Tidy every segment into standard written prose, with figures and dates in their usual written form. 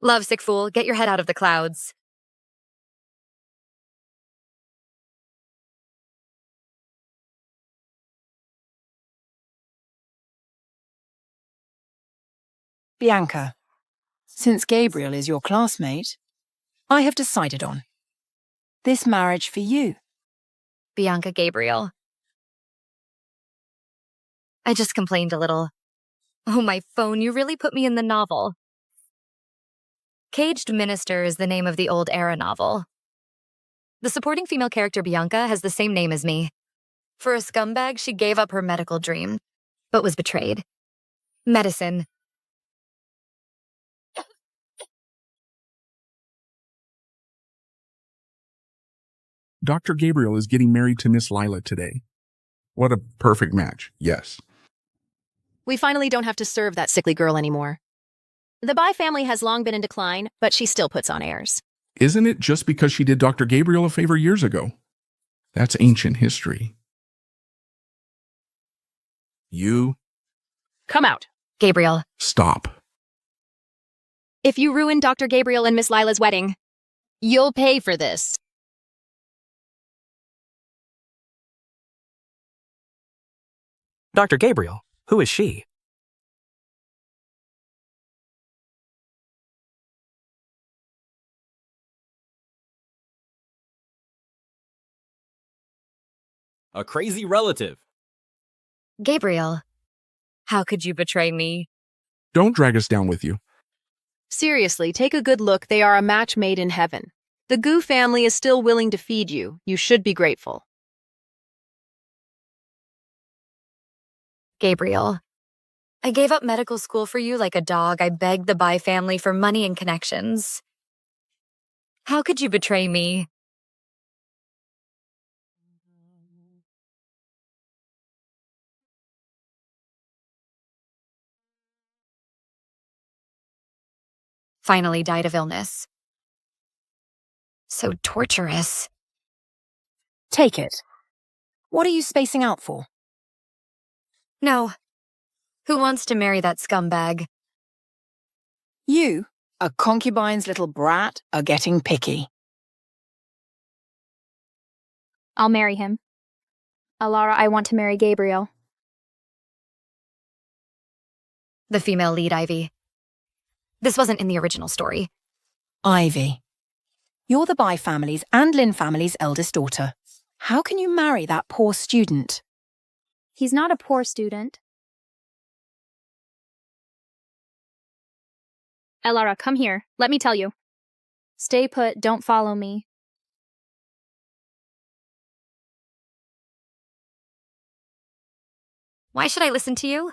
Lovesick fool, get your head out of the clouds. Bianca, since Gabriel is your classmate, I have decided on this marriage for you. Bianca Gabriel. I just complained a little. Oh, my phone, you really put me in the novel. Caged Minister is the name of the old era novel. The supporting female character Bianca has the same name as me. For a scumbag, she gave up her medical dream, but was betrayed. Medicine. Dr. Gabriel is getting married to Miss Lila today. What a perfect match, yes. We finally don't have to serve that sickly girl anymore. The Bai family has long been in decline, but she still puts on airs. Isn't it just because she did Dr. Gabriel a favor years ago? That's ancient history. You... Come out. Gabriel. Stop. If you ruin Dr. Gabriel and Miss Lila's wedding, you'll pay for this. Dr. Gabriel, who is she? A crazy relative. Gabriel. How could you betray me? Don't drag us down with you. Seriously, take a good look. They are a match made in heaven. The Gu family is still willing to feed you. You should be grateful. Gabriel. I gave up medical school for you like a dog. I begged the Bai family for money and connections. How could you betray me? Finally died of illness. So torturous. Take it. What are you spacing out for? No. Who wants to marry that scumbag? You, a concubine's little brat, are getting picky. I'll marry him. Alara, I want to marry Gabriel. The female lead, Ivy. This wasn't in the original story. Ivy, you're the Bai family's and Lin family's eldest daughter. How can you marry that poor student? He's not a poor student. Alara, come here. Let me tell you. Stay put, don't follow me. Why should I listen to you?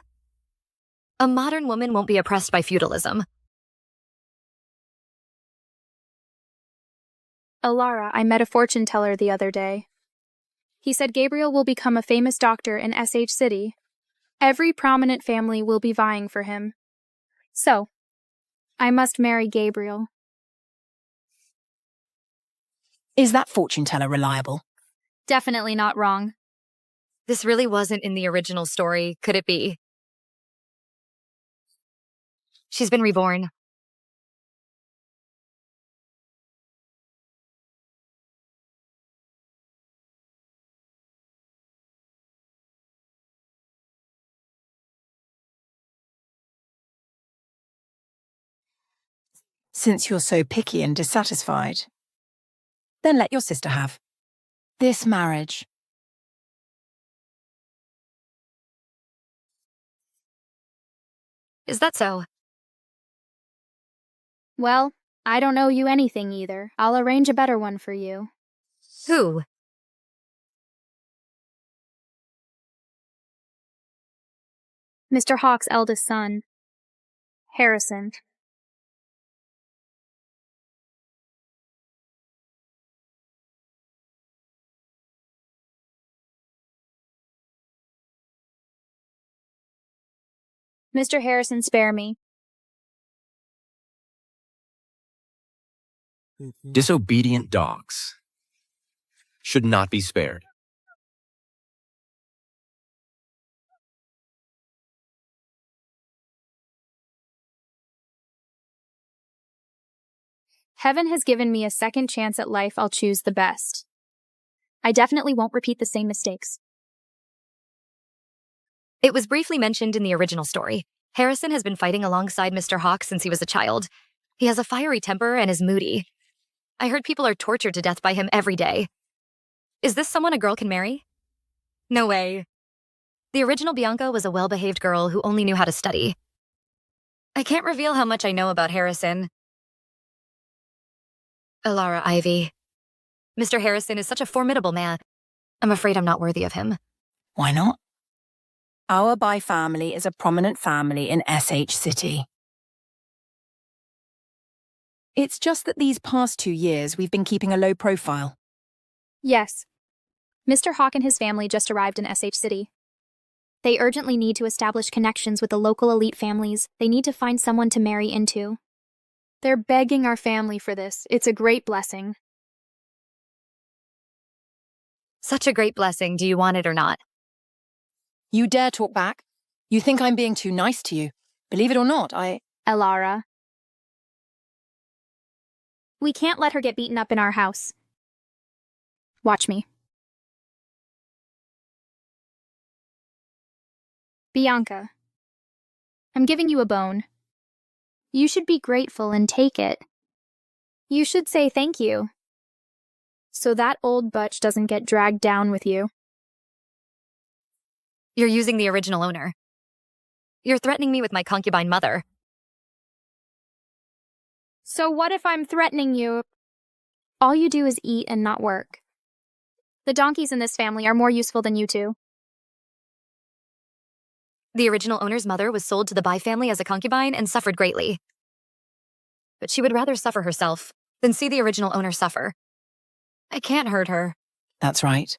A modern woman won't be oppressed by feudalism. Alara, I met a fortune teller the other day. He said Gabriel will become a famous doctor in SH City. Every prominent family will be vying for him. So, I must marry Gabriel. Is that fortune teller reliable? Definitely not wrong. This really wasn't in the original story, could it be? She's been reborn. Since you're so picky and dissatisfied, then let your sister have this marriage. Is that so? Well, I don't owe you anything either. I'll arrange a better one for you. Who? Mr. Hawk's eldest son, Harrison. Mr. Harrison, spare me. Disobedient dogs should not be spared. Heaven has given me a second chance at life. I'll choose the best. I definitely won't repeat the same mistakes. It was briefly mentioned in the original story. Harrison has been fighting alongside Mr. Hawk since he was a child. He has a fiery temper and is moody. I heard people are tortured to death by him every day. Is this someone a girl can marry? No way. The original Bianca was a well-behaved girl who only knew how to study. I can't reveal how much I know about Harrison. Alara Ivy. Mr. Harrison is such a formidable man. I'm afraid I'm not worthy of him. Why not? Our Bai family is a prominent family in SH City. It's just that these past 2 years we've been keeping a low profile. Yes. Mr. Hawk and his family just arrived in SH City. They urgently need to establish connections with the local elite families. They need to find someone to marry into. They're begging our family for this. It's a great blessing. Such a great blessing. Do you want it or not? You dare talk back? You think I'm being too nice to you? Believe it or not, Alara. We can't let her get beaten up in our house. Watch me. Bianca. I'm giving you a bone. You should be grateful and take it. You should say thank you. So that old butch doesn't get dragged down with you. You're using the original owner. You're threatening me with my concubine mother. So what if I'm threatening you? All you do is eat and not work. The donkeys in this family are more useful than you two. The original owner's mother was sold to the Bai family as a concubine and suffered greatly. But she would rather suffer herself than see the original owner suffer. I can't hurt her. That's right.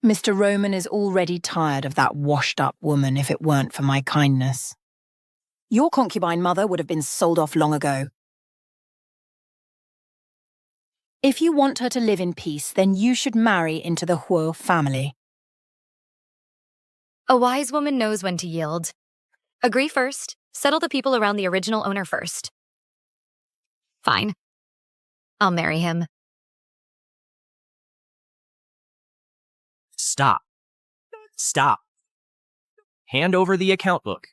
Mr. Roman is already tired of that washed-up woman if it weren't for my kindness. Your concubine mother would have been sold off long ago. If you want her to live in peace, then you should marry into the Huo family. A wise woman knows when to yield. Agree first. Settle the people around the original owner first. Fine. I'll marry him. Stop. Stop. Hand over the account book.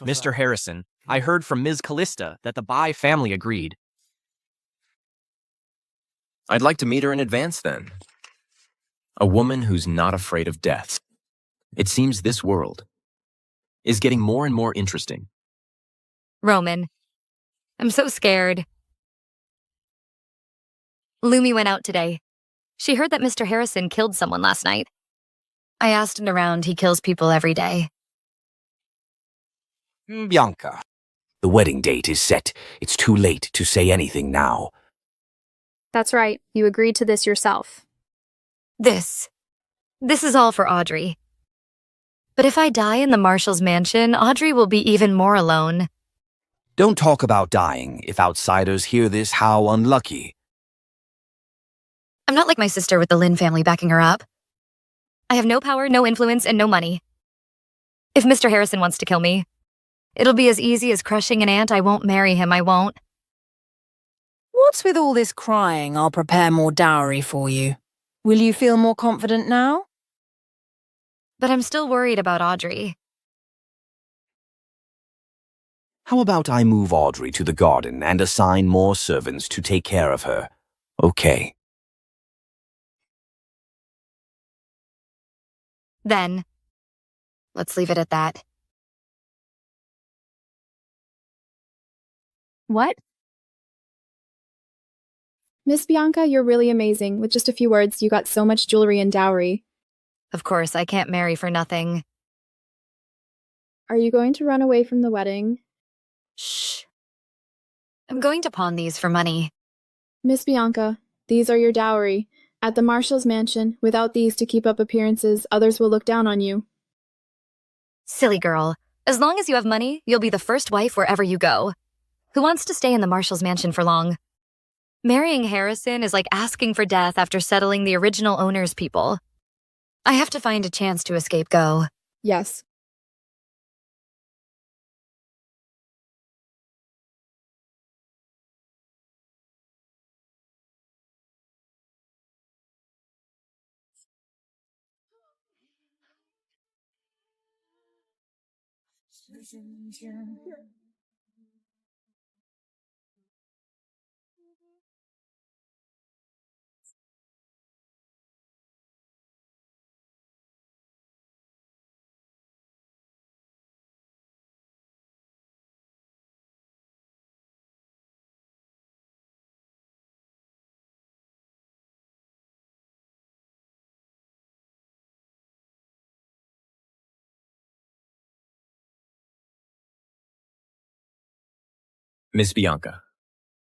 Mr. Harrison, I heard from Ms. Callista that the Bai family agreed. I'd like to meet her in advance then. A woman who's not afraid of death. It seems this world is getting more and more interesting. Roman. I'm so scared. Lumi went out today. She heard that Mr. Harrison killed someone last night. I asked him around. He kills people every day. Bianca, the wedding date is set. It's too late to say anything now. That's right. You agreed to this yourself. This is all for Audrey. But if I die in the Marshal's mansion, Audrey will be even more alone. Don't talk about dying. If outsiders hear this, how unlucky. I'm not like my sister with the Lin family backing her up. I have no power, no influence, and no money. If Mr. Harrison wants to kill me, it'll be as easy as crushing an ant. I won't marry him, I won't. What's with all this crying? I'll prepare more dowry for you. Will you feel more confident now? But I'm still worried about Audrey. How about I move Audrey to the garden and assign more servants to take care of her? Okay. Then, let's leave it at that. What? Miss Bianca, you're really amazing. With just a few words, you got so much jewelry and dowry. Of course, I can't marry for nothing. Are you going to run away from the wedding? Shh. I'm going to pawn these for money. Miss Bianca, these are your dowry. At the Marshal's mansion, without these to keep up appearances, others will look down on you. Silly girl. As long as you have money, you'll be the first wife wherever you go. Who wants to stay in the Marshal's mansion for long? Marrying Harrison is like asking for death after settling the original owner's people. I have to find a chance to escape Go. Yes. Miss Bianca,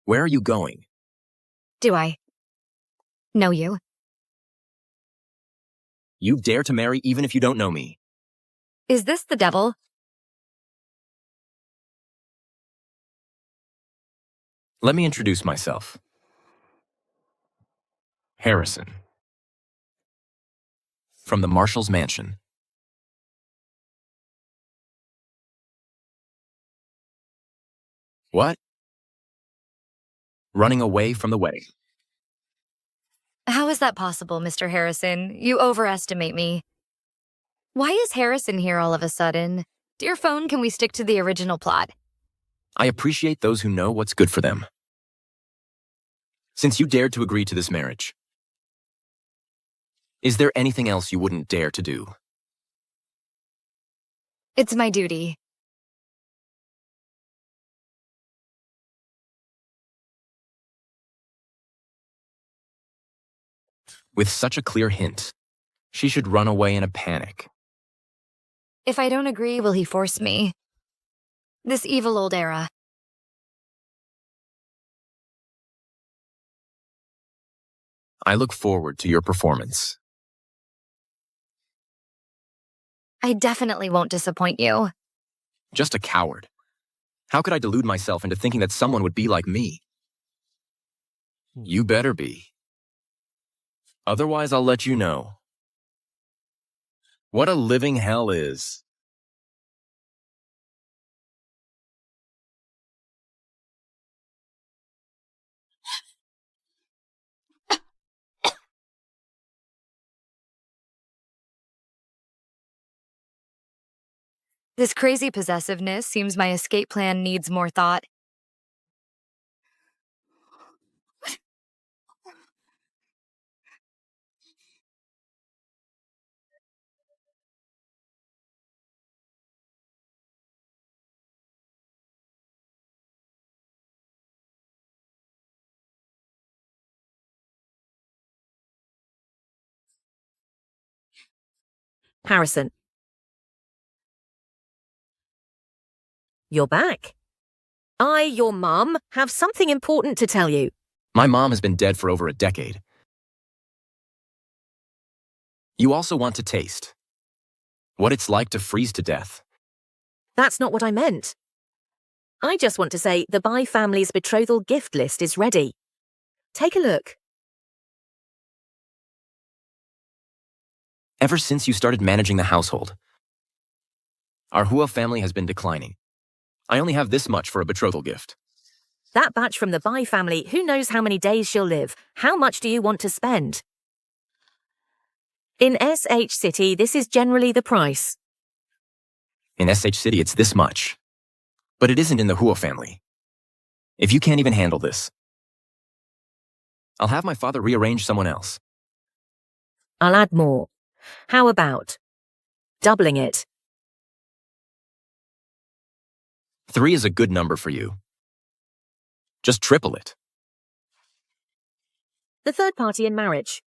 where are you going? Do I know you? You dare to marry even if you don't know me. Is this the devil? Let me introduce myself. Harrison. From the Marshal's mansion. What? Running away from the wedding. How is that possible, Mr. Harrison? You overestimate me. Why is Harrison here all of a sudden? Dear phone, can we stick to the original plot? I appreciate those who know what's good for them. Since you dared to agree to this marriage, is there anything else you wouldn't dare to do? It's my duty. With such a clear hint, she should run away in a panic. If I don't agree, will he force me? This evil old era. I look forward to your performance. I definitely won't disappoint you. Just a coward. How could I delude myself into thinking that someone would be like me? You better be. Otherwise, I'll let you know. What a living hell is. This crazy possessiveness seems my escape plan needs more thought. Harrison. You're back. I, your mum, have something important to tell you. My mom has been dead for over a decade. You also want to taste what it's like to freeze to death. That's not what I meant. I just want to say the Bai family's betrothal gift list is ready. Take a look. Ever since you started managing the household, our Hua family has been declining. I only have this much for a betrothal gift. That batch from the Bai family, who knows how many days she'll live? How much do you want to spend? In SH City, this is generally the price. In SH City, it's this much. But it isn't in the Hua family. If you can't even handle this, I'll have my father rearrange someone else. I'll add more. How about doubling it? 3 is a good number for you. Just triple it. The third party in marriage.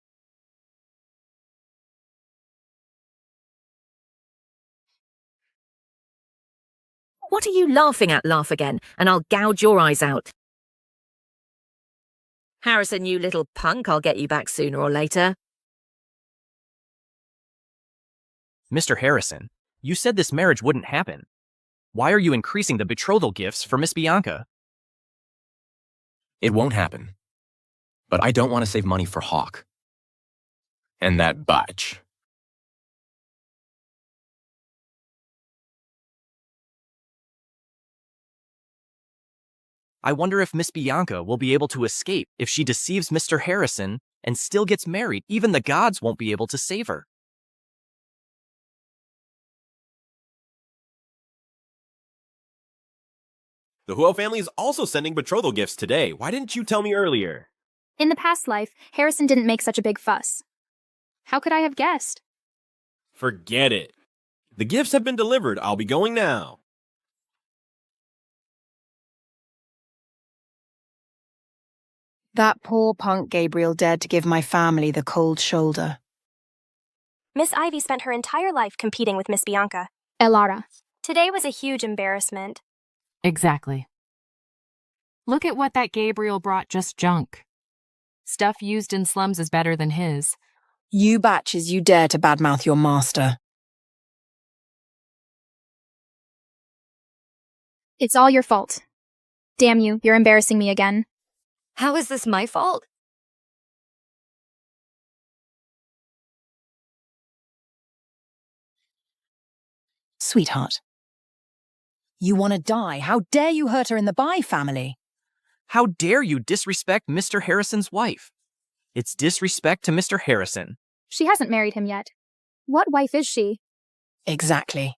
What are you laughing at? Laugh again, and I'll gouge your eyes out. Harrison, you little punk, I'll get you back sooner or later. Mr. Harrison, you said this marriage wouldn't happen. Why are you increasing the betrothal gifts for Miss Bianca? It won't happen. But I don't want to save money for Hawk. And that batch. I wonder if Miss Bianca will be able to escape if she deceives Mr. Harrison and still gets married. Even the gods won't be able to save her. The Huo family is also sending betrothal gifts today. Why didn't you tell me earlier? In the past life, Harrison didn't make such a big fuss. How could I have guessed? Forget it. The gifts have been delivered. I'll be going now. That poor punk Gabriel dared to give my family the cold shoulder. Miss Ivy spent her entire life competing with Miss Bianca. Elara. Today was a huge embarrassment. Exactly. Look at what that Gabriel brought, just junk. Stuff used in slums is better than his. You batches, you dare to badmouth your master. It's all your fault. Damn you, you're embarrassing me again. How is this my fault? Sweetheart. You want to die? How dare you hurt her in the Bai family? How dare you disrespect Mr. Harrison's wife? It's disrespect to Mr. Harrison. She hasn't married him yet. What wife is she? Exactly.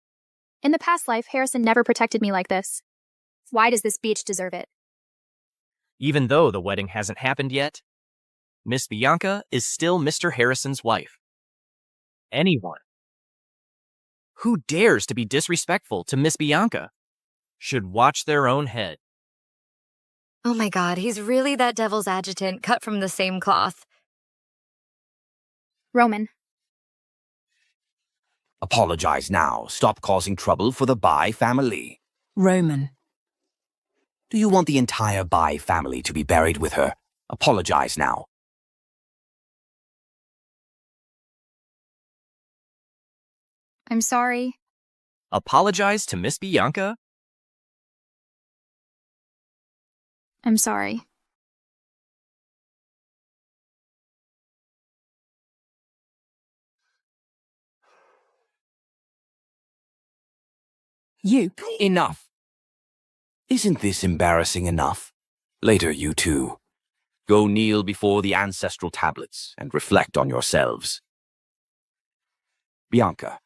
In the past life, Harrison never protected me like this. Why does this beach deserve it? Even though the wedding hasn't happened yet, Miss Bianca is still Mr. Harrison's wife. Anyone who dares to be disrespectful to Miss Bianca should watch their own head. Oh my god, he's really that devil's adjutant cut from the same cloth. Roman. Apologize now. Stop causing trouble for the Bai family. Roman. Do you want the entire Bai family to be buried with her? Apologize now. I'm sorry. Apologize to Miss Bianca? I'm sorry. You. Enough. Isn't this embarrassing enough? Later, you two. Go kneel before the ancestral tablets and reflect on yourselves. Bianca,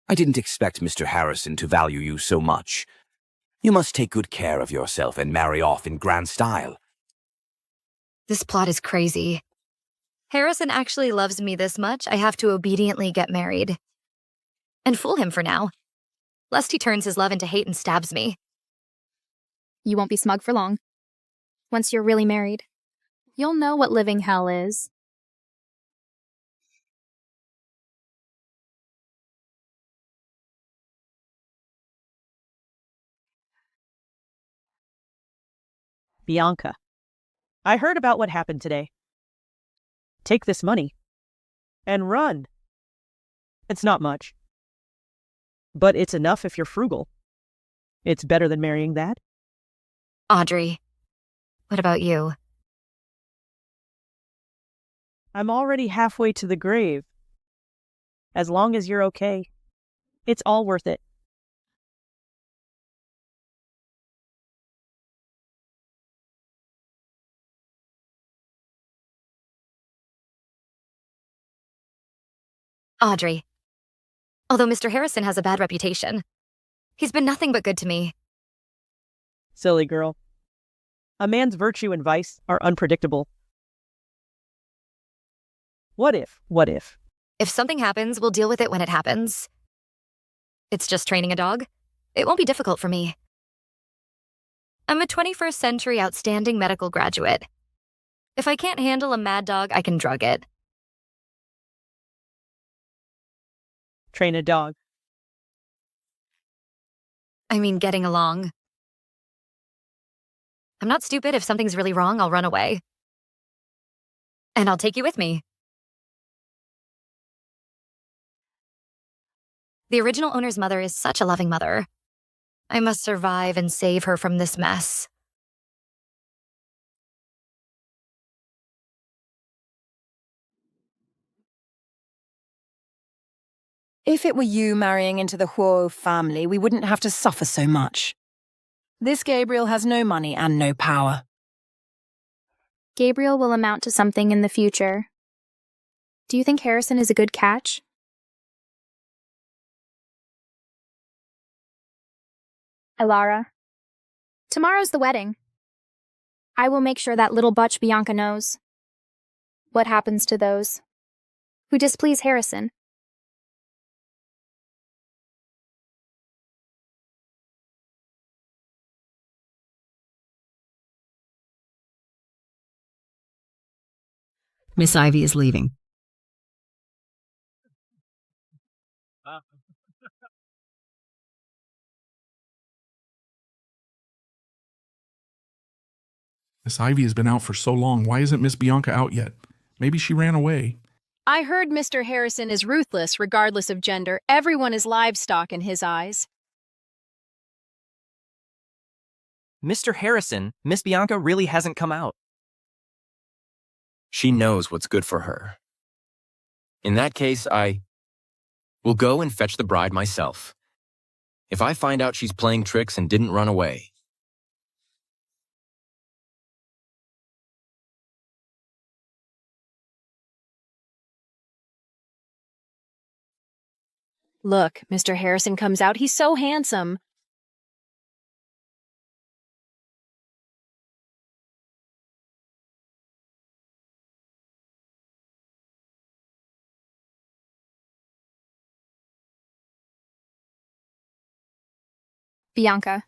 I didn't expect Mr. Harrison to value you so much. You must take good care of yourself and marry off in grand style. This plot is crazy. Harrison actually loves me this much, I have to obediently get married. And fool him for now, lest he turns his love into hate and stabs me. You won't be smug for long. Once you're really married, you'll know what living hell is. Bianca, I heard about what happened today. Take this money and run. It's not much, but it's enough if you're frugal. It's better than marrying that. Audrey, what about you? I'm already halfway to the grave. As long as you're okay, it's all worth it. Audrey. Although Mr. Harrison has a bad reputation, he's been nothing but good to me. Silly girl. A man's virtue and vice are unpredictable. What if? If something happens, we'll deal with it when it happens. It's just training a dog. It won't be difficult for me. I'm a 21st century outstanding medical graduate. If I can't handle a mad dog, I can drug it. Train a dog. I mean, getting along. I'm not stupid. If something's really wrong, I'll run away. And I'll take you with me. The original owner's mother is such a loving mother. I must survive and save her from this mess. If it were you marrying into the Huo family, we wouldn't have to suffer so much. This Gabriel has no money and no power. Gabriel will amount to something in the future. Do you think Harrison is a good catch? Elara. Tomorrow's the wedding. I will make sure that little butch Bianca knows. What happens to those who displease Harrison? Miss Ivy is leaving. Miss Ivy has been out for so long. Why isn't Miss Bianca out yet? Maybe she ran away. I heard Mr. Harrison is ruthless regardless of gender. Everyone is livestock in his eyes. Mr. Harrison, Miss Bianca really hasn't come out. She knows what's good for her. In that case, I will go and fetch the bride myself. If I find out she's playing tricks and didn't run away. Look, Mr. Harrison comes out. He's so handsome. Bianca.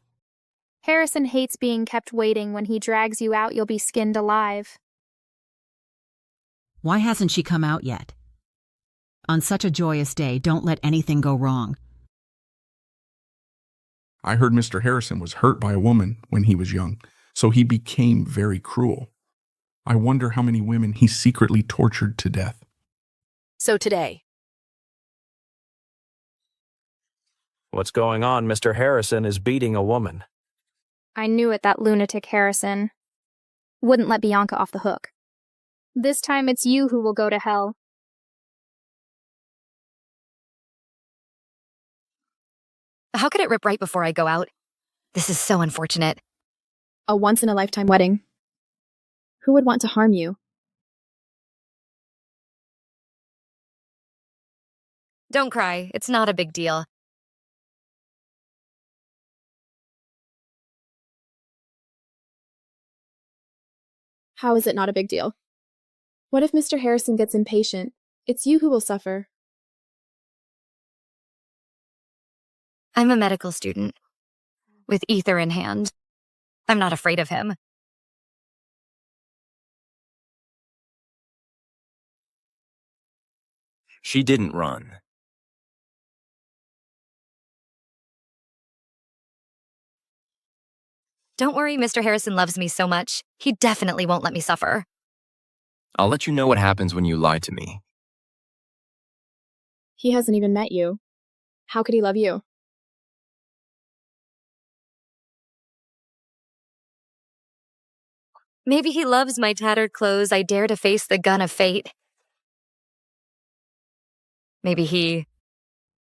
Harrison hates being kept waiting. When he drags you out, you'll be skinned alive. Why hasn't she come out yet? On such a joyous day, don't let anything go wrong. I heard Mr. Harrison was hurt by a woman when he was young, so he became very cruel. I wonder how many women he secretly tortured to death. So today. What's going on? Mr. Harrison is beating a woman. I knew it, that lunatic Harrison. Wouldn't let Bianca off the hook. This time it's you who will go to hell. How could it rip right before I go out? This is so unfortunate. A once-in-a-lifetime wedding. Who would want to harm you? Don't cry. It's not a big deal. How is it not a big deal? What if Mr. Harrison gets impatient? It's you who will suffer. I'm a medical student, with ether in hand. I'm not afraid of him. She didn't run. Don't worry, Mr. Harrison loves me so much. He definitely won't let me suffer. I'll let you know what happens when you lie to me. He hasn't even met you. How could he love you? Maybe he loves my tattered clothes. I dare to face the gun of fate. Maybe he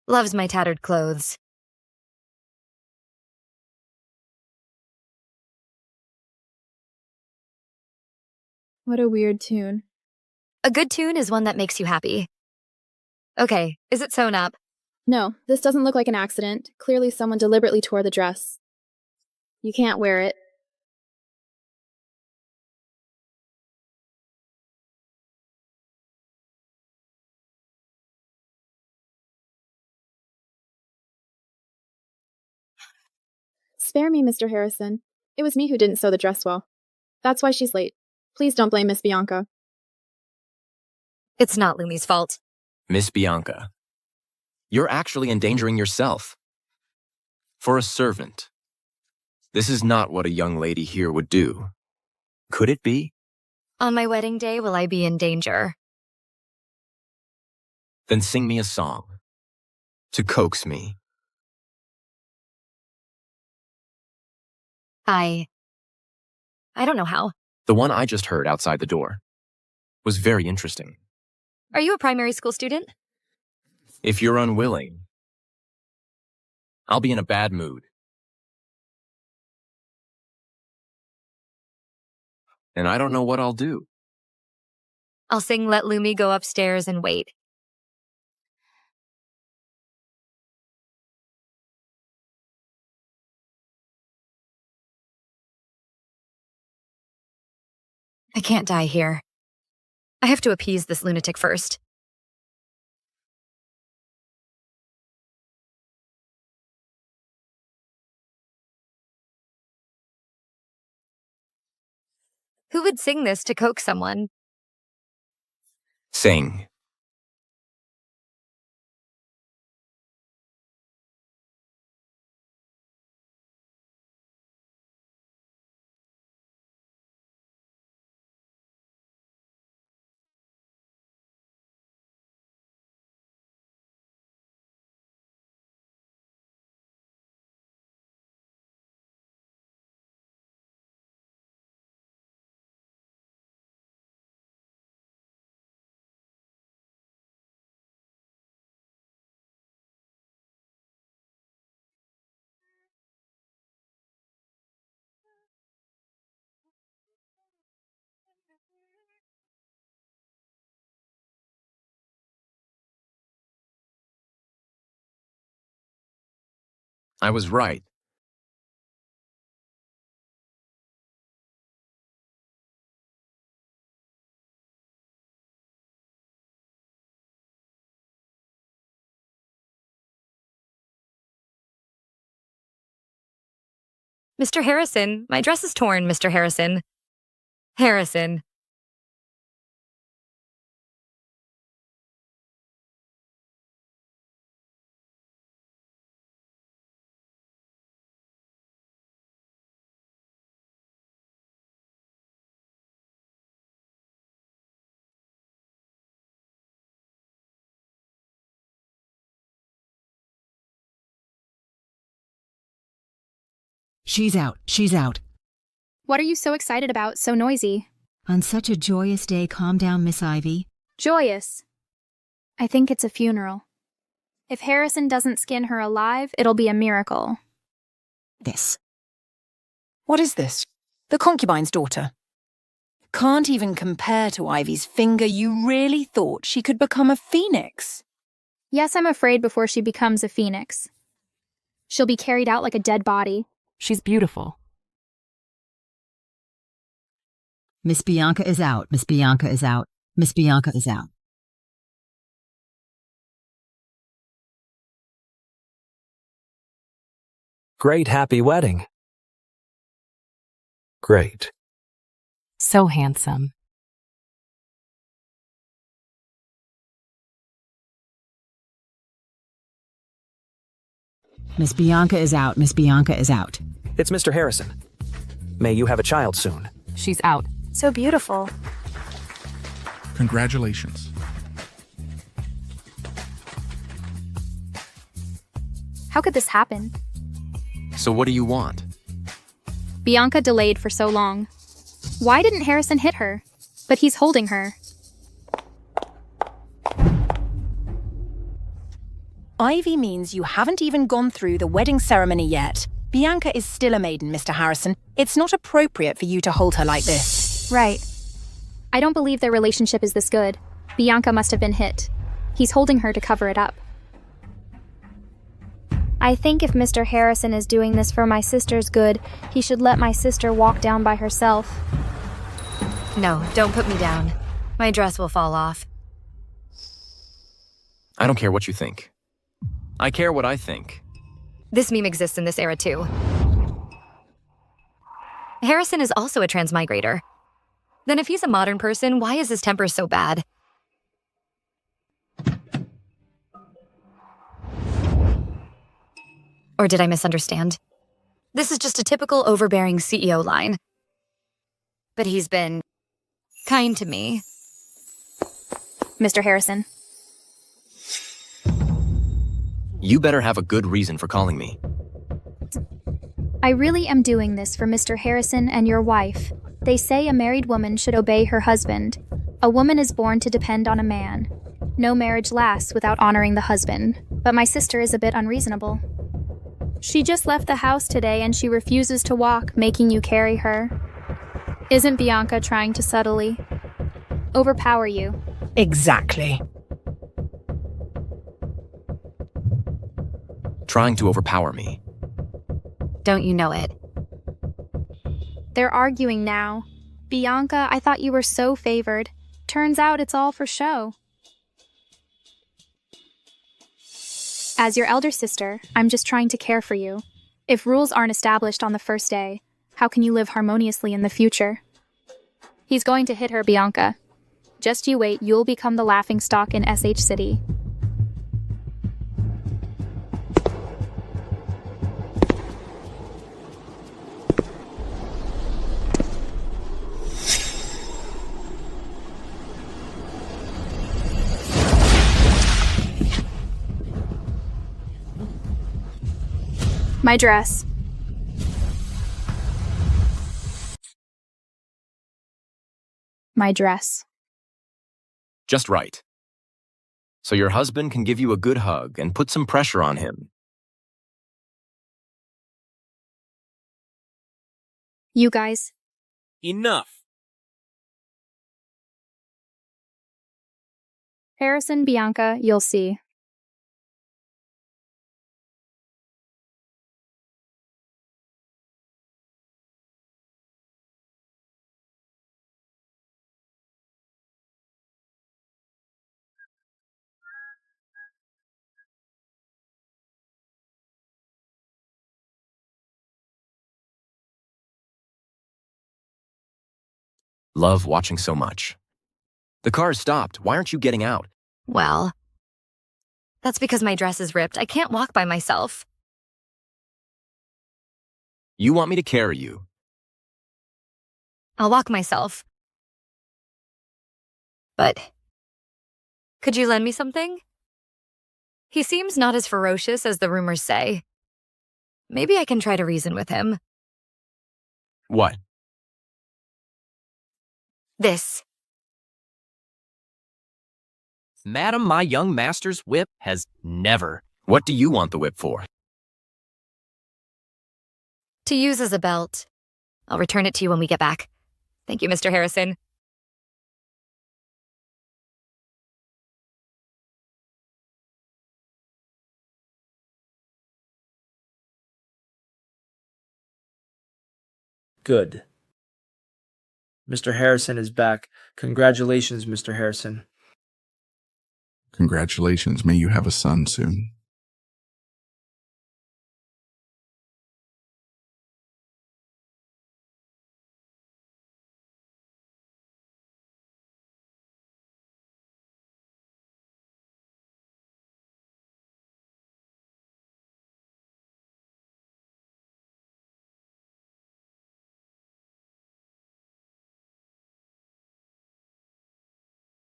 loves my tattered clothes. What a weird tune. A good tune is one that makes you happy. Okay, is it sewn up? No, this doesn't look like an accident. Clearly someone deliberately tore the dress. You can't wear it. Spare me, Mr. Harrison. It was me who didn't sew the dress well. That's why she's late. Please don't blame Miss Bianca. It's not Lumi's fault. Miss Bianca, you're actually endangering yourself. For a servant. This is not what a young lady here would do. Could it be? On my wedding day, will I be in danger? Then sing me a song. To coax me. I don't know how. The one I just heard outside the door was very interesting. Are you a primary school student? If you're unwilling, I'll be in a bad mood. And I don't know what I'll do. I'll sing Let Lumi Go Upstairs and Wait. I can't die here. I have to appease this lunatic first. Who would sing this to coax someone? Sing. I was right. Mr. Harrison, my dress is torn, Mr. Harrison. Harrison. She's out. She's out. What are you so excited about, so noisy? On such a joyous day, calm down, Miss Ivy. Joyous. I think it's a funeral. If Harrison doesn't skin her alive, it'll be a miracle. This. What is this? The concubine's daughter. Can't even compare to Ivy's finger. You really thought she could become a phoenix? Yes, I'm afraid before she becomes a phoenix. She'll be carried out like a dead body. She's beautiful. Miss Bianca is out. Miss Bianca is out. Miss Bianca is out. Great happy wedding. Great. So handsome. Miss Bianca is out. Miss Bianca is out. It's Mr. Harrison. May you have a child soon. She's out. So beautiful. Congratulations. How could this happen? So what do you want? Bianca delayed for so long. Why didn't Harrison hit her? But he's holding her. Ivy means you haven't even gone through the wedding ceremony yet. Bianca is still a maiden, Mr. Harrison. It's not appropriate for you to hold her like this. Right. I don't believe their relationship is this good. Bianca must have been hit. He's holding her to cover it up. I think if Mr. Harrison is doing this for my sister's good, he should let my sister walk down by herself. No, don't put me down. My dress will fall off. I don't care what you think. I care what I think. This meme exists in this era too. Harrison is also a transmigrator. Then if he's a modern person, why is his temper so bad? Or did I misunderstand? This is just a typical overbearing CEO line. But he's been kind to me. Mr. Harrison. You better have a good reason for calling me. I really am doing this for Mr. Harrison and your wife. They say a married woman should obey her husband. A woman is born to depend on a man. No marriage lasts without honoring the husband. But my sister is a bit unreasonable. She just left the house today and she refuses to walk, making you carry her. Isn't Bianca trying to subtly overpower you? Exactly. Trying to overpower me. Don't you know it? They're arguing now. Bianca, I thought you were so favored. Turns out it's all for show. As your elder sister, I'm just trying to care for you. If rules aren't established on the first day, how can you live harmoniously in the future? He's going to hit her, Bianca. Just you wait, you'll become the laughingstock in SH City. My dress. My dress. Just right. So your husband can give you a good hug and put some pressure on him. You guys. Enough. Harrison, Bianca, you'll see. Love watching so much. The car is stopped. Why aren't you getting out? Well, that's because my dress is ripped. I can't walk by myself. You want me to carry you? I'll walk myself. But could you lend me something? He seems not as ferocious as the rumors say. Maybe I can try to reason with him. What? This. Madam, my young master's whip has never. What do you want the whip for? To use as a belt. I'll return it to you when we get back. Thank you, Mr. Harrison. Good. Mr. Harrison is back. Congratulations, Mr. Harrison. Congratulations. May you have a son soon.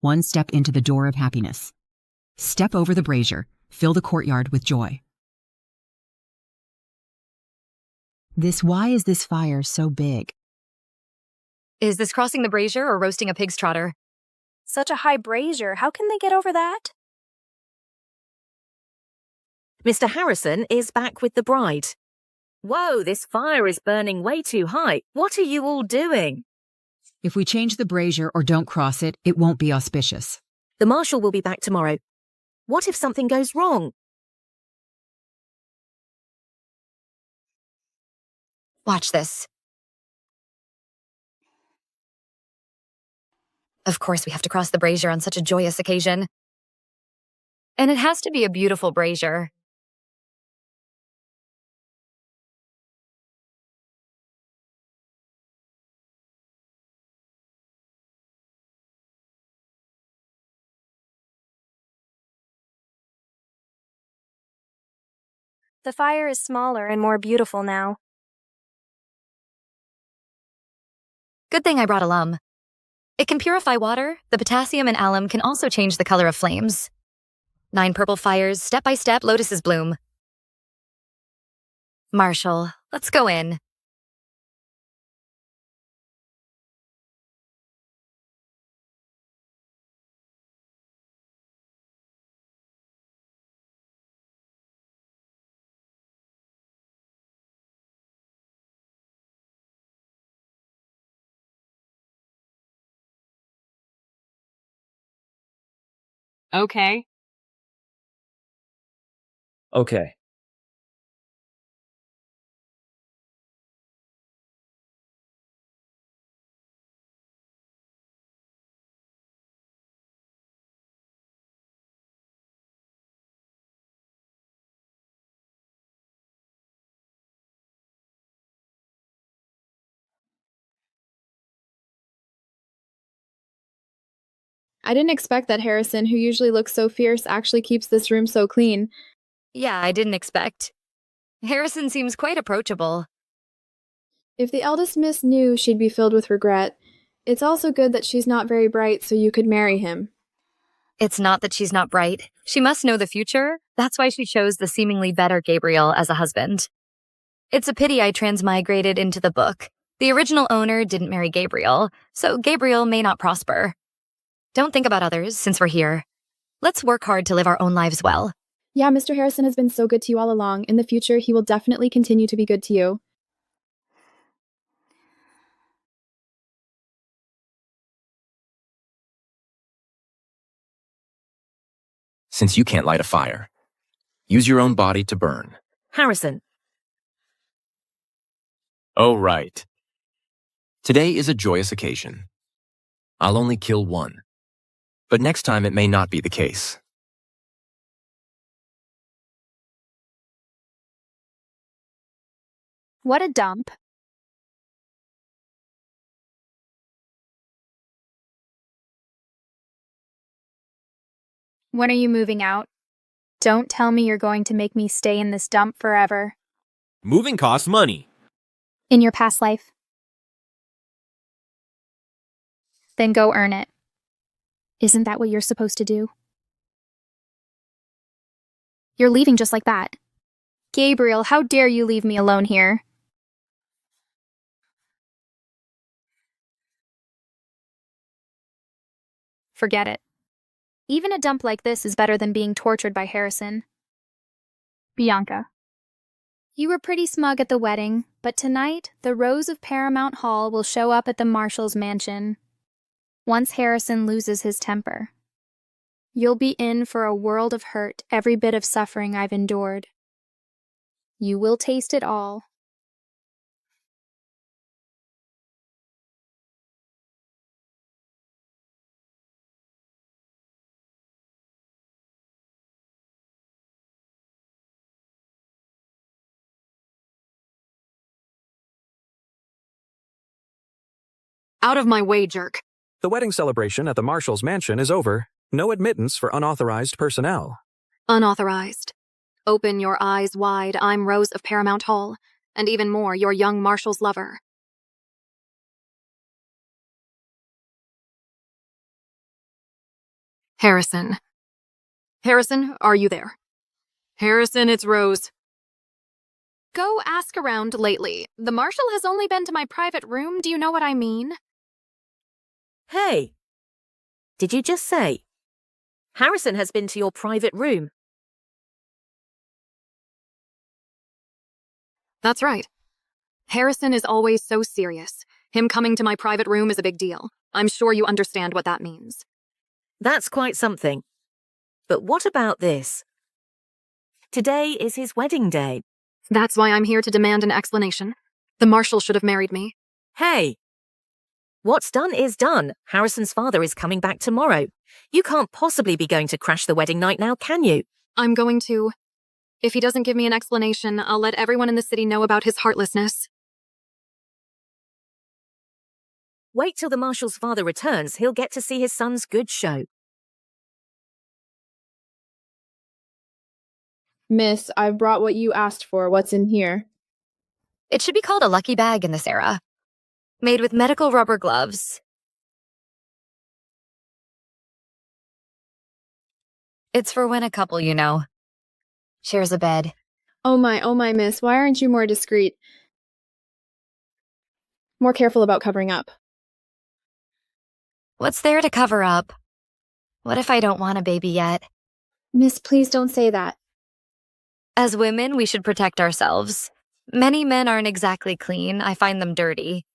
One step into the door of happiness. Step over the brazier. Fill the courtyard with joy. Why is this fire so big? Is this crossing the brazier or roasting a pig's trotter? Such a high brazier. How can they get over that? Mr. Harrison is back with the bride. Whoa, this fire is burning way too high. What are you all doing? If we change the brazier or don't cross it, it won't be auspicious. The marshal will be back tomorrow. What if something goes wrong? Watch this. Of course, we have to cross the brazier on such a joyous occasion. And it has to be a beautiful brazier. The fire is smaller and more beautiful now. Good thing I brought alum. It can purify water. The potassium and alum can also change the color of flames. 9 purple fires, step by step, lotuses bloom. Marshall, let's go in. Okay. Okay. I didn't expect that Harrison, who usually looks so fierce, actually keeps this room so clean. Yeah, I didn't expect. Harrison seems quite approachable. If the eldest miss knew, she'd be filled with regret. It's also good that she's not very bright, so you could marry him. It's not that she's not bright. She must know the future. That's why she chose the seemingly better Gabriel as a husband. It's a pity I transmigrated into the book. The original owner didn't marry Gabriel, so Gabriel may not prosper. Don't think about others, since we're here. Let's work hard to live our own lives well. Yeah, Mr. Harrison has been so good to you all along. In the future, he will definitely continue to be good to you. Since you can't light a fire, use your own body to burn. Harrison. Oh, right. Today is a joyous occasion. I'll only kill one. But next time it may not be the case. What a dump. When are you moving out? Don't tell me you're going to make me stay in this dump forever. Moving costs money. In your past life. Then go earn it. Isn't that what you're supposed to do? You're leaving just like that. Gabriel, how dare you leave me alone here? Forget it. Even a dump like this is better than being tortured by Harrison. Bianca. You were pretty smug at the wedding, but tonight, the Rose of Paramount Hall will show up at the Marshal's mansion. Once Harrison loses his temper. You'll be in for a world of hurt, every bit of suffering I've endured. You will taste it all. Out of my way, jerk. The wedding celebration at the Marshal's mansion is over. No admittance for unauthorized personnel. Unauthorized. Open your eyes wide, I'm Rose of Paramount Hall, and even more, your young Marshal's lover. Harrison. Harrison, are you there? Harrison, it's Rose. Go ask around lately. The Marshal has only been to my private room, do you know what I mean? Hey. Did you just say? Harrison has been to your private room. That's right. Harrison is always so serious. Him coming to my private room is a big deal. I'm sure you understand what that means. That's quite something. But what about this? Today is his wedding day. That's why I'm here to demand an explanation. The Marshal should have married me. Hey! What's done is done. Harrison's father is coming back tomorrow. You can't possibly be going to crash the wedding night now, can you? I'm going to. If he doesn't give me an explanation, I'll let everyone in the city know about his heartlessness. Wait till the Marshal's father returns. He'll get to see his son's good show. Miss, I've brought what you asked for. What's in here? It should be called a lucky bag in this era. Made with medical rubber gloves. It's for when a couple you know shares a bed. Oh my, miss, why aren't you more discreet? More careful about covering up. What's there to cover up? What if I don't want a baby yet? Miss, please don't say that. As women, we should protect ourselves. Many men aren't exactly clean. I find them dirty.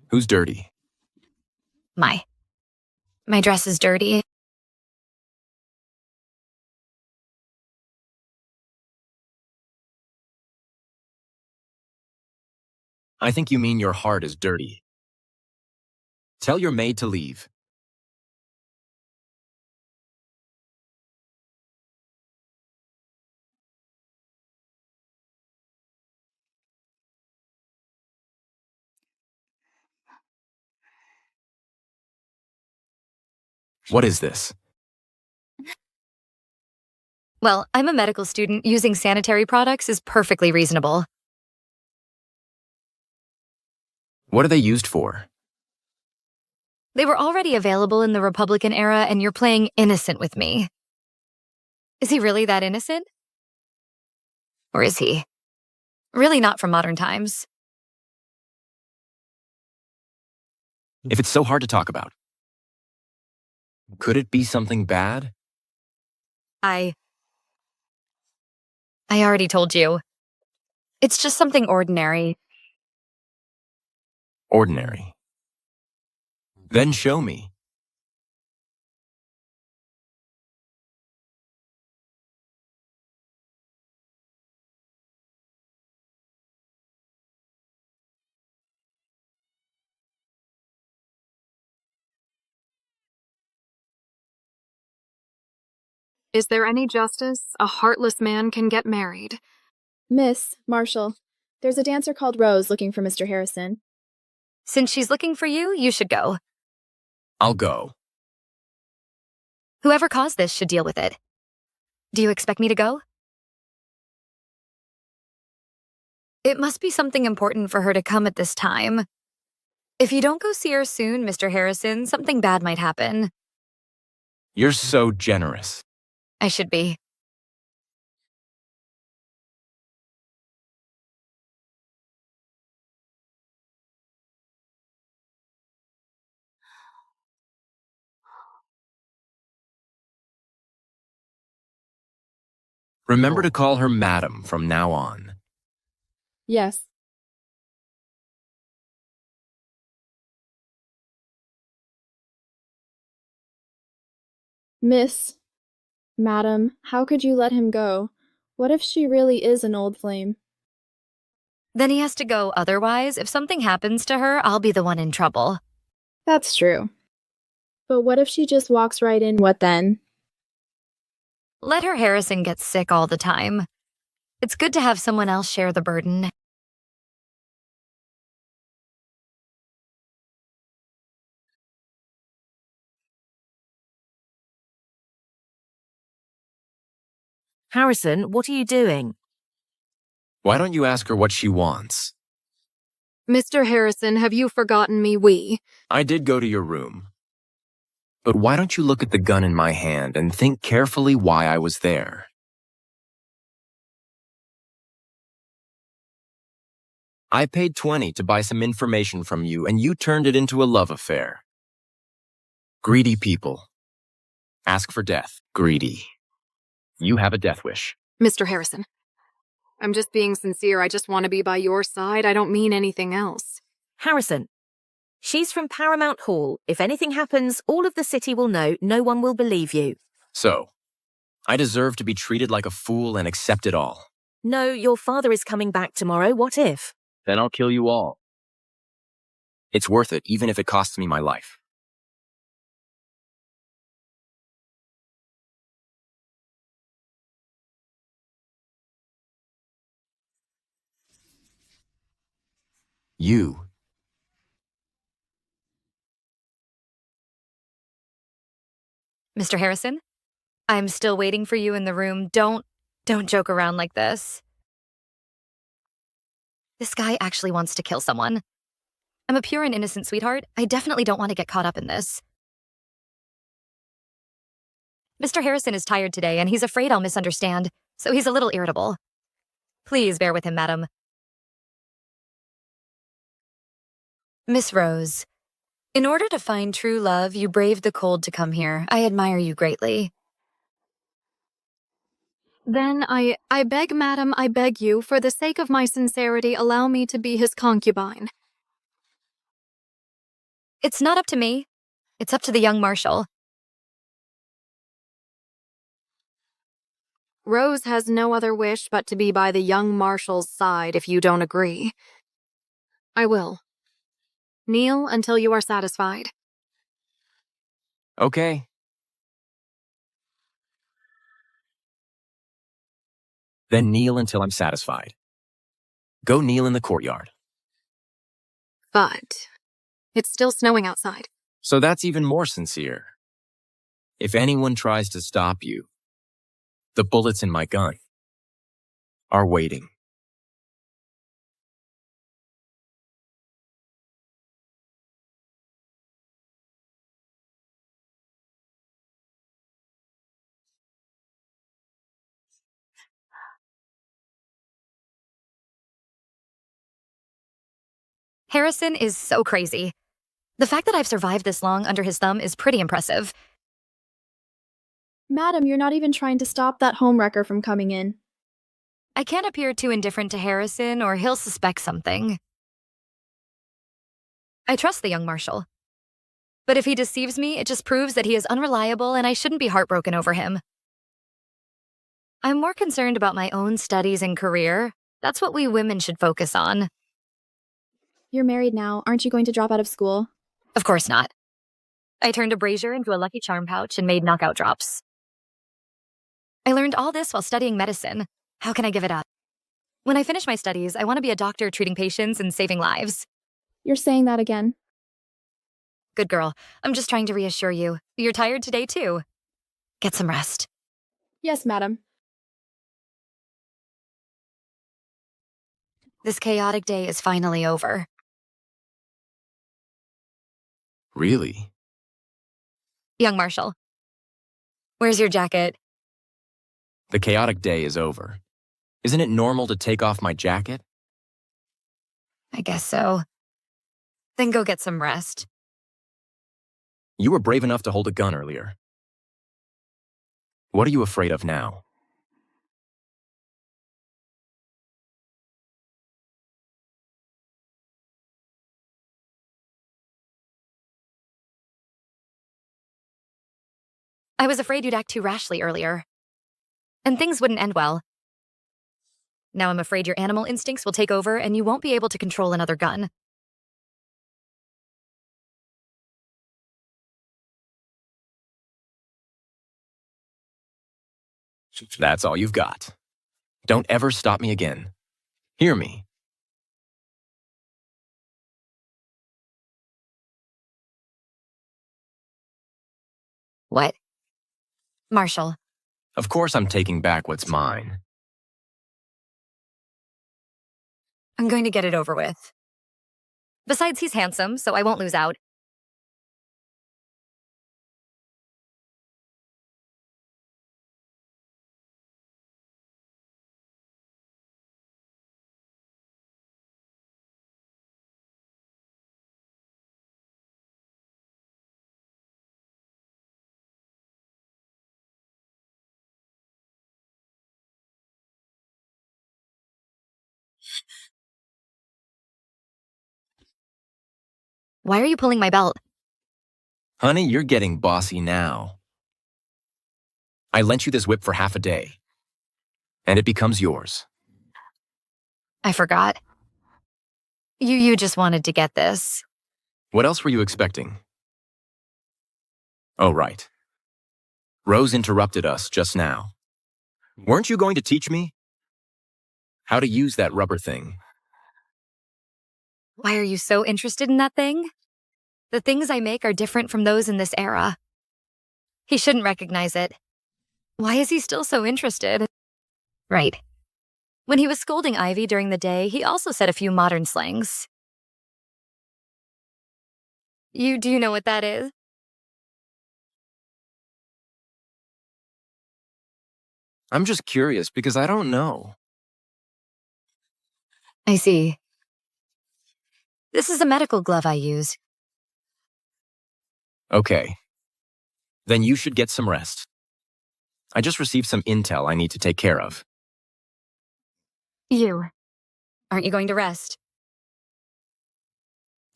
Who's dirty? My dress is dirty. I think you mean your heart is dirty. Tell your maid to leave. What is this? Well, I'm a medical student. Using sanitary products is perfectly reasonable. What are they used for? They were already available in the Republican era, and you're playing innocent with me. Is he really that innocent? Or is he? Really not from modern times. If it's so hard to talk about, could it be something bad? I already told you. It's just something ordinary. Ordinary. Then show me. Is there any justice? A heartless man can get married. Miss, Marshall, there's a dancer called Rose looking for Mr. Harrison. Since she's looking for you, you should go. I'll go. Whoever caused this should deal with it. Do you expect me to go? It must be something important for her to come at this time. If you don't go see her soon, Mr. Harrison, something bad might happen. You're so generous. I should be. Remember to call her Madam from now on. Yes. Miss, Madam, how could you let him go? What if she really is an old flame? Then he has to go otherwise. If something happens to her, I'll be the one in trouble. That's true. But what if she just walks right in, what then? Let her Harrison get sick all the time. It's good to have someone else share the burden. Harrison, what are you doing? Why don't you ask her what she wants? Mr. Harrison, have you forgotten me? I did go to your room. But why don't you look at the gun in my hand and think carefully why I was there? I paid 20 to buy some information from you, and you turned it into a love affair. Greedy people. Ask for death. Greedy. You have a death wish. Mr. Harrison, I'm just being sincere. I just want to be by your side. I don't mean anything else. Harrison, she's from Paramount Hall. If anything happens, all of the city will know. No one will believe you. So, I deserve to be treated like a fool and accept it all. No, your father is coming back tomorrow. What if? Then I'll kill you all. It's worth it, even if it costs me my life. You. Mr. Harrison, I'm still waiting for you in the room. Don't joke around like this. This guy actually wants to kill someone. I'm a pure and innocent sweetheart. I definitely don't want to get caught up in this. Mr. Harrison is tired today, and he's afraid I'll misunderstand, so he's a little irritable. Please bear with him, madam. Miss Rose, in order to find true love, you braved the cold to come here. I admire you greatly. Then I beg, madam, I beg you, for the sake of my sincerity, allow me to be his concubine. It's not up to me. It's up to the young marshal. Rose has no other wish but to be by the young marshal's side if you don't agree. I will. Kneel until you are satisfied. Okay. Then kneel until I'm satisfied. Go kneel in the courtyard. But it's still snowing outside. So that's even more sincere. If anyone tries to stop you, the bullets in my gun are waiting. Harrison is so crazy. The fact that I've survived this long under his thumb is pretty impressive. Madam, you're not even trying to stop that homewrecker from coming in. I can't appear too indifferent to Harrison, or he'll suspect something. I trust the young marshal. But if he deceives me, it just proves that he is unreliable and I shouldn't be heartbroken over him. I'm more concerned about my own studies and career. That's what we women should focus on. You're married now. Aren't you going to drop out of school? Of course not. I turned a brazier into a Lucky Charm pouch and made knockout drops. I learned all this while studying medicine. How can I give it up? When I finish my studies, I want to be a doctor treating patients and saving lives. You're saying that again. Good girl. I'm just trying to reassure you. You're tired today, too. Get some rest. Yes, madam. This chaotic day is finally over. Really? Young marshal, where's your jacket? The chaotic day is over. Isn't it normal to take off my jacket? I guess so. Then go get some rest. You were brave enough to hold a gun earlier. What are you afraid of now? I was afraid you'd act too rashly earlier. And things wouldn't end well. Now I'm afraid your animal instincts will take over and you won't be able to control another gun. That's all you've got. Don't ever stop me again. Hear me. What? Marshal. Of course I'm taking back what's mine. I'm going to get it over with. Besides, he's handsome, so I won't lose out. Why are you pulling my belt? Honey, you're getting bossy now. I lent you this whip for half a day, and it becomes yours. I forgot. You just wanted to get this. What else were you expecting? Oh, right. Rose interrupted us just now. Weren't you going to teach me how to use that rubber thing? Why are you so interested in that thing? The things I make are different from those in this era. He shouldn't recognize it. Why is he still so interested? Right. When he was scolding Ivy during the day, he also said a few modern slangs. Do you know what that is? I'm just curious because I don't know. I see. This is a medical glove I use. Okay. Then you should get some rest. I just received some intel I need to take care of. Aren't you going to rest?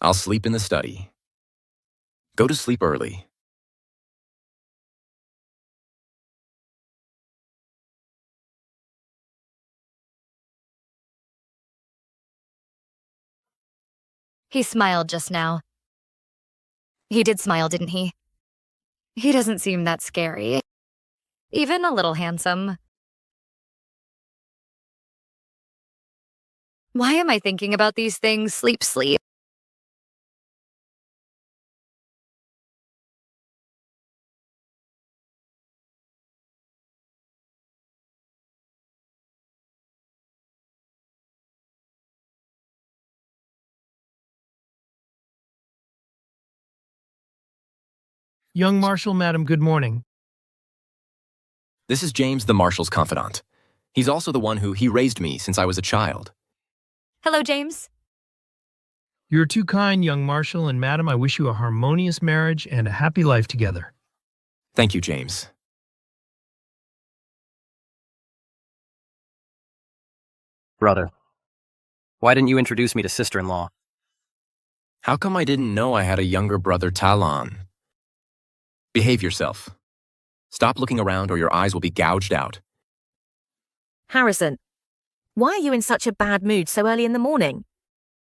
I'll sleep in the study. Go to sleep early. He smiled just now. He did smile, didn't he? He doesn't seem that scary. Even a little handsome. Why am I thinking about these things? Sleep. Young Marshal, madam, good morning. This is James, the Marshal's confidant. He's also the one he raised me since I was a child. Hello, James. You're too kind, young Marshal, and madam, I wish you a harmonious marriage and a happy life together. Thank you, James. Brother, why didn't you introduce me to sister-in-law? How come I didn't know I had a younger brother, Talon? Behave yourself. Stop looking around or your eyes will be gouged out. Harrison, why are you in such a bad mood so early in the morning?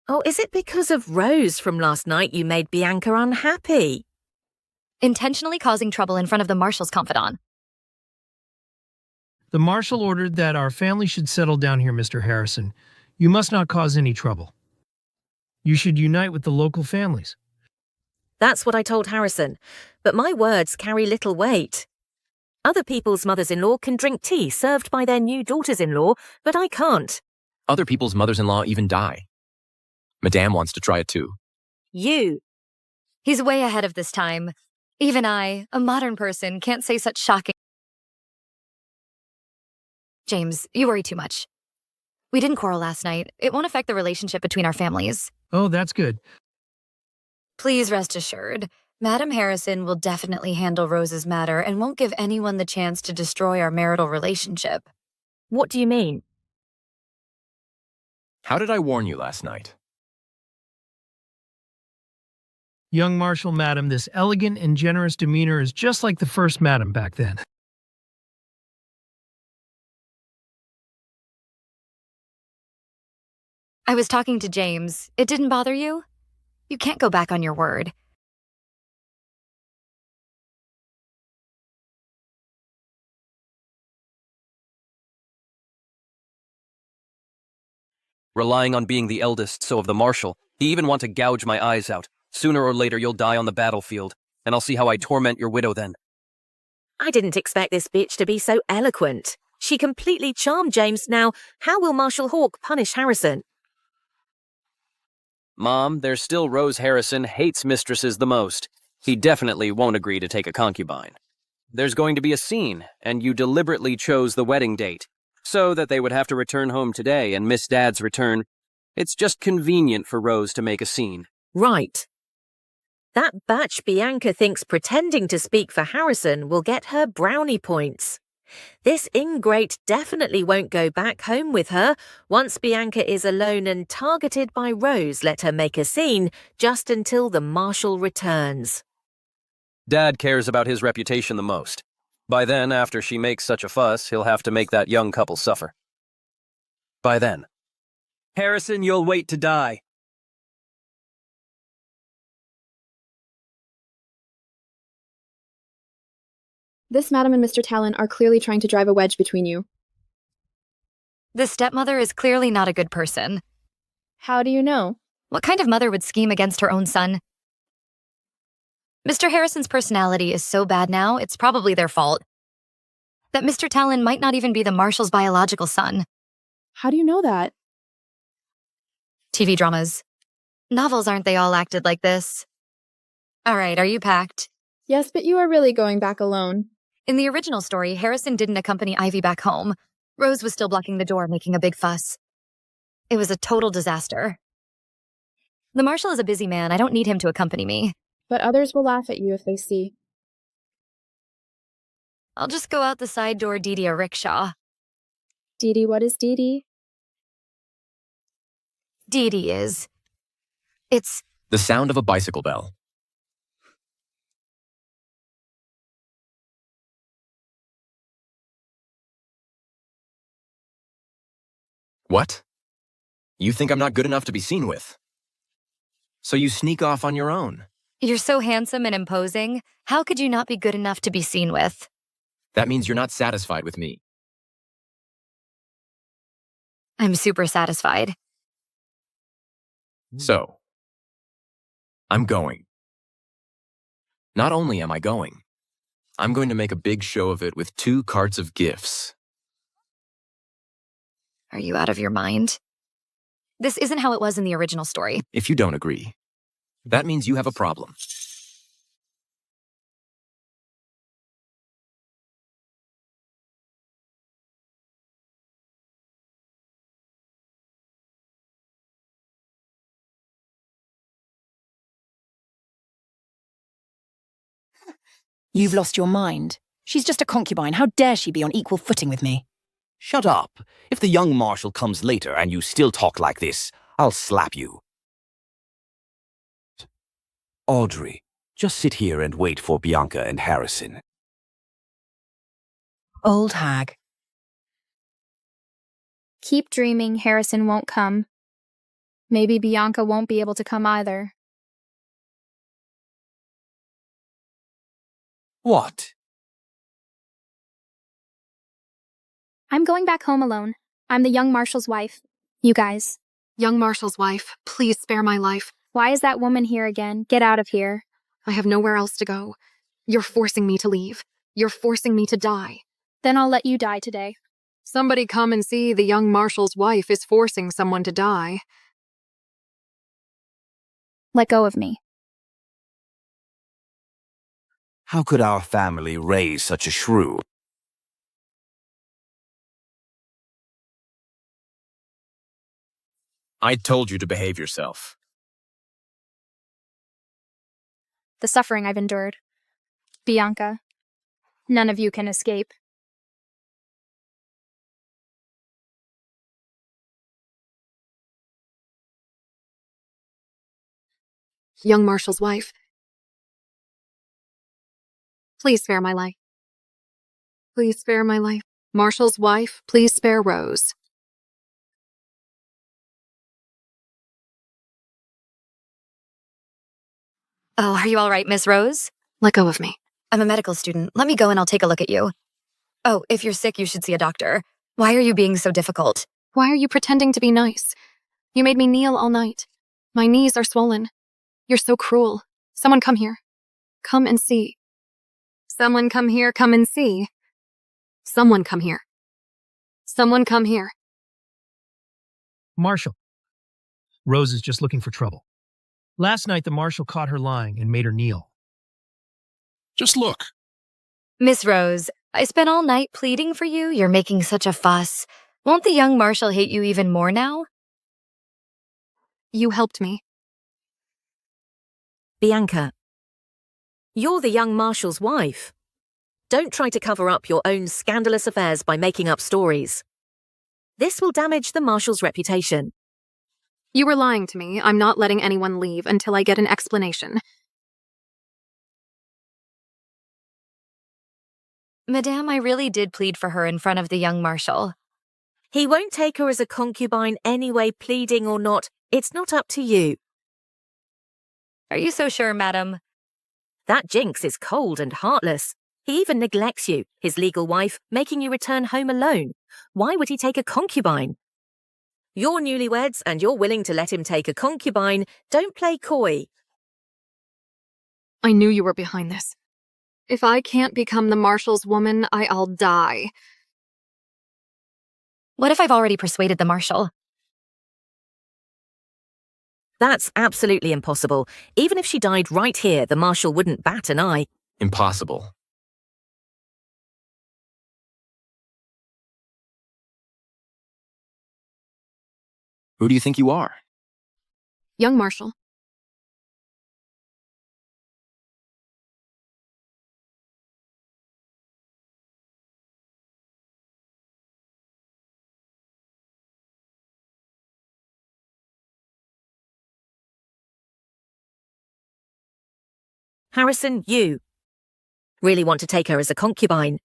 Oh, is it because of Rose from last night you made Bianca unhappy? Intentionally causing trouble in front of the Marshal's confidant. The Marshal ordered that our family should settle down here, Mr. Harrison. You must not cause any trouble. You should unite with the local families. That's what I told Harrison, but my words carry little weight. Other people's mothers-in-law can drink tea served by their new daughters-in-law, but I can't. Other people's mothers-in-law even die. Madame wants to try it too. He's way ahead of this time. Even I, a modern person, can't say such shocking... James, you worry too much. We didn't quarrel last night. It won't affect the relationship between our families. Oh, that's good. Please rest assured, Madam Harrison will definitely handle Rose's matter and won't give anyone the chance to destroy our marital relationship. What do you mean? How did I warn you last night? Young Marshal, madam, this elegant and generous demeanor is just like the first madam back then. I was talking to James. It didn't bother you? You can't go back on your word. Relying on being the eldest, so of the Marshal, he even want to gouge my eyes out. Sooner or later you'll die on the battlefield, and I'll see how I torment your widow then. I didn't expect this bitch to be so eloquent. She completely charmed James. Now, how will Marshal Hawke punish Harrison? Mom, there's still Rose Harrison hates mistresses the most. He definitely won't agree to take a concubine. There's going to be a scene, and you deliberately chose the wedding date, so that they would have to return home today and miss Dad's return. It's just convenient for Rose to make a scene. Right. That batch Bianca thinks pretending to speak for Harrison will get her brownie points. This ingrate definitely won't go back home with her. Once Bianca is alone and targeted by Rose, let her make a scene just until the Marshal returns. Dad cares about his reputation the most. By then, after she makes such a fuss, he'll have to make that young couple suffer. By then. Harrison, you'll wait to die. This madam and Mr. Talon are clearly trying to drive a wedge between you. The stepmother is clearly not a good person. How do you know? What kind of mother would scheme against her own son? Mr. Harrison's personality is so bad now, it's probably their fault. that Mr. Talon might not even be the Marshal's biological son. How do you know that? TV dramas. Novels, aren't they all acted like this? All right, are you packed? Yes, but you are really going back alone. In the original story, Harrison didn't accompany Ivy back home. Rose was still blocking the door, making a big fuss. It was a total disaster. The Marshal is a busy man. I don't need him to accompany me. But others will laugh at you if they see. I'll just go out the side door, Dee a rickshaw. Dee, what is Dee? Dee is. It's The sound of a bicycle bell. What? You think I'm not good enough to be seen with? So you sneak off on your own. You're so handsome and imposing. How could you not be good enough to be seen with? That means you're not satisfied with me. I'm super satisfied. So, I'm going. Not only am I going, I'm going to make a big show of it with 2 carts of gifts. Are you out of your mind? This isn't how it was in the original story. If you don't agree, that means you have a problem. You've lost your mind. She's just a concubine. How dare she be on equal footing with me? Shut up. If the young marshal comes later and you still talk like this, I'll slap you. Audrey, just sit here and wait for Bianca and Harrison. Old hag. Keep dreaming Harrison won't come. Maybe Bianca won't be able to come either. What? I'm going back home alone. I'm the young marshal's wife. You guys. Young marshal's wife, please spare my life. Why is that woman here again? Get out of here. I have nowhere else to go. You're forcing me to leave. You're forcing me to die. Then I'll let you die today. Somebody come and see the young marshal's wife is forcing someone to die. Let go of me. How could our family raise such a shrew? I told you to behave yourself. The suffering I've endured. Bianca, none of you can escape. Young marshal's wife. Please spare my life. Please spare my life. Marshal's wife, please spare Rose. Oh, are you all right, Miss Rose? Let go of me. I'm a medical student. Let me go and I'll take a look at you. Oh, if you're sick, you should see a doctor. Why are you being so difficult? Why are you pretending to be nice? You made me kneel all night. My knees are swollen. You're so cruel. Someone come here. Come and see. Someone come here, come and see. Someone come here. Someone come here. Marshal. Rose is just looking for trouble. Last night, the Marshal caught her lying and made her kneel. Just look. Miss Rose, I spent all night pleading for you. You're making such a fuss. Won't the young Marshal hate you even more now? You helped me. Bianca, you're the young marshal's wife. Don't try to cover up your own scandalous affairs by making up stories. This will damage the marshal's reputation. You were lying to me. I'm not letting anyone leave until I get an explanation. Madame, I really did plead for her in front of the young Marshal. He won't take her as a concubine anyway, pleading or not. It's not up to you. Are you so sure, madam? That Jinx is cold and heartless. He even neglects you, his legal wife, making you return home alone. Why would he take a concubine? You're newlyweds and you're willing to let him take a concubine. Don't play coy. I knew you were behind this. If I can't become the Marshal's woman, I'll die. What if I've already persuaded the Marshal? That's absolutely impossible. Even if she died right here, the Marshal wouldn't bat an eye. Impossible. Who do you think you are? Young Marshal. Harrison, you really want to take her as a concubine.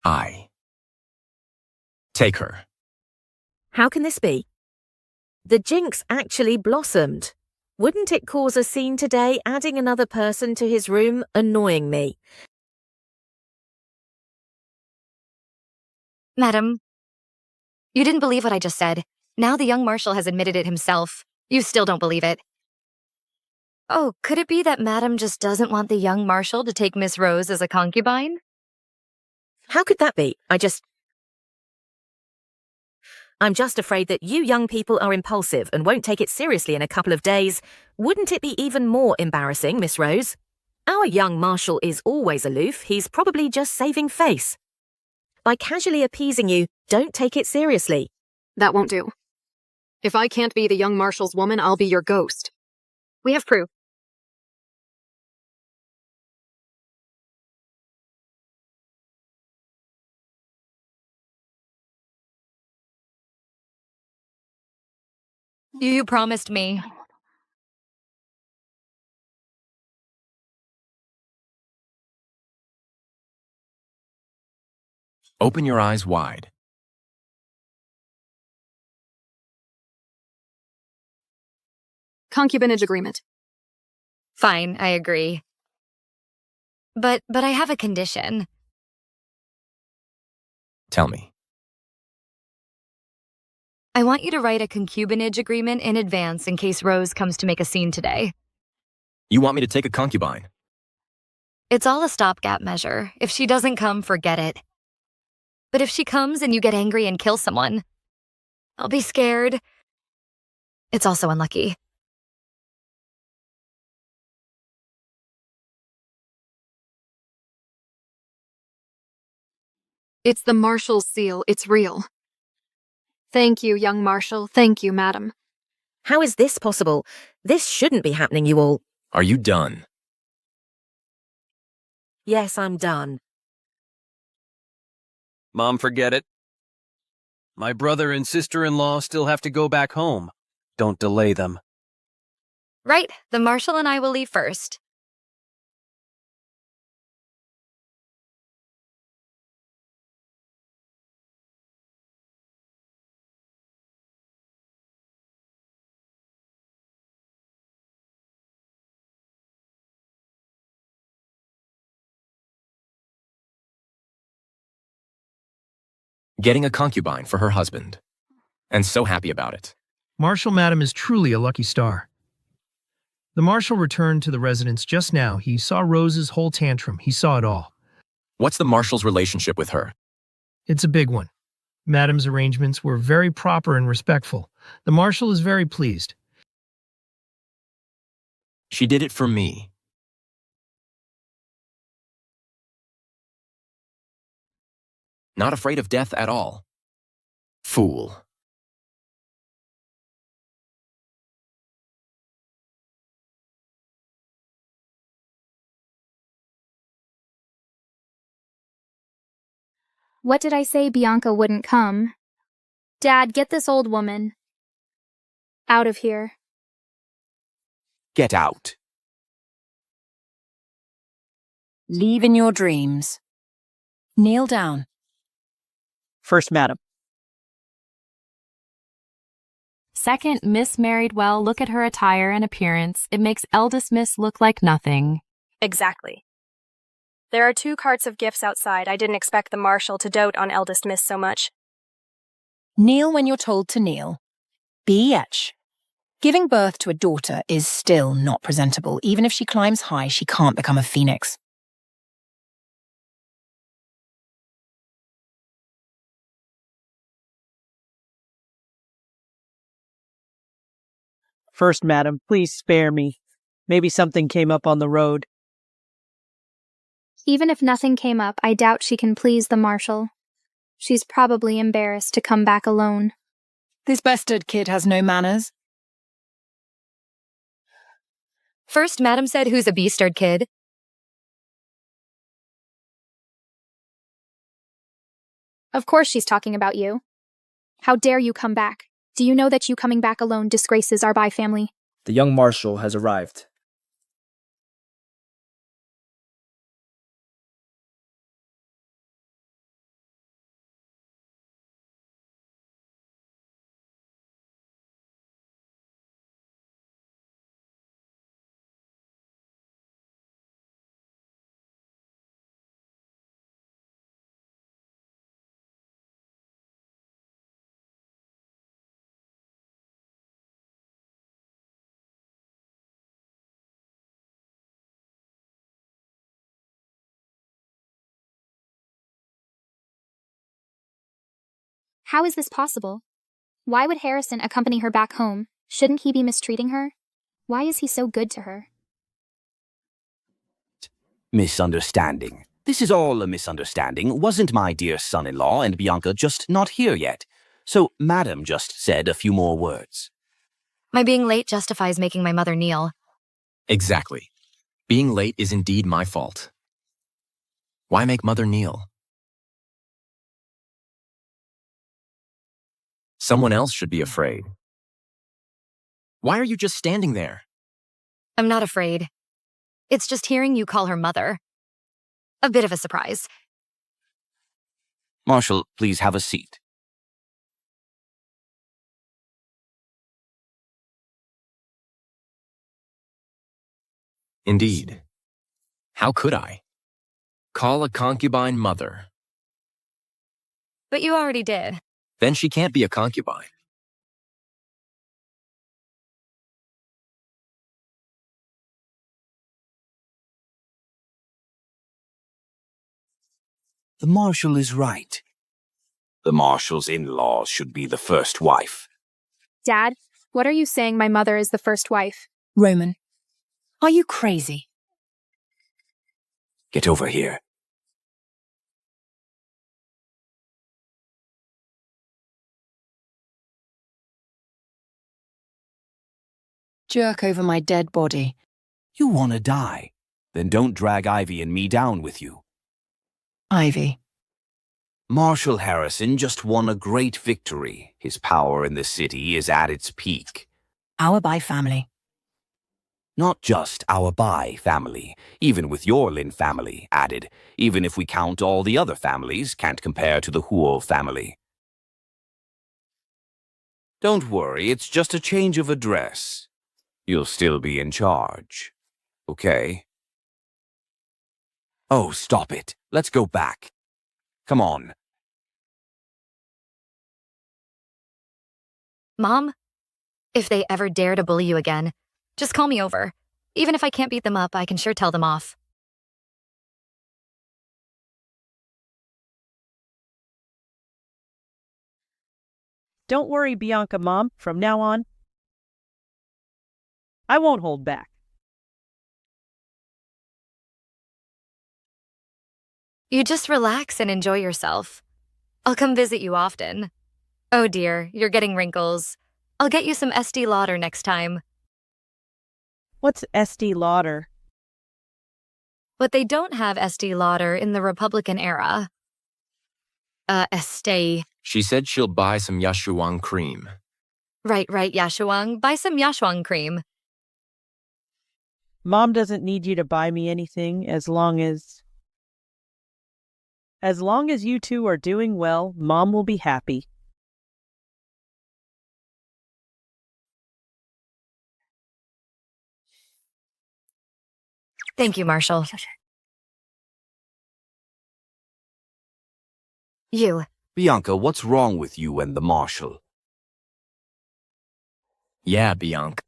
I take her. How can this be? The jinx actually blossomed. Wouldn't it cause a scene today, adding another person to his room, annoying me? Madam, you didn't believe what I just said. Now the young Marshal has admitted it himself. You still don't believe it. Oh, could it be that Madam just doesn't want the young Marshal to take Miss Rose as a concubine? How could that be? I'm just afraid that you young people are impulsive and won't take it seriously in a couple of days. Wouldn't it be even more embarrassing, Miss Rose? Our young Marshal is always aloof. He's probably just saving face. By casually appeasing you, don't take it seriously. That won't do. If I can't be the young Marshal's woman, I'll be your ghost. We have proof. You promised me. Open your eyes wide. Concubinage agreement. Fine, I agree. But I have a condition. Tell me. I want you to write a concubinage agreement in advance in case Rose comes to make a scene today. You want me to take a concubine? It's all a stopgap measure. If she doesn't come, forget it. But if she comes and you get angry and kill someone, I'll be scared. It's also unlucky. It's the Marshal's seal. It's real. Thank you, young Marshal. Thank you, madam. How is this possible? This shouldn't be happening, you all. Are you done? Yes, I'm done. Mom, forget it. My brother and sister-in-law still have to go back home. Don't delay them. Right, the Marshal and I will leave first. Getting a concubine for her husband. And so happy about it. Marshal Madam is truly a lucky star. The Marshal returned to the residence just now. He saw Rose's whole tantrum. He saw it all. What's the Marshal's relationship with her? It's a big one. Madam's arrangements were very proper and respectful. The Marshal is very pleased. She did it for me. Not afraid of death at all. Fool. What did I say Bianca wouldn't come? Dad, get this old woman out of here. Get out. Leave in your dreams. Kneel down. First, madam. Second, Miss married well. Look at her attire and appearance. It makes eldest Miss look like nothing. Exactly. There are 2 carts of gifts outside. I didn't expect the Marshal to dote on eldest Miss so much. Kneel when you're told to kneel. BH. Giving birth to a daughter is still not presentable. Even if she climbs high, she can't become a phoenix. First, madam, please spare me. Maybe something came up on the road. Even if nothing came up, I doubt she can please the marshal. She's probably embarrassed to come back alone. This bastard kid has no manners. First, Madam said, who's a beastard kid? Of course she's talking about you. How dare you come back? Do you know that you coming back alone disgraces our Bai family? The young marshal has arrived. How is this possible? Why would Harrison accompany her back home? Shouldn't he be mistreating her? Why is he so good to her? Misunderstanding. This is all a misunderstanding. Wasn't my dear son-in-law and Bianca just not here yet? So Madam just said a few more words. My being late justifies making my mother kneel. Exactly. Being late is indeed my fault. Why make Mother kneel? Someone else should be afraid. Why are you just standing there? I'm not afraid. It's just hearing you call her mother. A bit of a surprise. Marshal, please have a seat. Indeed. How could I? Call a concubine mother. But you already did. Then she can't be a concubine. The Marshal is right. The Marshal's in-laws should be the first wife. Dad, what are you saying my mother is the first wife? Roman, are you crazy? Get over here. Jerk over my dead body. You want to die? Then don't drag Ivy and me down with you. Ivy. Marshal Harrison just won a great victory. His power in the city is at its peak. Our Bai family. Not just our Bai family, even with your Lin family added. Even if we count all the other families, can't compare to the Huo family. Don't worry, it's just a change of address. You'll still be in charge. Okay? Oh, stop it. Let's go back. Come on. Mom, if they ever dare to bully you again, just call me over. Even if I can't beat them up, I can sure tell them off. Don't worry, Bianca, Mom. From now on, I won't hold back. You just relax and enjoy yourself. I'll come visit you often. Oh dear, you're getting wrinkles. I'll get you some Estee Lauder next time. What's Estee Lauder? But they don't have Estee Lauder in the Republican era. Estee. She said she'll buy some Yashuang cream. Right, Yashuang. Buy some Yashuang cream. Mom doesn't need you to buy me anything as long as you two are doing well, Mom will be happy. Thank you, Marshal. You, Bianca, what's wrong with you and the Marshal? Yeah, Bianca.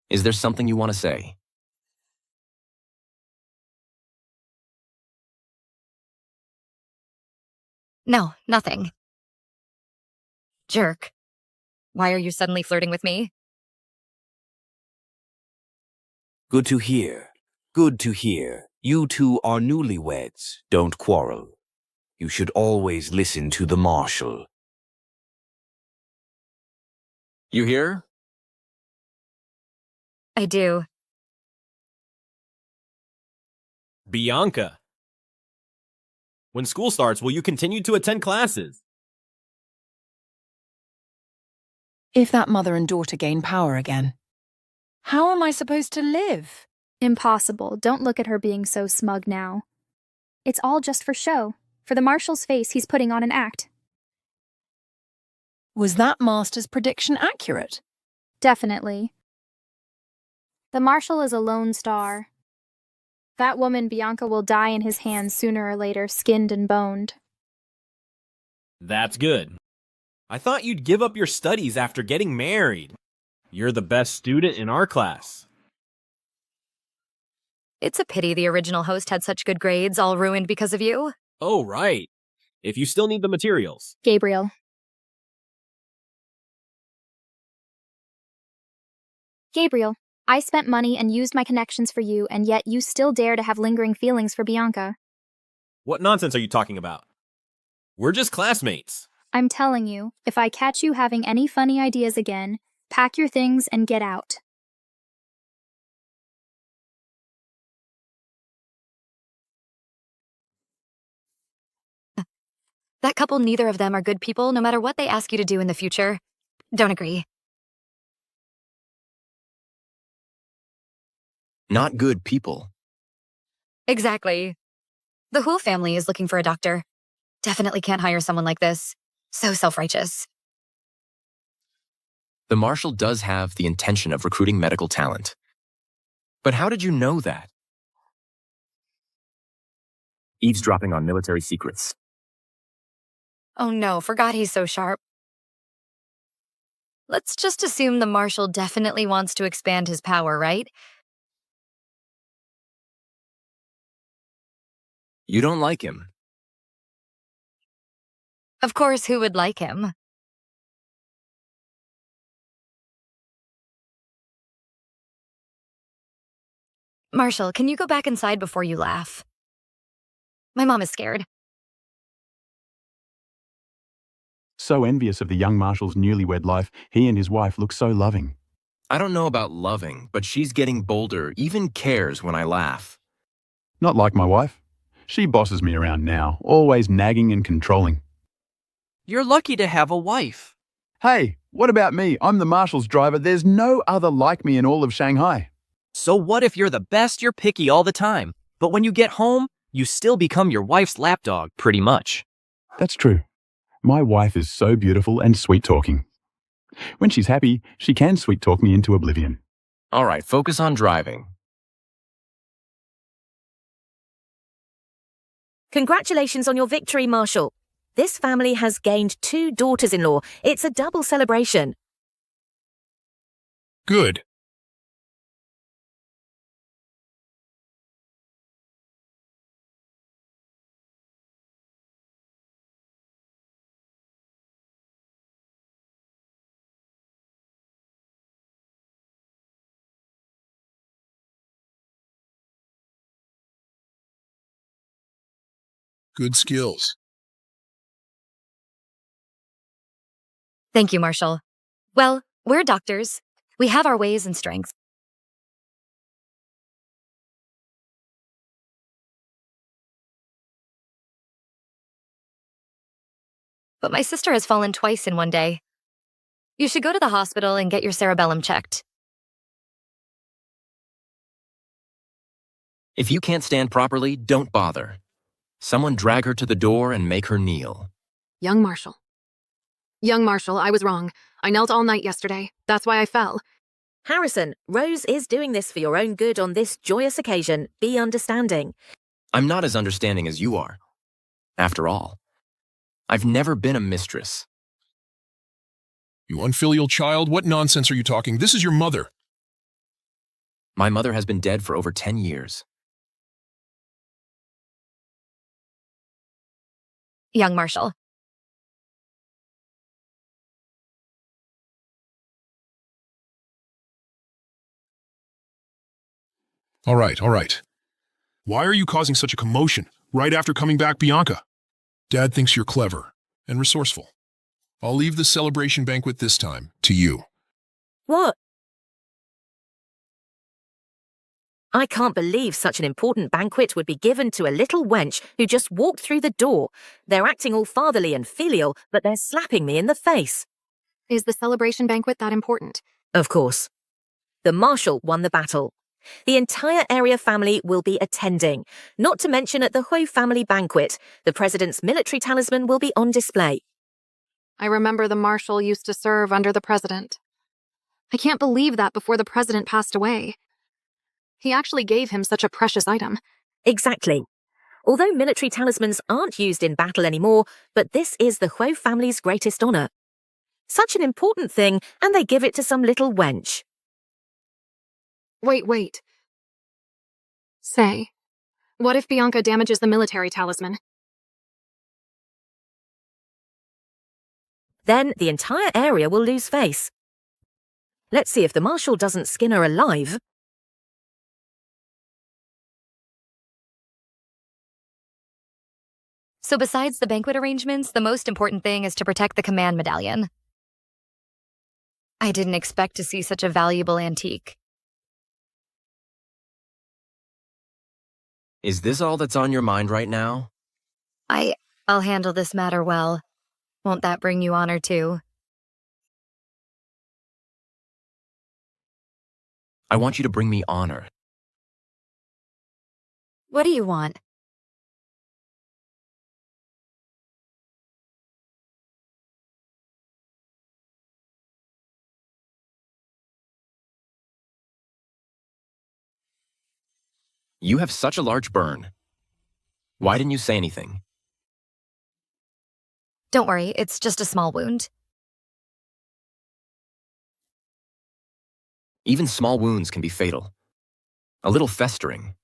Is there something you want to say? No, nothing. Jerk. Why are you suddenly flirting with me? Good to hear. Good to hear. You two are newlyweds. Don't quarrel. You should always listen to the Marshal. You hear? I do. Bianca. When school starts, will you continue to attend classes? If that mother and daughter gain power again, how am I supposed to live? Impossible. Don't look at her being so smug now. It's all just for show. For the Marshal's face, he's putting on an act. Was that Master's prediction accurate? Definitely. The Marshal is a lone star. That woman, Bianca, will die in his hands sooner or later, skinned and boned. That's good. I thought you'd give up your studies after getting married. You're the best student in our class. It's a pity the original host had such good grades, all ruined because of you. Oh, right. If you still need the materials. Gabriel. Gabriel, I spent money and used my connections for you, and yet you still dare to have lingering feelings for Bianca. What nonsense are you talking about? We're just classmates. I'm telling you, if I catch you having any funny ideas again, pack your things and get out. That couple, neither of them are good people, no matter what they ask you to do in the future. Don't agree. Not good people. Exactly. The Hu family is looking for a doctor. Definitely can't hire someone like this. So self-righteous. The Marshal does have the intention of recruiting medical talent. But how did you know that? Eavesdropping on military secrets. Oh no, forgot he's so sharp. Let's just assume the Marshal definitely wants to expand his power, right? You don't like him. Of course, who would like him? Marshal, can you go back inside before you laugh? My mom is scared. So envious of the young Marshal's newlywed life, he and his wife look so loving. I don't know about loving, but she's getting bolder, even cares when I laugh. Not like my wife. She bosses me around now, always nagging and controlling. You're lucky to have a wife. Hey, what about me? I'm the Marshal's driver. There's no other like me in all of Shanghai. So what if you're the best, you're picky all the time, but when you get home, you still become your wife's lapdog, pretty much. That's true. My wife is so beautiful and sweet-talking. When she's happy, she can sweet-talk me into oblivion. All right, focus on driving. Congratulations on your victory, Marshal. This family has gained 2 daughters-in-law. It's a double celebration. Good. Good skills. Thank you, Marshal. Well, we're doctors. We have our ways and strengths. But my sister has fallen twice in one day. You should go to the hospital and get your cerebellum checked. If you can't stand properly, don't bother. Someone drag her to the door and make her kneel. Young Marshal. Young Marshal, I was wrong. I knelt all night yesterday. That's why I fell. Harrison, Rose is doing this for your own good on this joyous occasion. Be understanding. I'm not as understanding as you are. After all, I've never been a mistress. You unfilial child, what nonsense are you talking? This is your mother. My mother has been dead for over 10 years. Young Marshal. All right, all right. Why are you causing such a commotion right after coming back, Bianca? Dad thinks you're clever and resourceful. I'll leave the celebration banquet this time to you. What? I can't believe such an important banquet would be given to a little wench who just walked through the door. They're acting all fatherly and filial, but they're slapping me in the face. Is the celebration banquet that important? Of course. The Marshal won the battle. The entire area family will be attending. Not to mention at the Hui family banquet, the president's military talisman will be on display. I remember the Marshal used to serve under the president. I can't believe that before the president passed away. He actually gave him such a precious item. Exactly. Although military talismans aren't used in battle anymore, but this is the Hui family's greatest honor. Such an important thing, and they give it to some little wench. Wait. Say, what if Bianca damages the military talisman? Then the entire area will lose face. Let's see if the Marshal doesn't skin her alive. So besides the banquet arrangements, the most important thing is to protect the command medallion. I didn't expect to see such a valuable antique. Is this all that's on your mind right now? I'll handle this matter well. Won't that bring you honor too? I want you to bring me honor. What do you want? You have such a large burn. Why didn't you say anything? Don't worry, it's just a small wound. Even small wounds can be fatal. A little festering,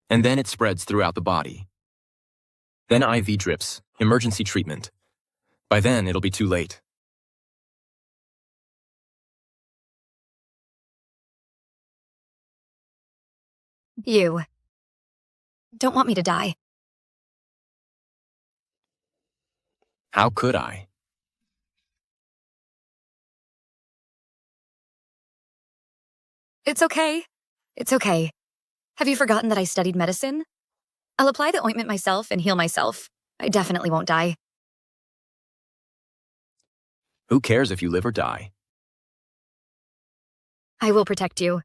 and then it spreads throughout the body. Then IV drips, emergency treatment. By then, it'll be too late. You don't want me to die. How could I? It's okay. It's okay. Have you forgotten that I studied medicine? I'll apply the ointment myself and heal myself. I definitely won't die. Who cares if you live or die? I will protect you.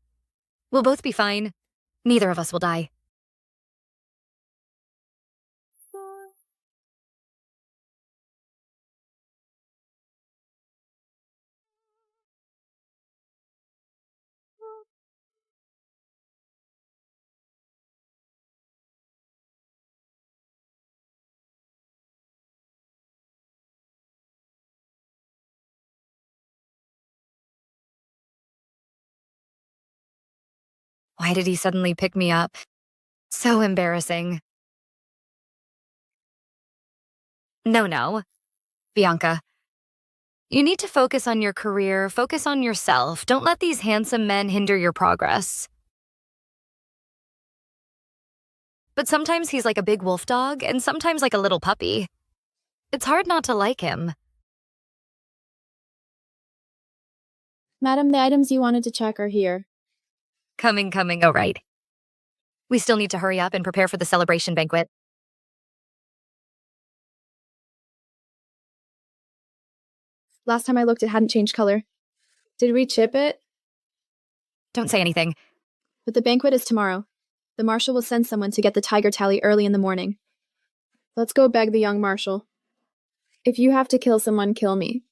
We'll both be fine. Neither of us will die. Why did he suddenly pick me up? So embarrassing. No. Bianca. You need to focus on your career, focus on yourself. Don't let these handsome men hinder your progress. But sometimes he's like a big wolf dog, and sometimes like a little puppy. It's hard not to like him. Madam, the items you wanted to check are here. Coming. Oh, right. We still need to hurry up and prepare for the celebration banquet. Last time I looked, it hadn't changed color. Did we chip it? Don't say anything. But the banquet is tomorrow. The Marshal will send someone to get the tiger tally early in the morning. Let's go beg the young Marshal. If you have to kill someone, kill me.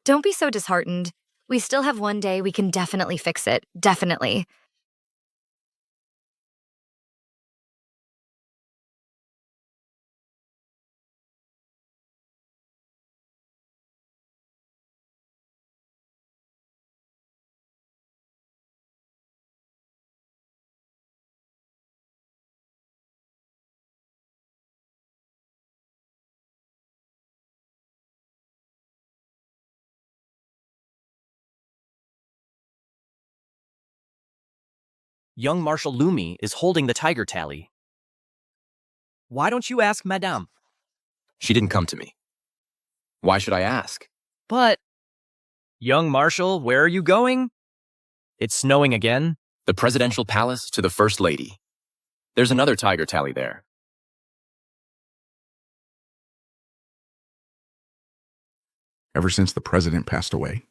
Don't be so disheartened. We still have one day. We can definitely fix it. Definitely. Young Marshal Lumi is holding the tiger tally. Why don't you ask Madame? She didn't come to me. Why should I ask? But... Young Marshal, where are you going? It's snowing again. The presidential palace to the First Lady. There's another tiger tally there. Ever since the president passed away,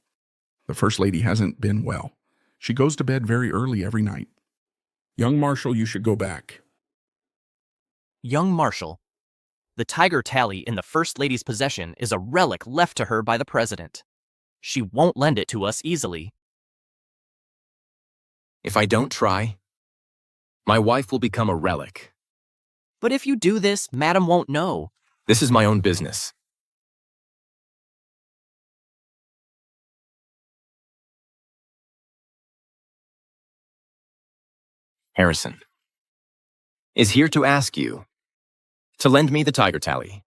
the First Lady hasn't been well. She goes to bed very early every night. Young Marshal, you should go back. Young Marshal, the tiger tally in the First Lady's possession is a relic left to her by the president. She won't lend it to us easily. If I don't try, my wife will become a relic. But if you do this, Madam won't know. This is my own business. Harrison is here to ask you to lend me the tiger tally.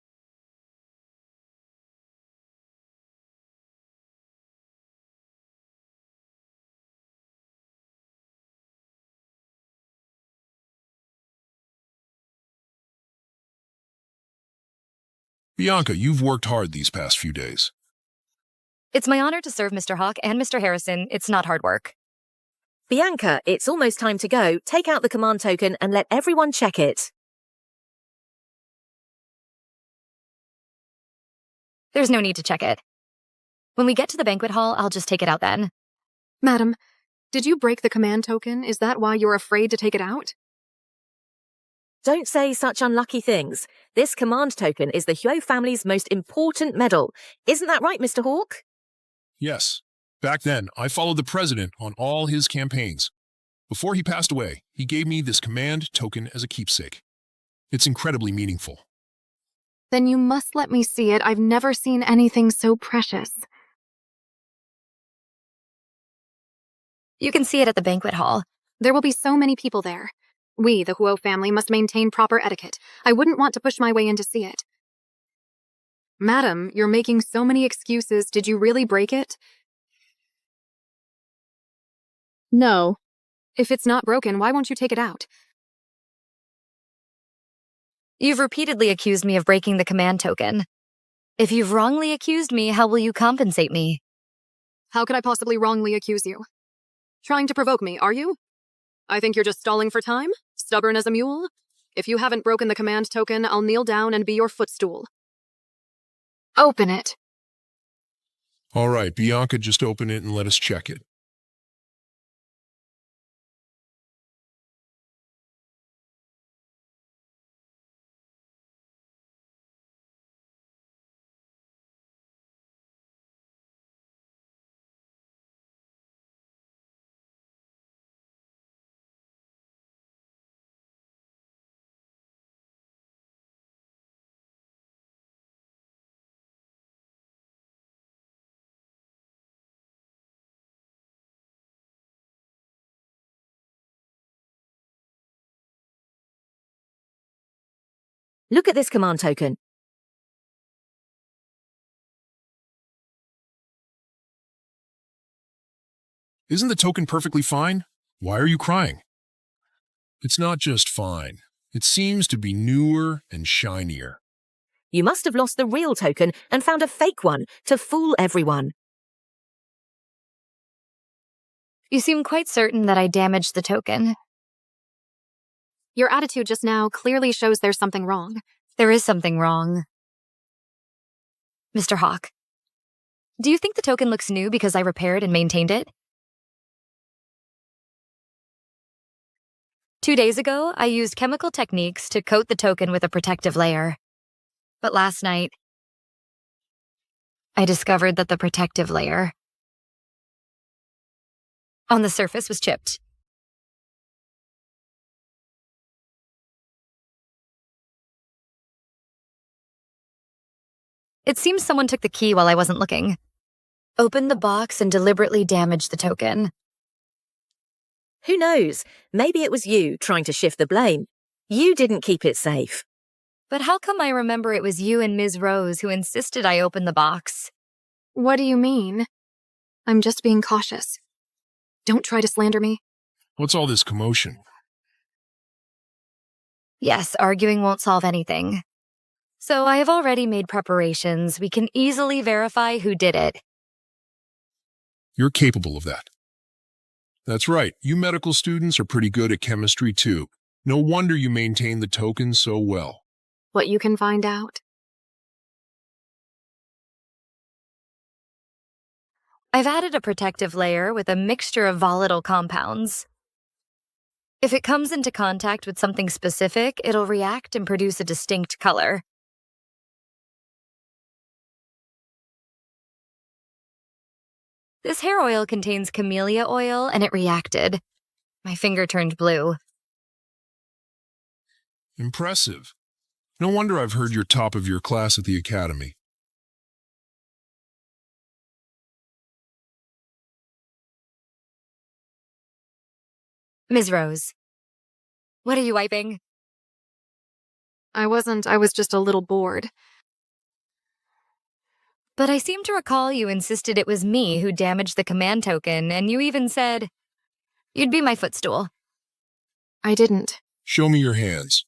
Bianca, you've worked hard these past few days. It's my honor to serve Mr. Hawk and Mr. Harrison. It's not hard work. Bianca, it's almost time to go. Take out the command token and let everyone check it. There's no need to check it. When we get to the banquet hall, I'll just take it out then. Madam, did you break the command token? Is that why you're afraid to take it out? Don't say such unlucky things. This command token is the Hyo family's most important medal. Isn't that right, Mr. Hawk? Yes. Back then, I followed the president on all his campaigns. Before he passed away, he gave me this command token as a keepsake. It's incredibly meaningful. Then you must let me see it. I've never seen anything so precious. You can see it at the banquet hall. There will be so many people there. We, the Huo family, must maintain proper etiquette. I wouldn't want to push my way in to see it. Madam, you're making so many excuses. Did you really break it? No. If it's not broken, why won't you take it out? You've repeatedly accused me of breaking the command token. If you've wrongly accused me, how will you compensate me? How could I possibly wrongly accuse you? Trying to provoke me, are you? I think you're just stalling for time? Stubborn as a mule? If you haven't broken the command token, I'll kneel down and be your footstool. Open it. All right, Bianca, just open it and let us check it. Look at this command token. Isn't the token perfectly fine? Why are you crying? It's not just fine. It seems to be newer and shinier. You must have lost the real token and found a fake one to fool everyone. You seem quite certain that I damaged the token. Your attitude just now clearly shows there's something wrong. There is something wrong. Mr. Hawk, do you think the token looks new because I repaired and maintained it? 2 days ago, I used chemical techniques to coat the token with a protective layer. But last night, I discovered that the protective layer on the surface was chipped. It seems someone took the key while I wasn't looking, opened the box, and deliberately damaged the token. Who knows? Maybe it was you trying to shift the blame. You didn't keep it safe. But how come I remember it was you and Ms. Rose who insisted I open the box? What do you mean? I'm just being cautious. Don't try to slander me. What's all this commotion? Yes, arguing won't solve anything. So I have already made preparations. We can easily verify who did it. You're capable of that. That's right, you medical students are pretty good at chemistry too. No wonder you maintain the tokens so well. What you can find out? I've added a protective layer with a mixture of volatile compounds. If it comes into contact with something specific, it'll react and produce a distinct color. This hair oil contains camellia oil, and it reacted. My finger turned blue. Impressive. No wonder I've heard you're top of your class at the academy. Ms. Rose, what are you wiping? I was just a little bored. But I seem to recall you insisted it was me who damaged the command token, and you even said you'd be my footstool. I didn't. Show me your hands.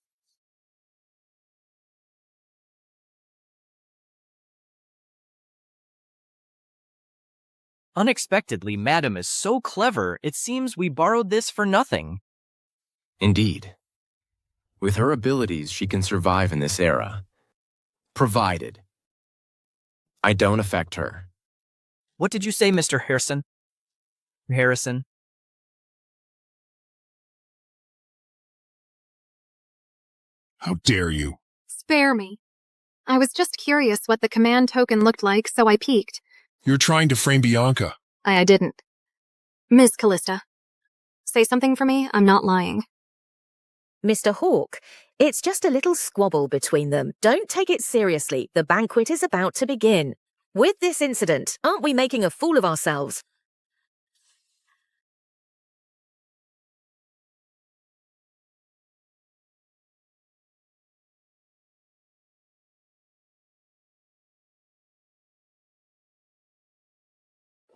Unexpectedly, Madam is so clever, it seems we borrowed this for nothing. Indeed. With her abilities, she can survive in this era. Provided I don't affect her. What did you say, Mr. Harrison? Harrison? How dare you? Spare me. I was just curious what the command token looked like, so I peeked. You're trying to frame Bianca. I didn't. Miss Callista, say something for me? I'm not lying. Mr. Hawke, it's just a little squabble between them. Don't take it seriously. The banquet is about to begin. With this incident, aren't we making a fool of ourselves?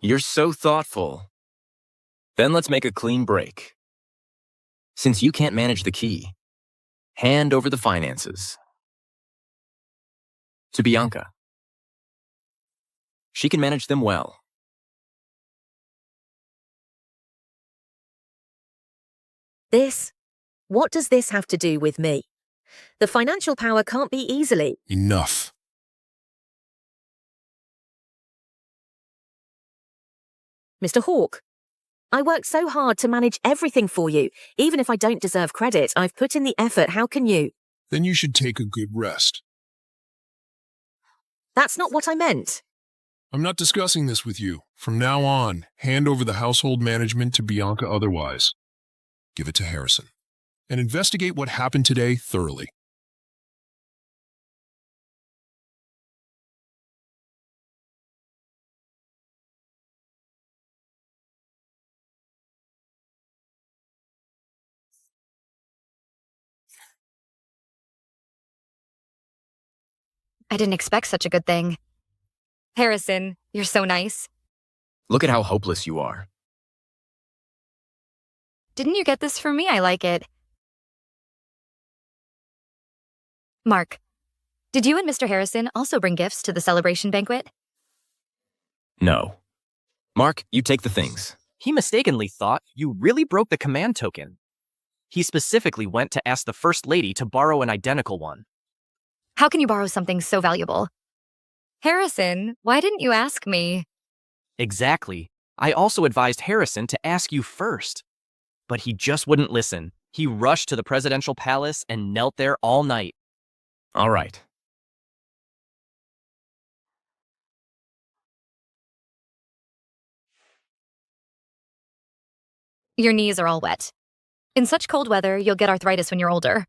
You're so thoughtful. Then let's make a clean break. Since you can't manage the key, hand over the finances to Bianca. She can manage them well. What does this have to do with me? The financial power can't be easily. Enough. Mr. Hawke, I worked so hard to manage everything for you. Even if I don't deserve credit, I've put in the effort. How can you? Then you should take a good rest. That's not what I meant. I'm not discussing this with you. From now on, hand over the household management to Bianca otherwise. Give it to Harrison. And investigate what happened today thoroughly. I didn't expect such a good thing. Harrison, you're so nice. Look at how hopeless you are. Didn't you get this for me? I like it. Mark, did you and Mr. Harrison also bring gifts to the celebration banquet? No. Mark, you take the things. He mistakenly thought you really broke the command token. He specifically went to ask the First Lady to borrow an identical one. How can you borrow something so valuable? Harrison, why didn't you ask me? Exactly. I also advised Harrison to ask you first. But he just wouldn't listen. He rushed to the presidential palace and knelt there all night. All right. Your knees are all wet. In such cold weather, you'll get arthritis when you're older.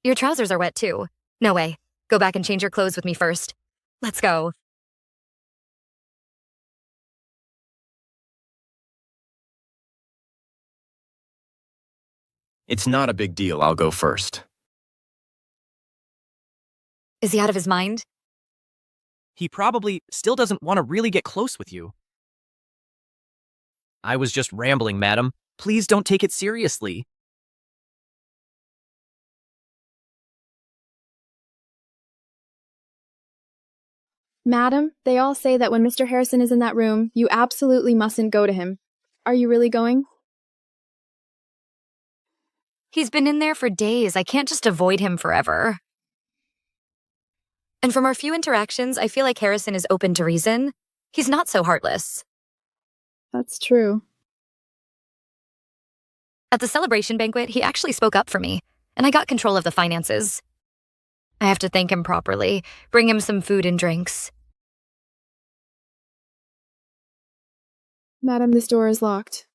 Your trousers are wet too. No way. Go back and change your clothes with me first. Let's go. It's not a big deal. I'll go first. Is he out of his mind? He probably still doesn't want to really get close with you. I was just rambling, madam. Please don't take it seriously. Madam, they all say that when Mr. Harrison is in that room, you absolutely mustn't go to him. Are you really going? He's been in there for days. I can't just avoid him forever. And from our few interactions, I feel like Harrison is open to reason. He's not so heartless. That's true. At the celebration banquet, he actually spoke up for me, and I got control of the finances. I have to thank him properly, bring him some food and drinks. Madam, this door is locked.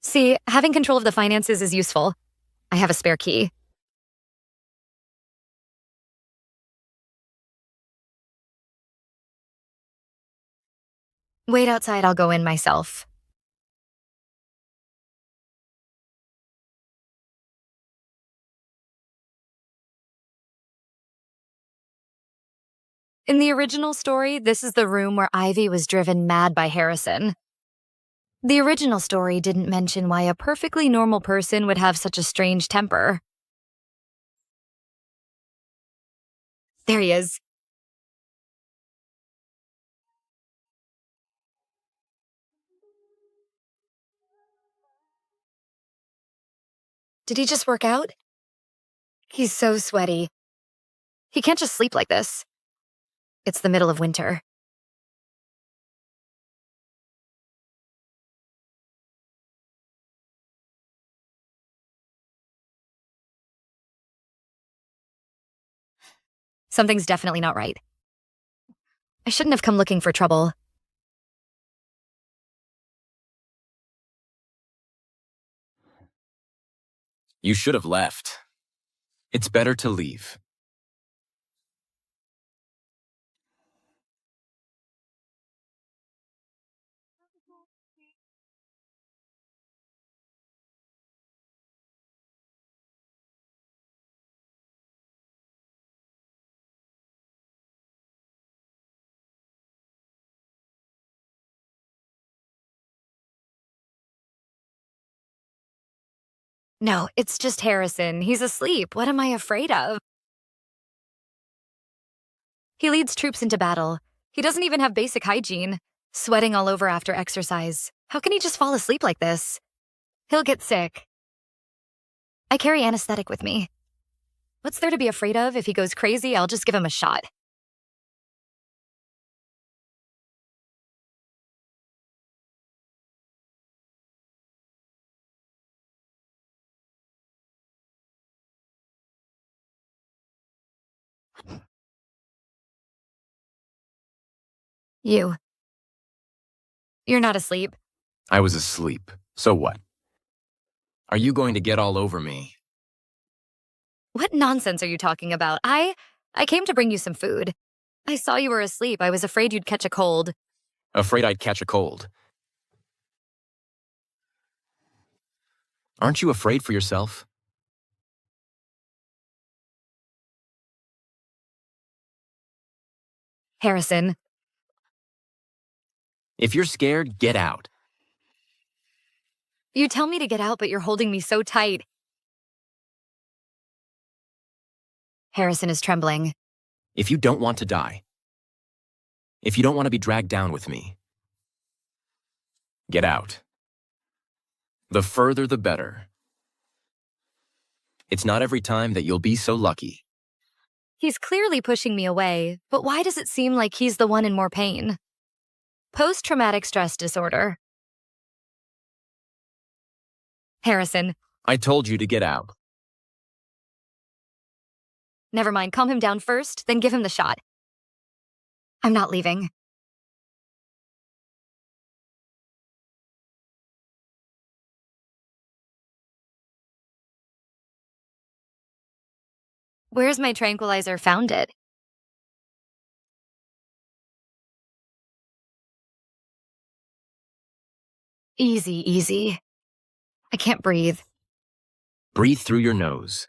See, having control of the finances is useful. I have a spare key. Wait outside, I'll go in myself. In the original story, this is the room where Ivy was driven mad by Harrison. The original story didn't mention why a perfectly normal person would have such a strange temper. There he is. Did he just work out? He's so sweaty. He can't just sleep like this. It's the middle of winter. Something's definitely not right. I shouldn't have come looking for trouble. You should have left. It's better to leave. No, it's just Harrison. He's asleep. What am I afraid of? He leads troops into battle. He doesn't even have basic hygiene. Sweating all over after exercise. How can he just fall asleep like this? He'll get sick. I carry anesthetic with me. What's there to be afraid of? If he goes crazy, I'll just give him a shot. You're not asleep. I was asleep. So what? Are you going to get all over me? What nonsense are you talking about? I came to bring you some food. I saw you were asleep. I was afraid you'd catch a cold. Afraid I'd catch a cold. Aren't you afraid for yourself? Harrison. If you're scared, get out. You tell me to get out, but you're holding me so tight. Harrison is trembling. If you don't want to die, if you don't want to be dragged down with me, get out. The further, the better. It's not every time that you'll be so lucky. He's clearly pushing me away, but why does it seem like he's the one in more pain? Post-traumatic stress disorder. Harrison. I told you to get out. Never mind, calm him down first, then give him the shot. I'm not leaving. Where's my tranquilizer? Found it. Easy, easy. I can't breathe. Breathe through your nose.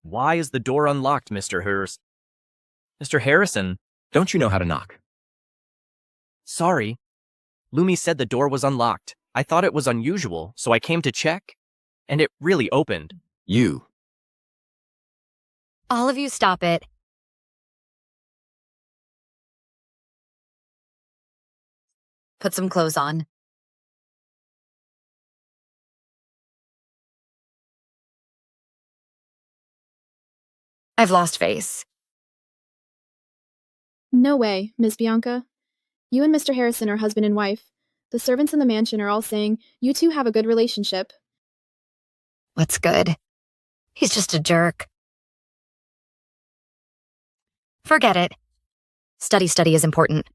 Why is the door unlocked, Mr. Hers? Mr. Harrison? Don't you know how to knock? Sorry. Lumi said the door was unlocked. I thought it was unusual, so I came to check, and it really opened. You. All of you stop it. Put some clothes on. I've lost face. No way, Miss Bianca. You and Mr. Harrison are husband and wife. The servants in the mansion are all saying you two have a good relationship. What's good? He's just a jerk. Forget it. Study is important.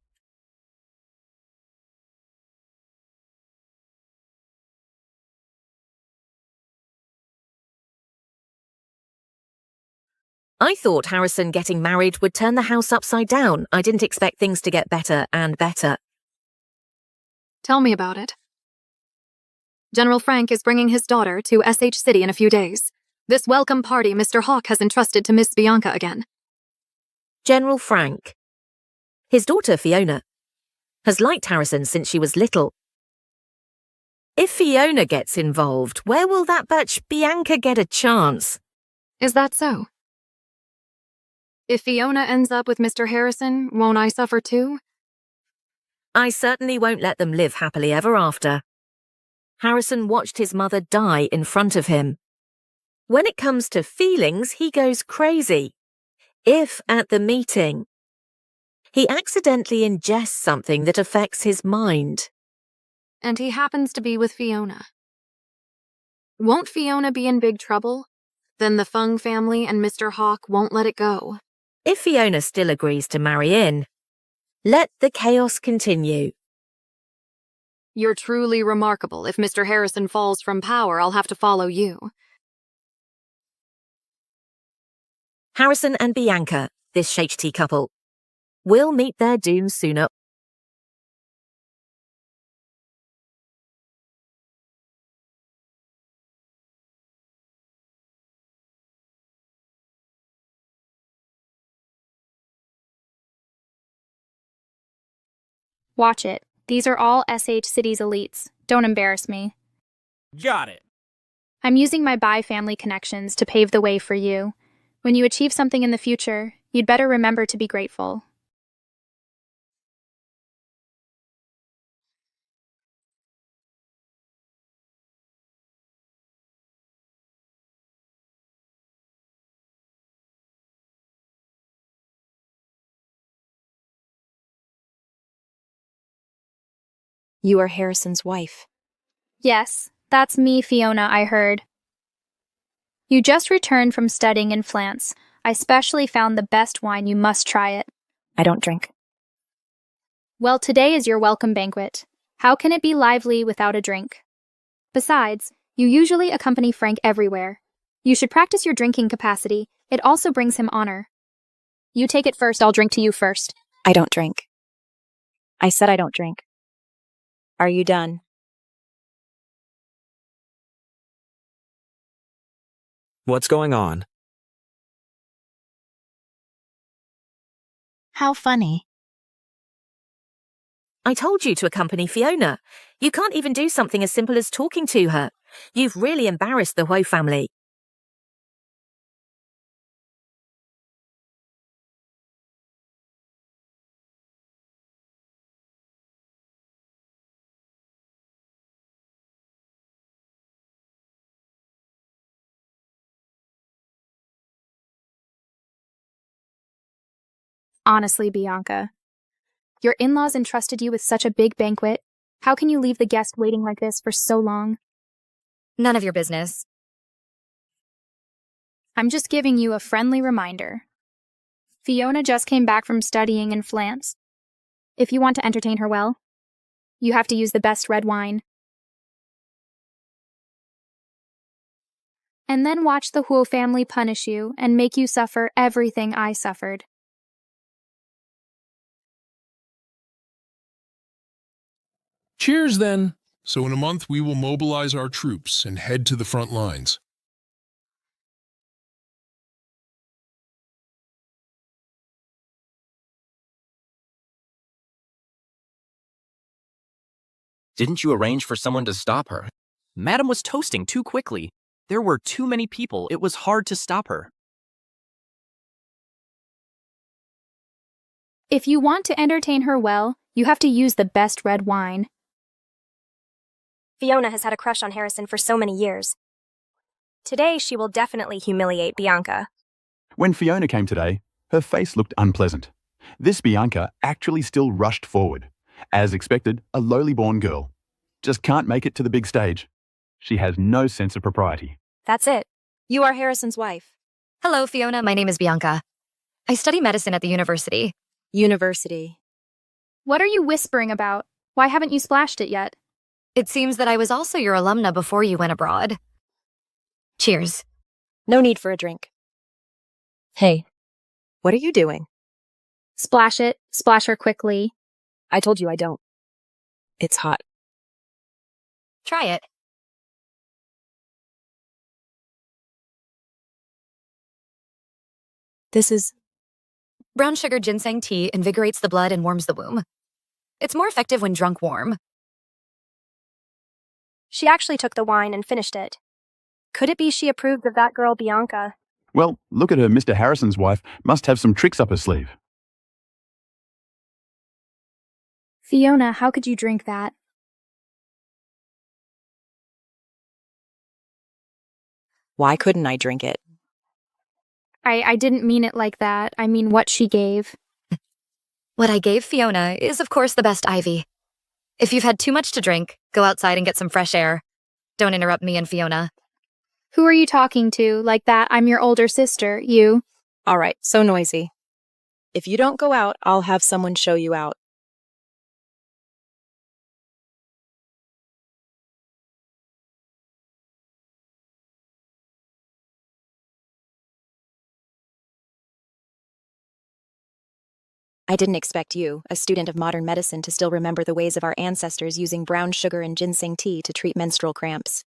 I thought Harrison getting married would turn the house upside down. I didn't expect things to get better and better. Tell me about it. General Frank is bringing his daughter to SH City in a few days. This welcome party Mr. Hawk has entrusted to Miss Bianca again. General Frank. His daughter, Fiona, has liked Harrison since she was little. If Fiona gets involved, where will that batch Bianca get a chance? Is that so? If Fiona ends up with Mr. Harrison, won't I suffer too? I certainly won't let them live happily ever after. Harrison watched his mother die in front of him. When it comes to feelings, he goes crazy. If at the meeting, he accidentally ingests something that affects his mind. And he happens to be with Fiona. Won't Fiona be in big trouble? Then the Fung family and Mr. Hawk won't let it go. If Fiona still agrees to marry in, let the chaos continue. You're truly remarkable. If Mr. Harrison falls from power, I'll have to follow you. Harrison and Bianca, this shaped couple, will meet their doom sooner. Watch it. These are all SH City's elites. Don't embarrass me. Got it. I'm using my Bai family connections to pave the way for you. When you achieve something in the future, you'd better remember to be grateful. You are Harrison's wife. Yes, that's me, Fiona, I heard. You just returned from studying in France. I specially found the best wine. You must try it. I don't drink. Well, today is your welcome banquet. How can it be lively without a drink? Besides, you usually accompany Frank everywhere. You should practice your drinking capacity. It also brings him honor. You take it first, I'll drink to you first. I don't drink. I said I don't drink. Are you done? What's going on? How funny. I told you to accompany Fiona. You can't even do something as simple as talking to her. You've really embarrassed the Huo family. Honestly, Bianca, your in-laws entrusted you with such a big banquet. How can you leave the guest waiting like this for so long? None of your business. I'm just giving you a friendly reminder. Fiona just came back from studying in France. If you want to entertain her well, you have to use the best red wine. And then watch the Huo family punish you and make you suffer everything I suffered. Cheers, then. So in a month, we will mobilize our troops and head to the front lines. Didn't you arrange for someone to stop her? Madam was toasting too quickly. There were too many people. It was hard to stop her. If you want to entertain her well, you have to use the best red wine. Fiona has had a crush on Harrison for so many years. Today, she will definitely humiliate Bianca. When Fiona came today, her face looked unpleasant. This Bianca actually still rushed forward. As expected, a lowly-born girl. Just can't make it to the big stage. She has no sense of propriety. That's it. You are Harrison's wife. Hello, Fiona. My name is Bianca. I study medicine at the university. University. What are you whispering about? Why haven't you splashed it yet? It seems that I was also your alumna before you went abroad. Cheers. No need for a drink. Hey, what are you doing? Splash it. Splash her quickly. I told you I don't. It's hot. Try it. This is... Brown sugar ginseng tea invigorates the blood and warms the womb. It's more effective when drunk warm. She actually took the wine and finished it. Could it be she approved of that girl Bianca? Well, look at her. Mr. Harrison's wife must have some tricks up her sleeve. Fiona, how could you drink that? Why couldn't I drink it? I didn't mean it like that. I mean what she gave. What I gave Fiona is, of course, the best Ivy. If you've had too much to drink, go outside and get some fresh air. Don't interrupt me and Fiona. Who are you talking to? Like that I'm your older sister, you? All right, so noisy. If you don't go out, I'll have someone show you out. I didn't expect you, a student of modern medicine, to still remember the ways of our ancestors using brown sugar and ginseng tea to treat menstrual cramps.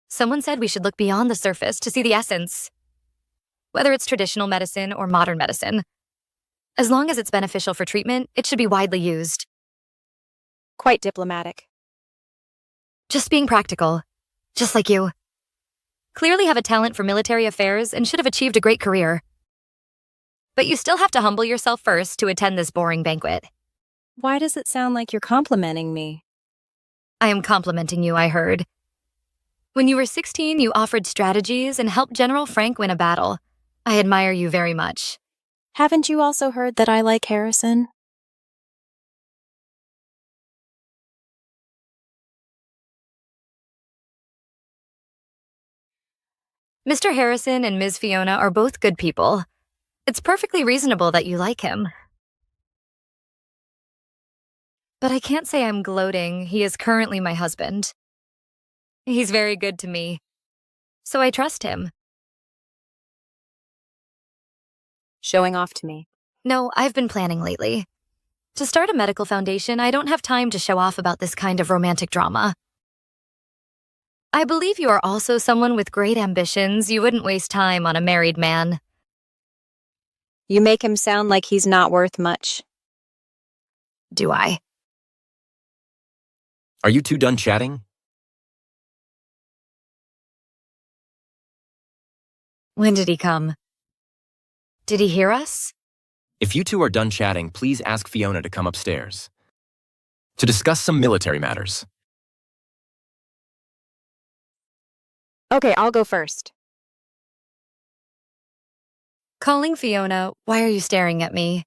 Someone said we should look beyond the surface to see the essence. Whether it's traditional medicine or modern medicine. As long as it's beneficial for treatment, it should be widely used. Quite diplomatic. Just being practical. Just like you. Clearly have a talent for military affairs and should have achieved a great career. But you still have to humble yourself first to attend this boring banquet. Why does it sound like you're complimenting me? I am complimenting you, I heard. When you were 16, you offered strategies and helped General Frank win a battle. I admire you very much. Haven't you also heard that I like Harrison? Mr. Harrison and Ms. Fiona are both good people. It's perfectly reasonable that you like him. But I can't say I'm gloating. He is currently my husband. He's very good to me. So I trust him. Showing off to me. No, I've been planning lately. To start a medical foundation, I don't have time to show off about this kind of romantic drama. I believe you are also someone with great ambitions. You wouldn't waste time on a married man. You make him sound like he's not worth much. Do I? Are you two done chatting? When did he come? Did he hear us? If you two are done chatting, please ask Fiona to come upstairs to discuss some military matters. Okay, I'll go first. Calling Fiona, why are you staring at me?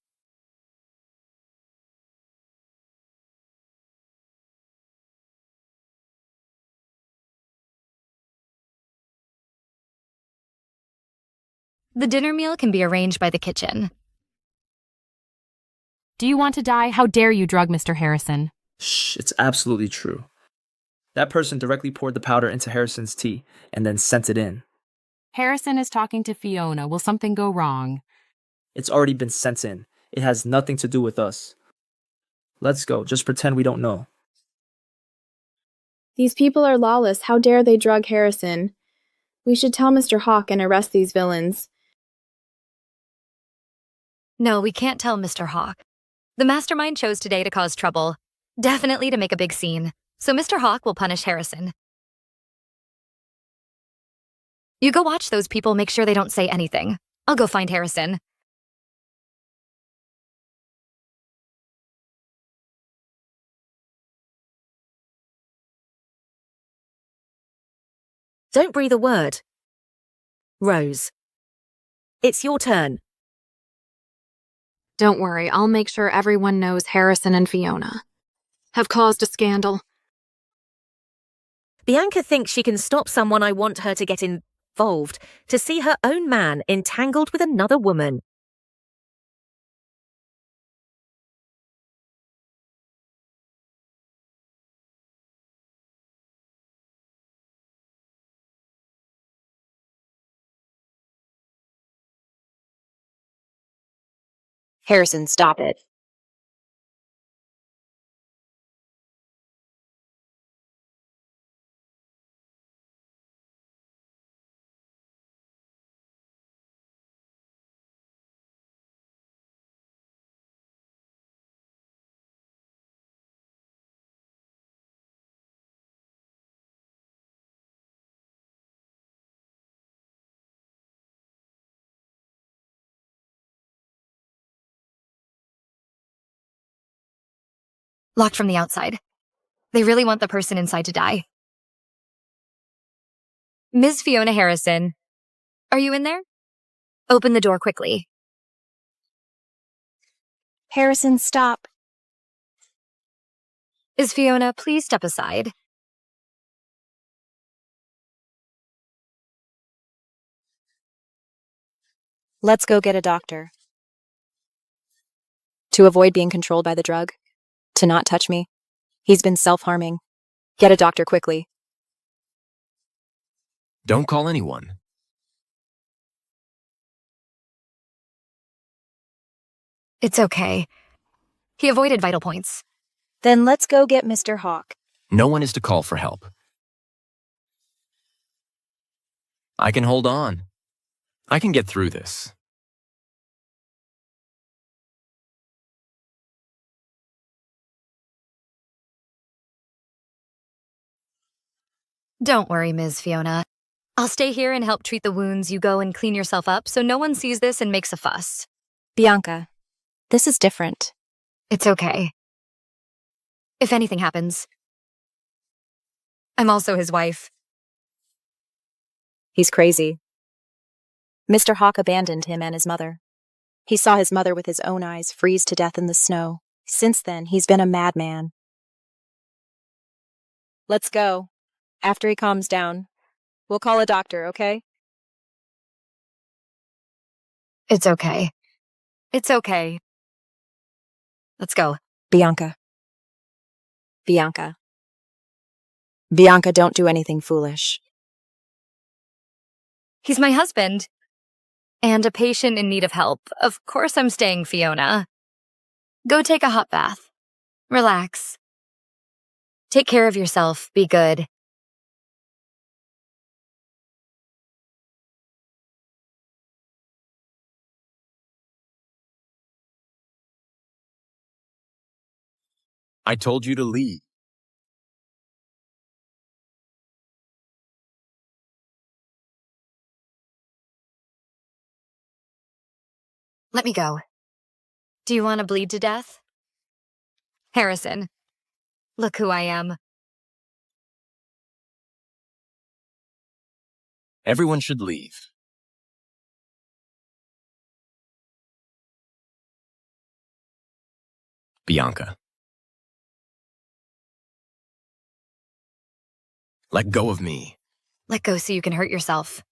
The dinner meal can be arranged by the kitchen. Do you want to die? How dare you drug Mr. Harrison? Shh, it's absolutely true. That person directly poured the powder into Harrison's tea and then sent it in. Harrison is talking to Fiona. Will something go wrong? It's already been sent in. It has nothing to do with us. Let's go. Just pretend we don't know. These people are lawless. How dare they drug Harrison? We should tell Mr. Hawk and arrest these villains. No, we can't tell Mr. Hawk. The mastermind chose today to cause trouble. Definitely to make a big scene. So Mr. Hawk will punish Harrison. You go watch those people, make sure they don't say anything. I'll go find Harrison. Don't breathe a word. Rose. It's your turn. Don't worry, I'll make sure everyone knows Harrison and Fiona have caused a scandal. Bianca thinks she can stop someone I want her to get involved, to see her own man entangled with another woman. Harrison, stop it. Locked from the outside. They really want the person inside to die. Ms. Fiona Harrison, are you in there? Open the door quickly. Harrison, stop. Is Fiona, please step aside. Let's go get a doctor. To avoid being controlled by the drug. To not touch me. He's been self-harming. Get a doctor quickly. Don't call anyone. It's okay. He avoided vital points. Then let's go get Mr. Hawk. No one is to call for help. I can hold on. I can get through this. Don't worry, Ms. Fiona. I'll stay here and help treat the wounds. You go and clean yourself up so no one sees this and makes a fuss. Bianca, this is different. It's okay. If anything happens, I'm also his wife. He's crazy. Mr. Hawk abandoned him and his mother. He saw his mother with his own eyes freeze to death in the snow. Since then, he's been a madman. Let's go. After he calms down, we'll call a doctor, okay? It's okay. It's okay. Let's go. Bianca. Bianca. Bianca, don't do anything foolish. He's my husband. And a patient in need of help. Of course I'm staying, Fiona. Go take a hot bath. Relax. Take care of yourself. Be good. I told you to leave. Let me go. Do you want to bleed to death? Harrison, look who I am. Everyone should leave. Bianca. Let go of me. Let go so you can hurt yourself.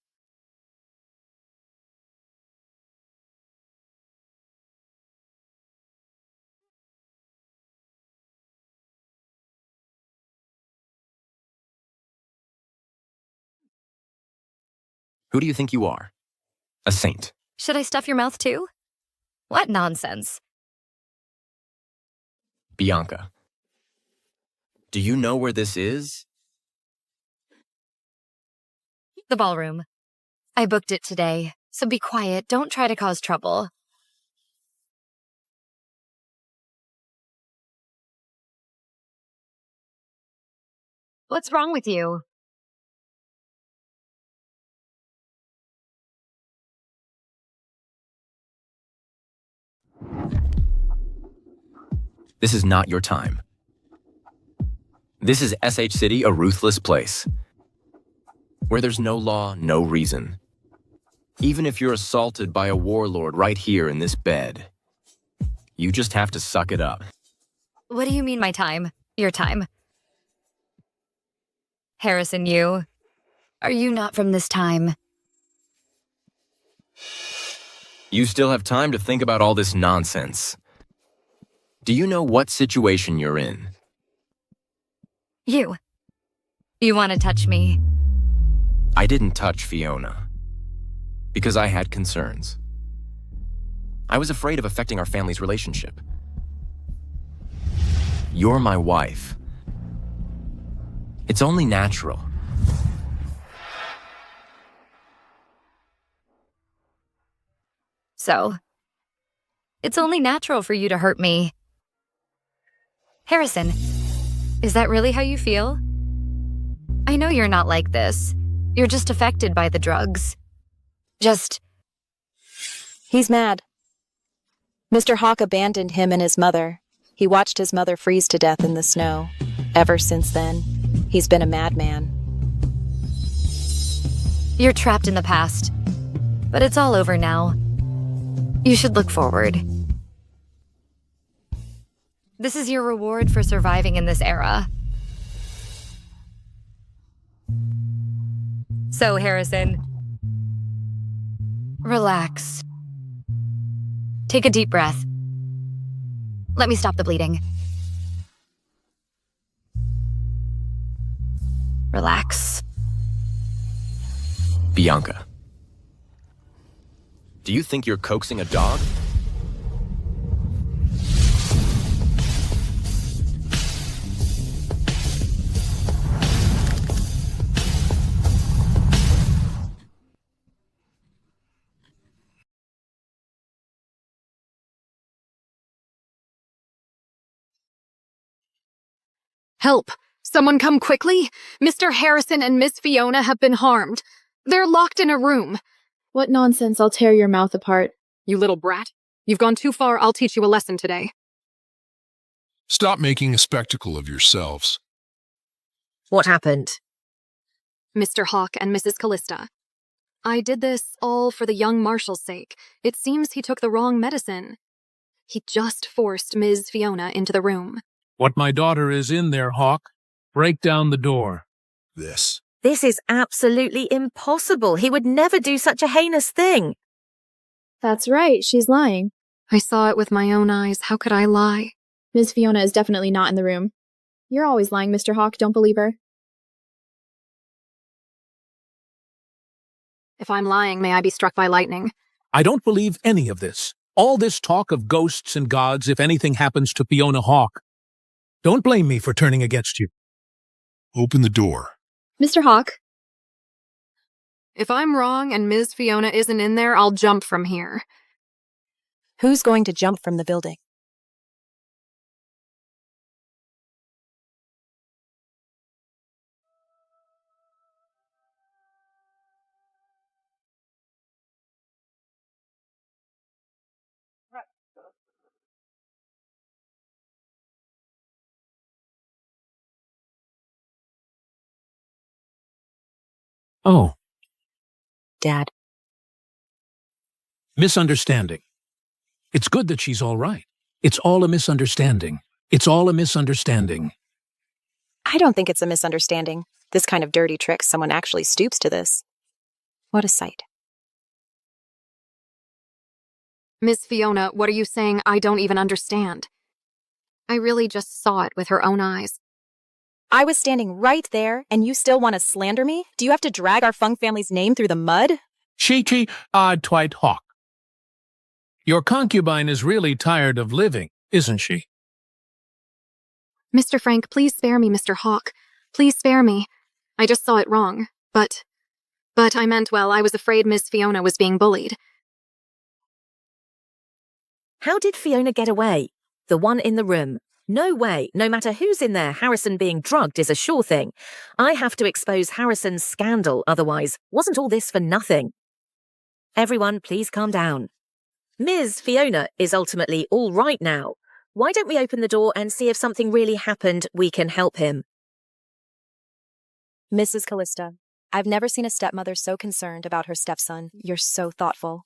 Who do you think you are? A saint. Should I stuff your mouth too? What nonsense. Bianca. Do you know where this is? The ballroom. I booked it today, so be quiet. Don't try to cause trouble. What's wrong with you? This is not your time. This is SH City, a ruthless place, where there's no law, no reason. Even if you're assaulted by a warlord right here in this bed, you just have to suck it up. What do you mean my time? Your time? Harrison, are you not from this time? You still have time to think about all this nonsense. Do you know what situation you're in? You want to touch me? I didn't touch Fiona because I had concerns. I was afraid of affecting our family's relationship. You're my wife. It's only natural. So, it's only natural for you to hurt me. Harrison, is that really how you feel? I know you're not like this. You're just affected by the drugs. He's mad. Mr. Hawk abandoned him and his mother. He watched his mother freeze to death in the snow. Ever since then, he's been a madman. You're trapped in the past, but it's all over now. You should look forward. This is your reward for surviving in this era. So, Harrison, relax. Take a deep breath. Let me stop the bleeding. Relax. Bianca. Do you think you're coaxing a dog? Help! Someone come quickly! Mr. Harrison and Miss Fiona have been harmed. They're locked in a room. What nonsense, I'll tear your mouth apart. You little brat. You've gone too far, I'll teach you a lesson today. Stop making a spectacle of yourselves. What happened? Mr. Hawk and Mrs. Callista. I did this all for the young marshal's sake. It seems he took the wrong medicine. He just forced Ms. Fiona into the room. What my daughter is in there, Hawk. Break down the door. This is absolutely impossible. He would never do such a heinous thing. That's right, she's lying. I saw it with my own eyes. How could I lie? Ms. Fiona is definitely not in the room. You're always lying, Mr. Hawk. Don't believe her. If I'm lying, may I be struck by lightning? I don't believe any of this. All this talk of ghosts and gods if anything happens to Fiona Hawk. Don't blame me for turning against you. Open the door. Mr. Hawk. If I'm wrong and Ms. Fiona isn't in there, I'll jump from here. Who's going to jump from the building? Oh. Dad. Misunderstanding. It's good that she's all right. It's all a misunderstanding. It's all a misunderstanding. I don't think it's a misunderstanding. This kind of dirty trick, someone actually stoops to this. What a sight. Miss Fiona, what are you saying? I don't even understand. I really just saw it with her own eyes. I was standing right there, and you still want to slander me? Do you have to drag our Fung family's name through the mud? Cheeky, odd-twite Hawk. Your concubine is really tired of living, isn't she? Mr. Frank, please spare me, Mr. Hawk. Please spare me. I just saw it wrong. But I meant well. I was afraid Miss Fiona was being bullied. How did Fiona get away? The one in the room. No way. No matter who's in there, Harrison being drugged is a sure thing. I have to expose Harrison's scandal, otherwise. Wasn't all this for nothing? Everyone, please calm down. Ms. Fiona is ultimately all right now. Why don't we open the door and see if something really happened, we can help him? Mrs. Callista, I've never seen a stepmother so concerned about her stepson. You're so thoughtful.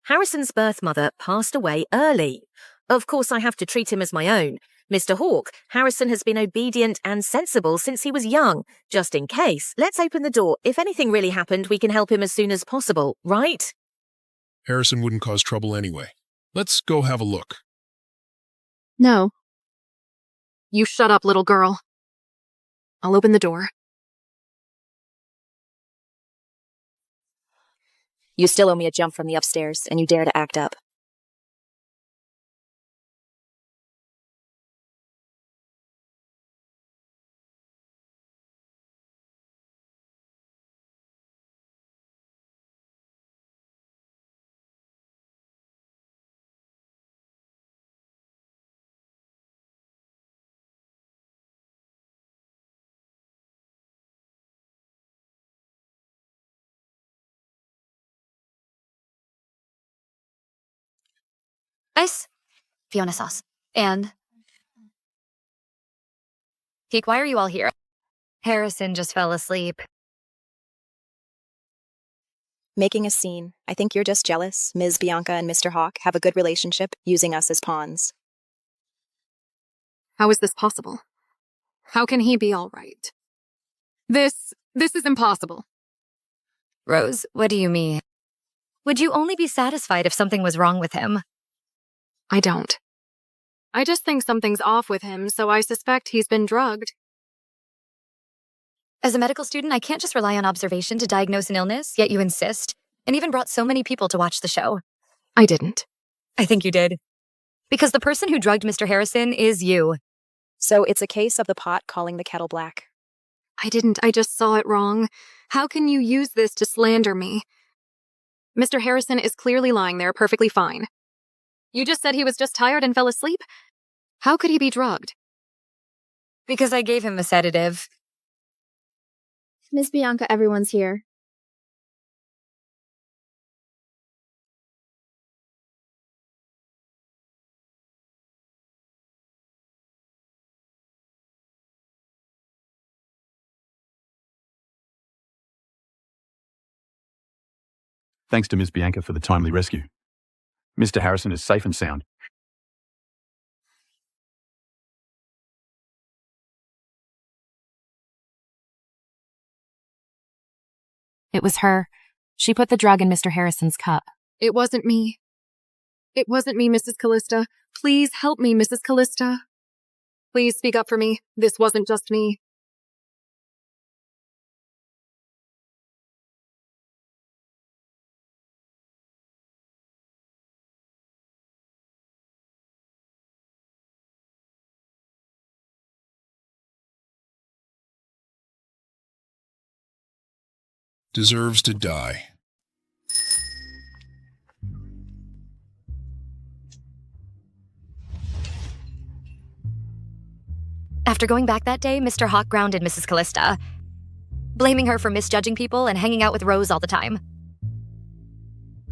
Harrison's birth mother passed away early. Of course, I have to treat him as my own. Mr. Hawke, Harrison has been obedient and sensible since he was young. Just in case, let's open the door. If anything really happened, we can help him as soon as possible, right? Harrison wouldn't cause trouble anyway. Let's go have a look. No. You shut up, little girl. I'll open the door. You still owe me a jump from the upstairs, and you dare to act up. Ice. Fiona sauce. And... Keek, why are you all here? Harrison just fell asleep. Making a scene. I think you're just jealous. Ms. Bianca and Mr. Hawke have a good relationship, using us as pawns. How is this possible? How can he be all right? This is impossible. Rose, what do you mean? Would you only be satisfied if something was wrong with him? I don't. I just think something's off with him, so I suspect he's been drugged. As a medical student, I can't just rely on observation to diagnose an illness, yet you insist, and even brought so many people to watch the show. I didn't. I think you did. Because the person who drugged Mr. Harrison is you. So it's a case of the pot calling the kettle black. I didn't. I just saw it wrong. How can you use this to slander me? Mr. Harrison is clearly lying there perfectly fine. You just said he was just tired and fell asleep? How could he be drugged? Because I gave him a sedative. Miss Bianca, everyone's here. Thanks to Ms. Bianca for the timely rescue. Mr. Harrison is safe and sound. It was her. She put the drug in Mr. Harrison's cup. It wasn't me. It wasn't me, Mrs. Callista. Please help me, Mrs. Callista. Please speak up for me. This wasn't just me. Deserves to die. After going back that day, Mr. Hawke grounded Mrs. Callista, blaming her for misjudging people and hanging out with Rose all the time.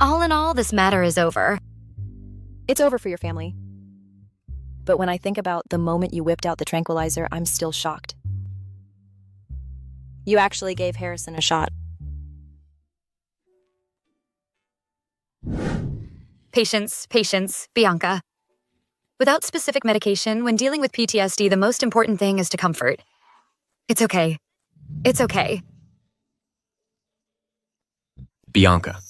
All in all, this matter is over. It's over for your family. But when I think about the moment you whipped out the tranquilizer, I'm still shocked. You actually gave Harrison a shot. Patience, patience, Bianca. Without specific medication, when dealing with PTSD, the most important thing is to comfort. It's okay. It's okay. Bianca,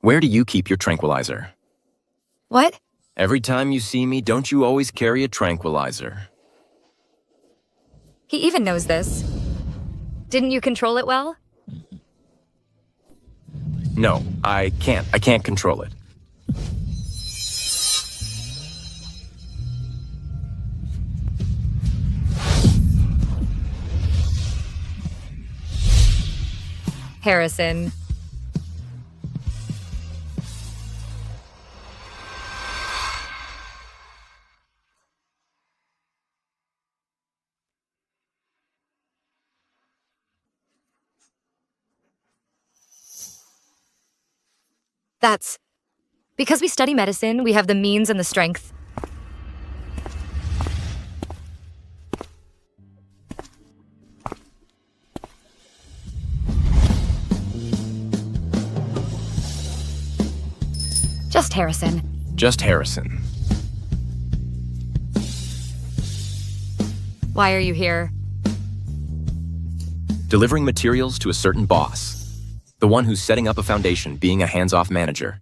where do you keep your tranquilizer? What? Every time you see me, don't you always carry a tranquilizer? He even knows this. Didn't you control it well? No, I can't. I can't control it. Harrison. That's because we study medicine, we have the means and the strength. Just Harrison. Just Harrison. Why are you here? Delivering materials to a certain boss. The one who's setting up a foundation, being a hands-off manager.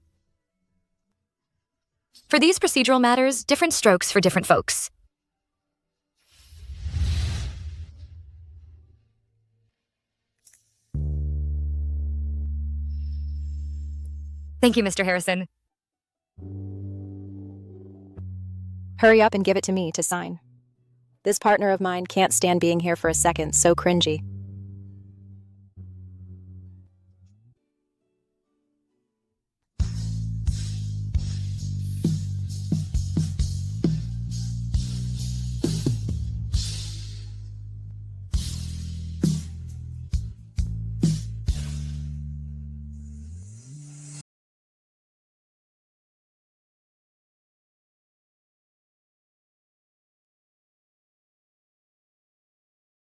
For these procedural matters, different strokes for different folks. Thank you, Mr. Harrison. Hurry up and give it to me to sign. This partner of mine can't stand being here for a second, so cringy.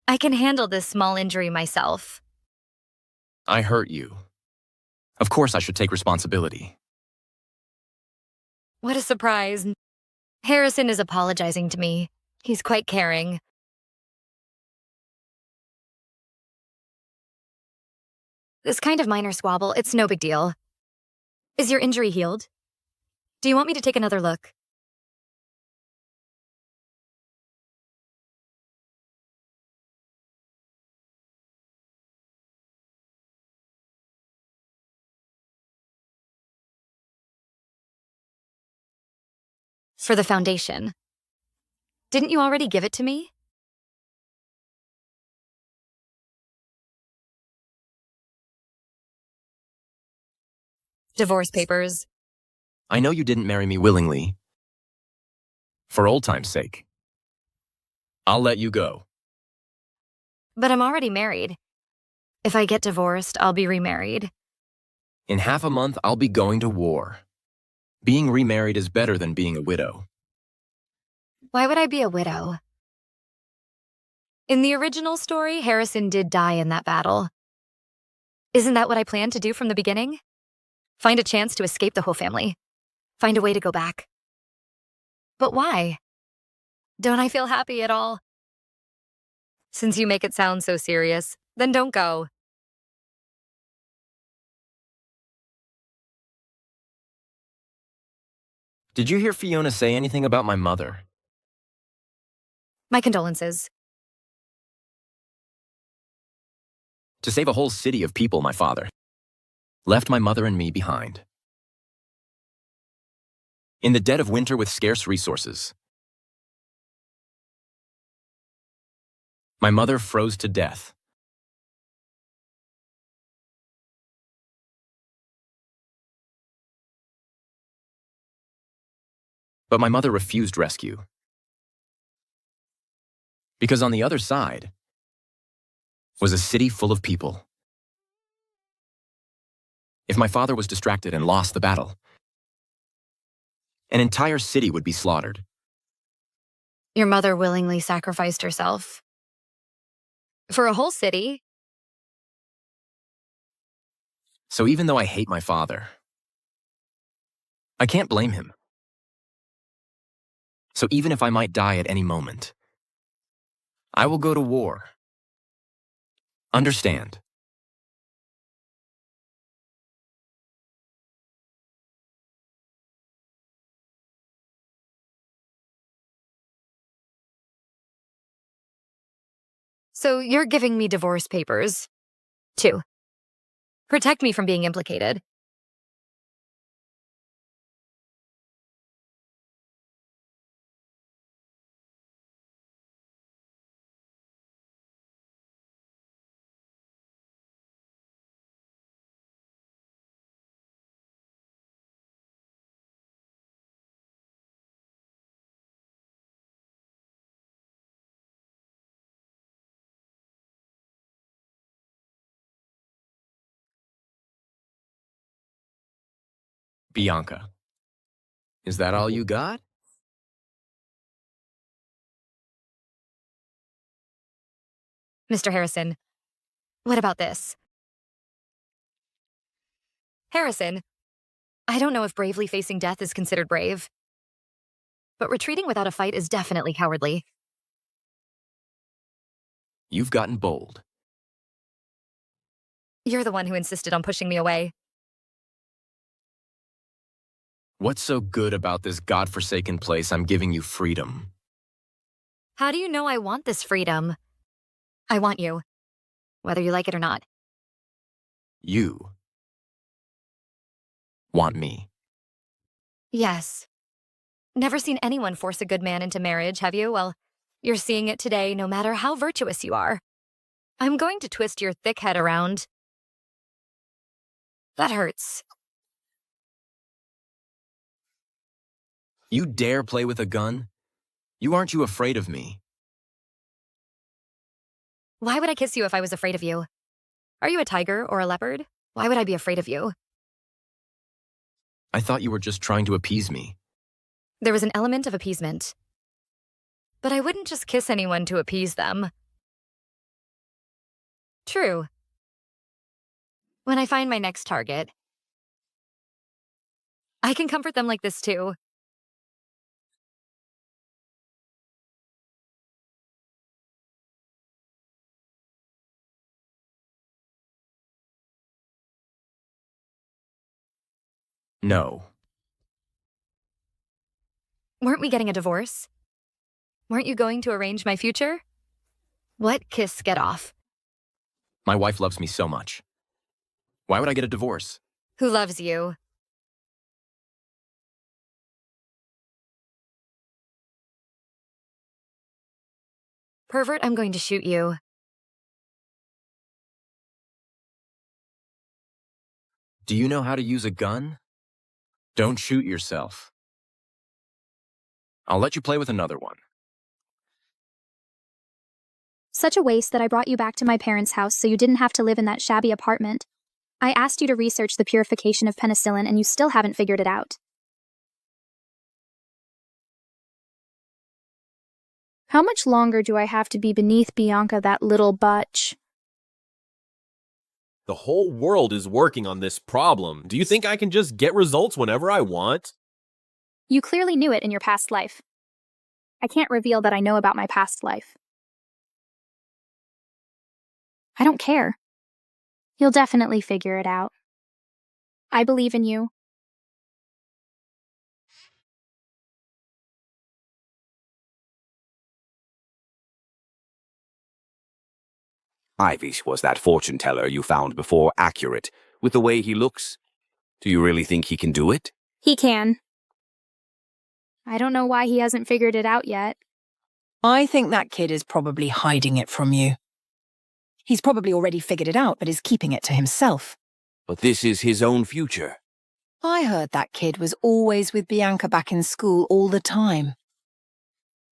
I can handle this small injury myself. I hurt you. Of course I should take responsibility. What a surprise. Harrison is apologizing to me. He's quite caring. This kind of minor squabble, it's no big deal. Is your injury healed? Do you want me to take another look? For the foundation. Didn't you already give it to me? Divorce papers. I know you didn't marry me willingly. For old time's sake. I'll let you go. But I'm already married. If I get divorced, I'll be remarried. In half a month, I'll be going to war. Being remarried is better than being a widow. Why would I be a widow? In the original story, Harrison did die in that battle. Isn't that what I planned to do from the beginning? Find a chance to escape the whole family. Find a way to go back. But why? Don't I feel happy at all? Since you make it sound so serious, then don't go. Did you hear Fiona say anything about my mother? My condolences. To save a whole city of people, my father left my mother and me behind. In the dead of winter with scarce resources, my mother froze to death. But my mother refused rescue. Because on the other side was a city full of people. If my father was distracted and lost the battle, an entire city would be slaughtered. Your mother willingly sacrificed herself. For a whole city? So even though I hate my father, I can't blame him. So even if I might die at any moment, I will go to war. Understand? So you're giving me divorce papers, too. Protect me from being implicated. Bianca, is that all you got? Mr. Harrison, what about this? Harrison, I don't know if bravely facing death is considered brave, but retreating without a fight is definitely cowardly. You've gotten bold. You're the one who insisted on pushing me away. What's so good about this godforsaken place? I'm giving you freedom. How do you know I want this freedom? I want you, whether you like it or not. You want me. Yes. Never seen anyone force a good man into marriage, have you? Well, you're seeing it today, no matter how virtuous you are. I'm going to twist your thick head around. That hurts. You dare play with a gun? Aren't you afraid of me? Why would I kiss you if I was afraid of you? Are you a tiger or a leopard? Why would I be afraid of you? I thought you were just trying to appease me. There was an element of appeasement. But I wouldn't just kiss anyone to appease them. True. When I find my next target, I can comfort them like this too. No. Weren't we getting a divorce? Weren't you going to arrange my future? What kiss get off? My wife loves me so much. Why would I get a divorce? Who loves you? Pervert, I'm going to shoot you. Do you know how to use a gun? Don't shoot yourself. I'll let you play with another one. Such a waste that I brought you back to my parents' house so you didn't have to live in that shabby apartment. I asked you to research the purification of penicillin and you still haven't figured it out. How much longer do I have to be beneath Bianca, that little butch? The whole world is working on this problem. Do you think I can just get results whenever I want? You clearly knew it in your past life. I can't reveal that I know about my past life. I don't care. You'll definitely figure it out. I believe in you. Ivy's was that fortune teller you found before accurate, with the way he looks? Do you really think he can do it? He can. I don't know why he hasn't figured it out yet. I think that kid is probably hiding it from you. He's probably already figured it out, but is keeping it to himself. But this is his own future. I heard that kid was always with Bianca back in school all the time.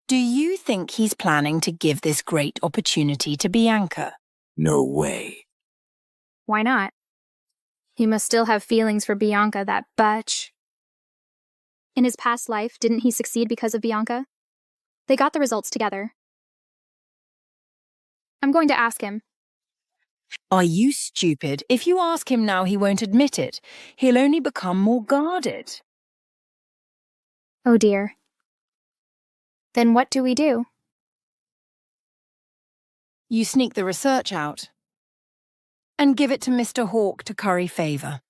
Do you think he's planning to give this great opportunity to Bianca? No way. Why not? He must still have feelings for Bianca, that butch. In his past life, didn't he succeed because of Bianca? They got the results together. I'm going to ask him. Are you stupid? If you ask him now, he won't admit it. He'll only become more guarded. Oh dear. Then what do we do? You sneak the research out and give it to Mr. Hawke to curry favour.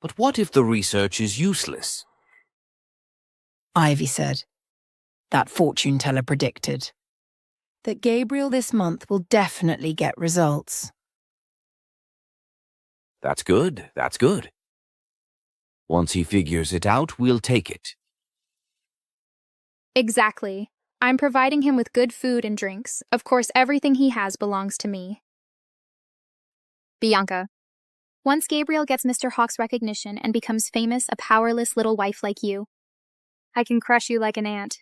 But what if the research is useless? Ivy said. That fortune teller predicted. That Gabriel this month will definitely get results. That's good, that's good. Once he figures it out, we'll take it. Exactly. I'm providing him with good food and drinks. Of course, everything he has belongs to me. Bianca. Once Gabriel gets Mr. Hawke's recognition and becomes famous, a powerless little wife like you, I can crush you like an ant.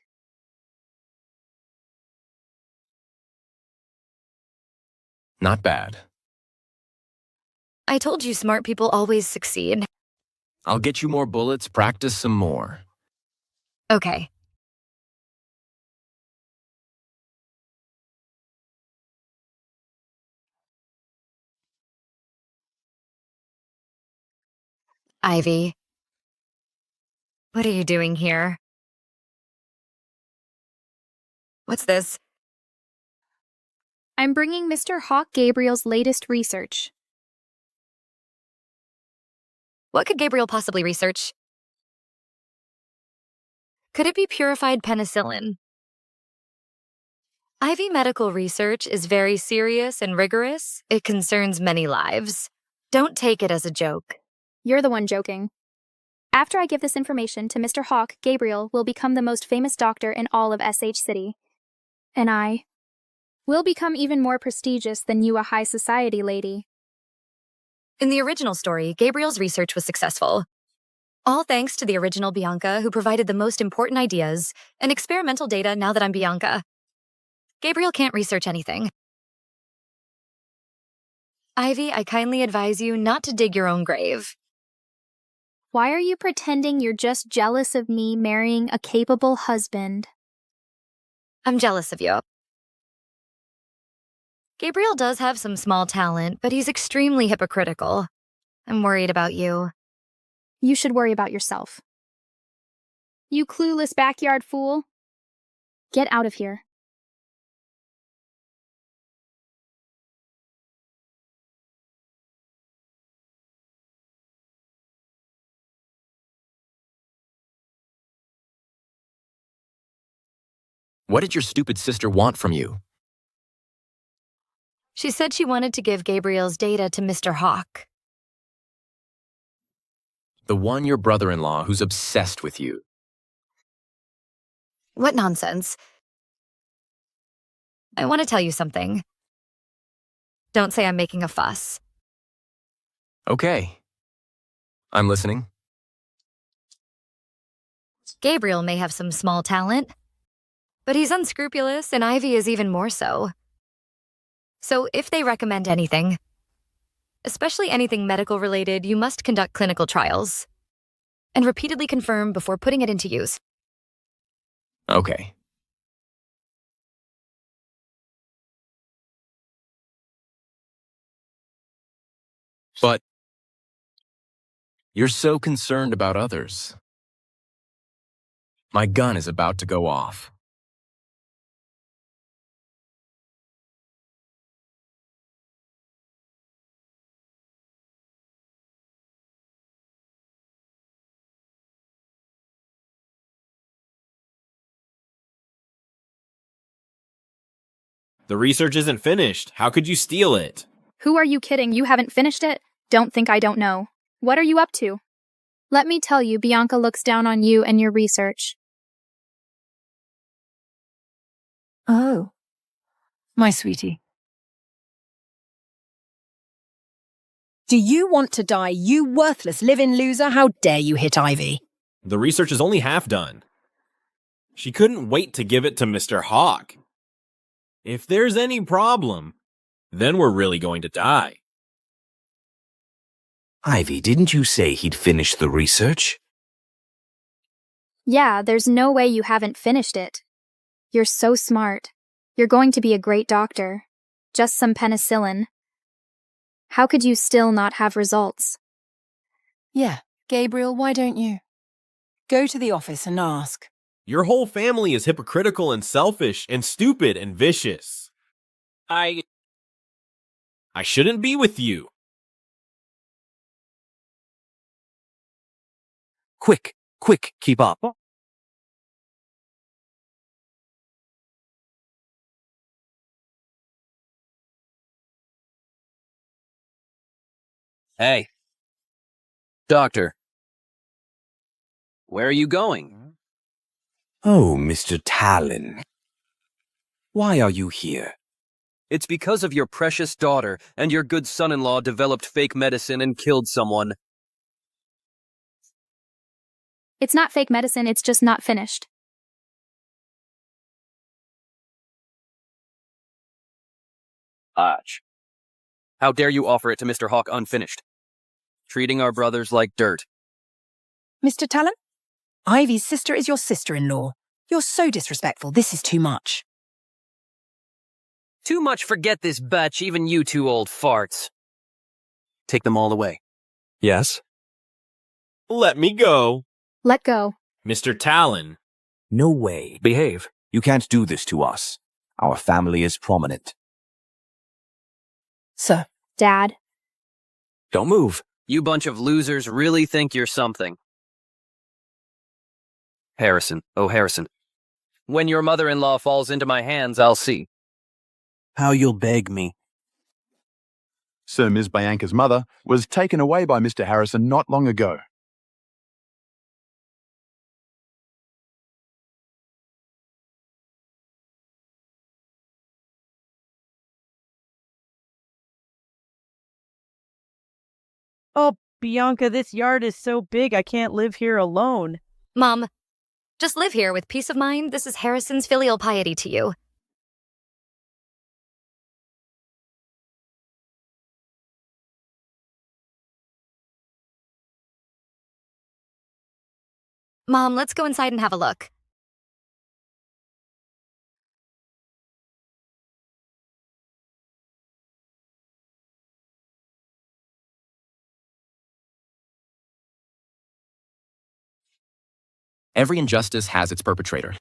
Not bad. I told you smart people always succeed. I'll get you more bullets, practice some more. Okay. Ivy. What are you doing here? What's this? I'm bringing Mr. Hawk Gabriel's latest research. What could Gabriel possibly research? Could it be purified penicillin? Ivy medical research is very serious and rigorous. It concerns many lives. Don't take it as a joke. You're the one joking. After I give this information to Mr. Hawk, Gabriel will become the most famous doctor in all of SH City. And I will become even more prestigious than you, a high society lady. In the original story, Gabriel's research was successful. All thanks to the original Bianca, who provided the most important ideas and experimental data now that I'm Bianca. Gabriel can't research anything. Ivy, I kindly advise you not to dig your own grave. Why are you pretending you're just jealous of me marrying a capable husband? I'm jealous of you. Gabriel does have some small talent, but he's extremely hypocritical. I'm worried about you. You should worry about yourself. You clueless backyard fool. Get out of here. What did your stupid sister want from you? She said she wanted to give Gabriel's data to Mr. Hawk. The one your brother-in-law who's obsessed with you. What nonsense. I want to tell you something. Don't say I'm making a fuss. Okay. I'm listening. Gabriel may have some small talent, but he's unscrupulous, and Ivy is even more so. So if they recommend anything, especially anything medical related, you must conduct clinical trials and repeatedly confirm before putting it into use. Okay. But you're so concerned about others. My gun is about to go off. The research isn't finished. How could you steal it? Who are you kidding? You haven't finished it? Don't think I don't know. What are you up to? Let me tell you, Bianca looks down on you and your research. Oh, my sweetie. Do you want to die, you worthless live-in loser? How dare you hit Ivy? The research is only half done. She couldn't wait to give it to Mr. Hawk. If there's any problem, then we're really going to die. Ivy, didn't you say he'd finished the research? Yeah, there's no way you haven't finished it. You're so smart. You're going to be a great doctor. Just some penicillin. How could you still not have results? Yeah, Gabriel, why don't you? Go to the office and ask. Your whole family is hypocritical and selfish and stupid and vicious. I shouldn't be with you. Quick, quick, keep up. Hey. Doctor. Where are you going? Oh, Mr. Talon. Why are you here? It's because of your precious daughter and your good son-in-law developed fake medicine and killed someone. It's not fake medicine, it's just not finished. Arch. How dare you offer it to Mr. Hawk unfinished? Treating our brothers like dirt. Mr. Talon? Ivy's sister is your sister-in-law. You're so disrespectful. This is too much. Too much forget this batch, even you two old farts. Take them all away. Yes? Let me go. Let go. Mr. Talon. No way. Behave. You can't do this to us. Our family is prominent. Sir. Dad. Don't move. You bunch of losers really think you're something. Harrison. Oh, Harrison. When your mother-in-law falls into my hands, I'll see. How you'll beg me. Sir Ms. Bianca's mother was taken away by Mr. Harrison not long ago. Oh, Bianca, this yard is so big I can't live here alone. Mom, just live here with peace of mind. This is Harrison's filial piety to you. Mom, let's go inside and have a look. Every injustice has its perpetrator.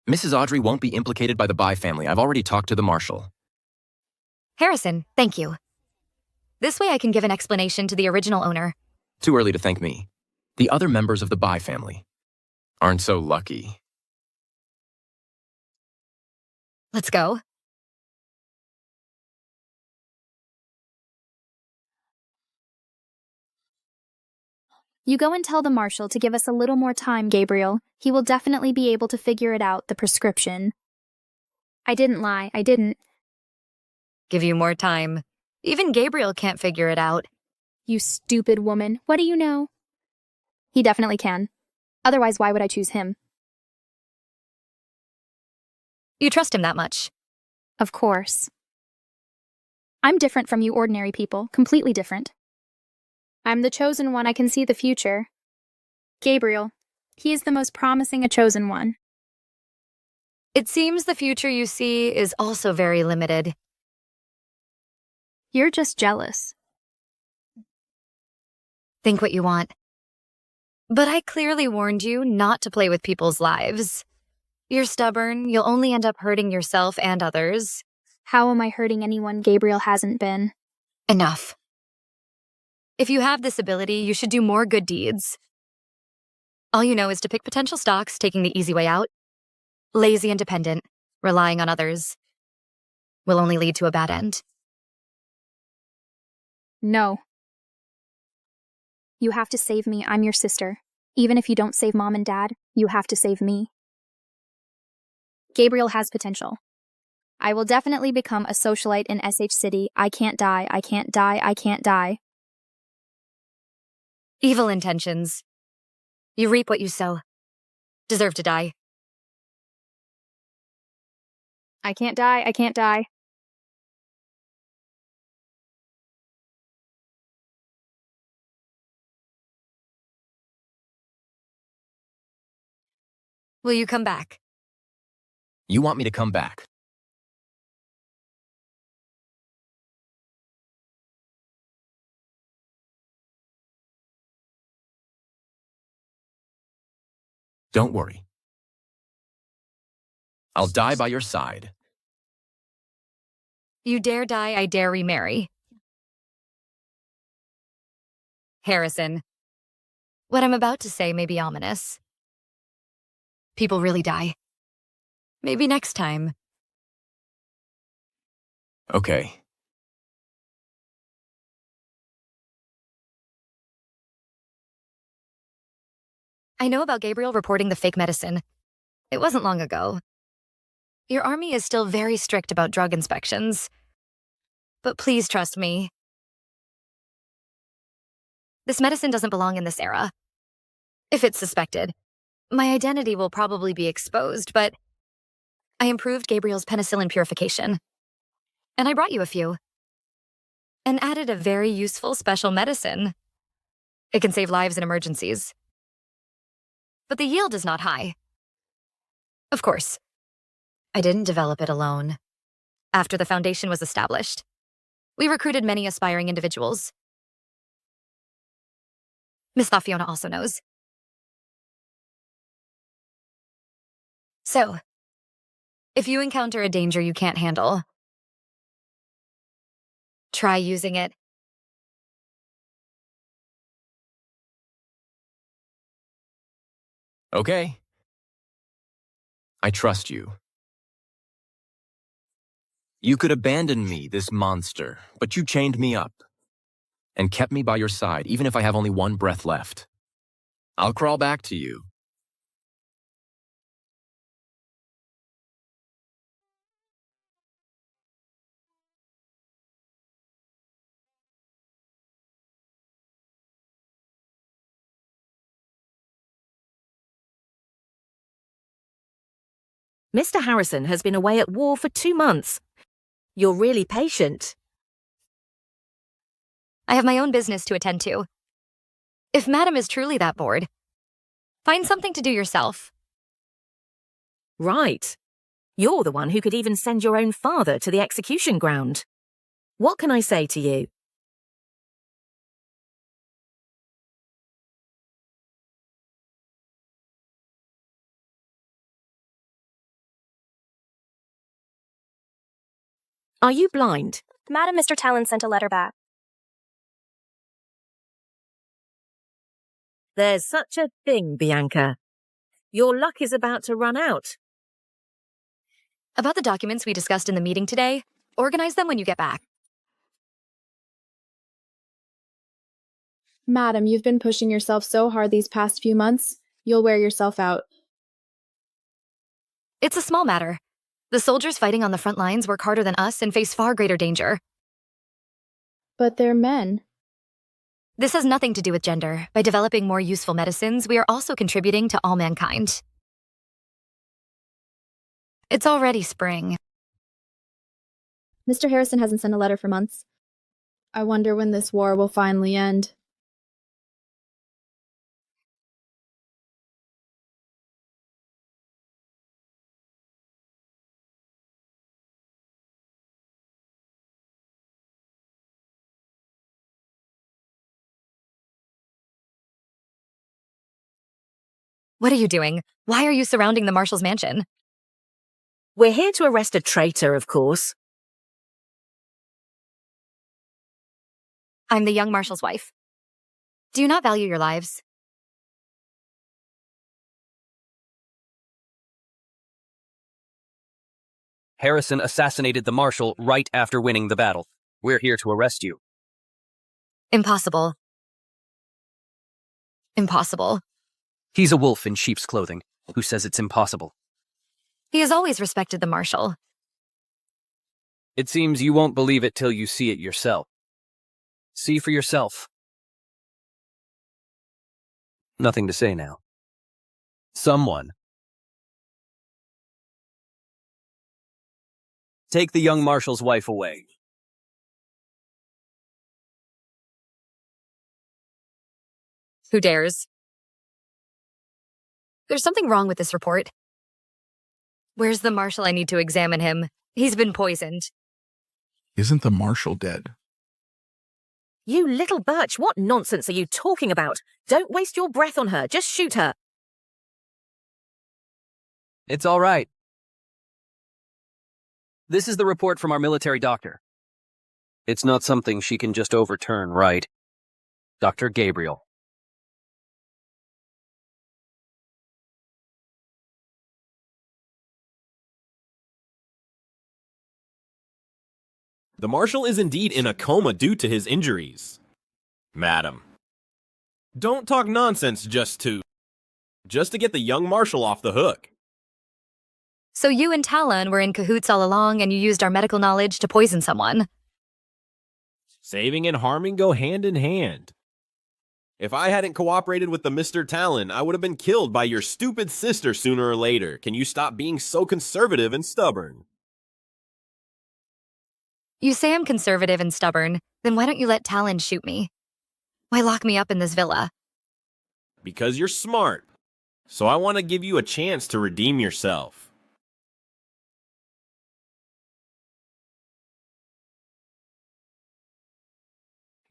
Mrs. Audrey won't be implicated by the Bai family. I've already talked to the marshal. Harrison, thank you. This way I can give an explanation to the original owner. Too early to thank me. The other members of the Bai family aren't so lucky. Let's go. You go and tell the marshal to give us a little more time, Gabriel. He will definitely be able to figure it out, the prescription. I didn't lie, I didn't. Give you more time. Even Gabriel can't figure it out. You stupid woman, what do you know? He definitely can. Otherwise, why would I choose him? You trust him that much? Of course. I'm different from you ordinary people, completely different. I'm the chosen one, I can see the future. Gabriel, he is the most promising a chosen one. It seems the future you see is also very limited. You're just jealous. Think what you want. But I clearly warned you not to play with people's lives. You're stubborn, you'll only end up hurting yourself and others. How am I hurting anyone Gabriel hasn't been? Enough. If you have this ability, you should do more good deeds. All you know is to pick potential stocks, taking the easy way out. Lazy and dependent, relying on others. Will only lead to a bad end. No. You have to save me, I'm your sister. Even if you don't save Mom and Dad, you have to save me. Gabriel has potential. I will definitely become a socialite in SH City. I can't die, I can't die, I can't die. Evil intentions. You reap what you sow. Deserve to die. I can't die, I can't die. Will you come back? You want me to come back? Don't worry. I'll die by your side. You dare die, I dare remarry. Harrison, what I'm about to say may be ominous. People really die. Maybe next time. Okay. I know about Gabriel reporting the fake medicine. It wasn't long ago. Your army is still very strict about drug inspections. But please trust me. This medicine doesn't belong in this era. If it's suspected, my identity will probably be exposed, but I improved Gabriel's penicillin purification. And I brought you a few. And added a very useful special medicine. It can save lives in emergencies. but the yield is not high. Of course, I didn't develop it alone. After the foundation was established, we recruited many aspiring individuals. Miss Fiona also knows. So, if you encounter a danger you can't handle, try using it. Okay. I trust you. You could abandon me, this monster, but you chained me up and kept me by your side, even if I have only one breath left. I'll crawl back to you. Mr. Harrison has been away at war for 2 months. You're really patient. I have my own business to attend to. If Madam is truly that bored, find something to do yourself. Right. You're the one who could even send your own father to the execution ground. What can I say to you? Are you blind? Madam, Mr. Talon sent a letter back. There's such a thing, Bianca. Your luck is about to run out. About the documents we discussed in the meeting today, organize them when you get back. Madam, you've been pushing yourself so hard these past few months, you'll wear yourself out. It's a small matter. The soldiers fighting on the front lines work harder than us and face far greater danger. But they're men. This has nothing to do with gender. By developing more useful medicines, we are also contributing to all mankind. It's already spring. Mr. Harrison hasn't sent a letter for months. I wonder when this war will finally end. What are you doing? Why are you surrounding the Marshal's mansion? We're here to arrest a traitor, of course. I'm the young Marshal's wife. Do you not value your lives? Harrison assassinated the Marshal right after winning the battle. We're here to arrest you. Impossible. Impossible. He's a wolf in sheep's clothing. Who says it's impossible? He has always respected the Marshal. It seems you won't believe it till you see it yourself. See for yourself. Nothing to say now. Someone. Take the young Marshal's wife away. Who dares? There's something wrong with this report. Where's the Marshal? I need to examine him. He's been poisoned. Isn't the Marshal dead? You little birch, what nonsense are you talking about? Don't waste your breath on her. Just shoot her. It's all right. This is the report from our military doctor. It's not something she can just overturn, right? Dr. Gabriel. The Marshal is indeed in a coma due to his injuries. Madam. Don't talk nonsense just to get the young Marshal off the hook. So you and Talon were in cahoots all along and you used our medical knowledge to poison someone. Saving and harming go hand in hand. If I hadn't cooperated with the Mr. Talon, I would have been killed by your stupid sister sooner or later. Can you stop being so conservative and stubborn? You say I'm conservative and stubborn, then why don't you let Talon shoot me? Why lock me up in this villa? Because you're smart. So I want to give you a chance to redeem yourself.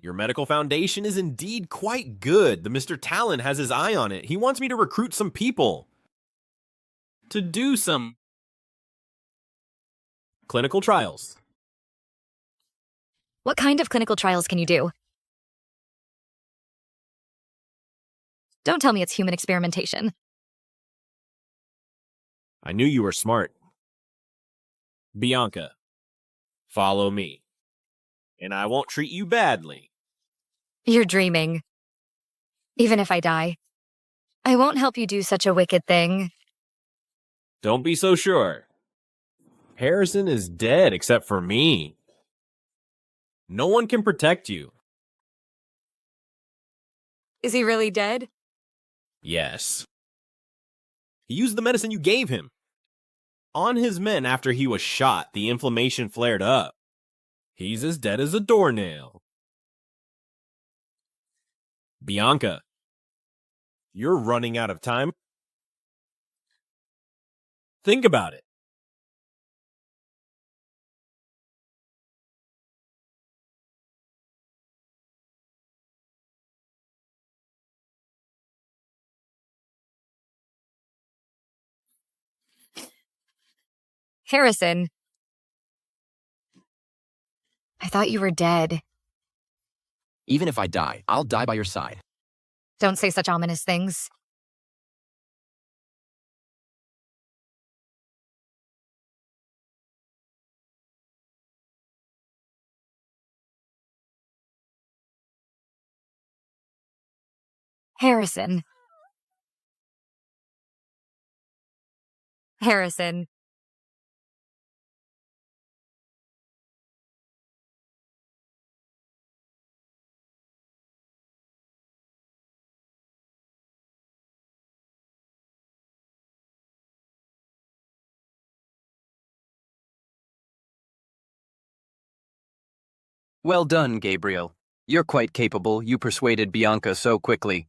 Your medical foundation is indeed quite good. The Mr. Talon has his eye on it. He wants me to recruit some people. To do some clinical trials. What kind of clinical trials can you do? Don't tell me it's human experimentation. I knew you were smart. Bianca, follow me. And I won't treat you badly. You're dreaming. Even if I die, I won't help you do such a wicked thing. Don't be so sure. Harrison is dead except for me. No one can protect you. Is he really dead? Yes. He used the medicine you gave him. On his men after he was shot, the inflammation flared up. He's as dead as a doornail. Bianca, you're running out of time. Think about it. Harrison. I thought you were dead. Even if I die, I'll die by your side. Don't say such ominous things. Harrison. Harrison. Well done, Gabriel. You're quite capable. You persuaded Bianca so quickly.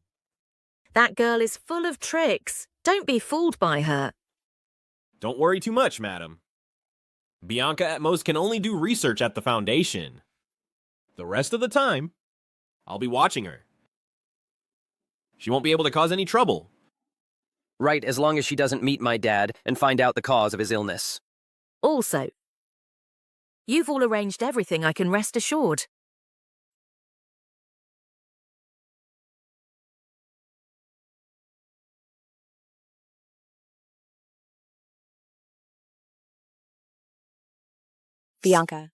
That girl is full of tricks. Don't be fooled by her. Don't worry too much, madam. Bianca at most can only do research at the Foundation. The rest of the time, I'll be watching her. She won't be able to cause any trouble. Right, as long as she doesn't meet my dad and find out the cause of his illness. Also, you've all arranged everything, I can rest assured. Bianca,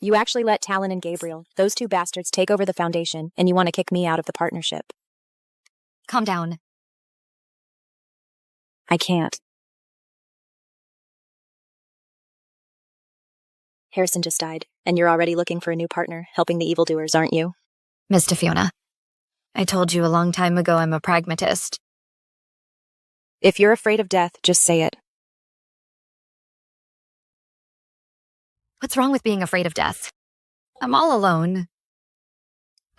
you actually let Talon and Gabriel, those two bastards, take over the Foundation, and you want to kick me out of the partnership. Calm down. I can't. Harrison just died, and you're already looking for a new partner, helping the evildoers, aren't you? Miss Fiona, I told you a long time ago I'm a pragmatist. If you're afraid of death, just say it. What's wrong with being afraid of death? I'm all alone.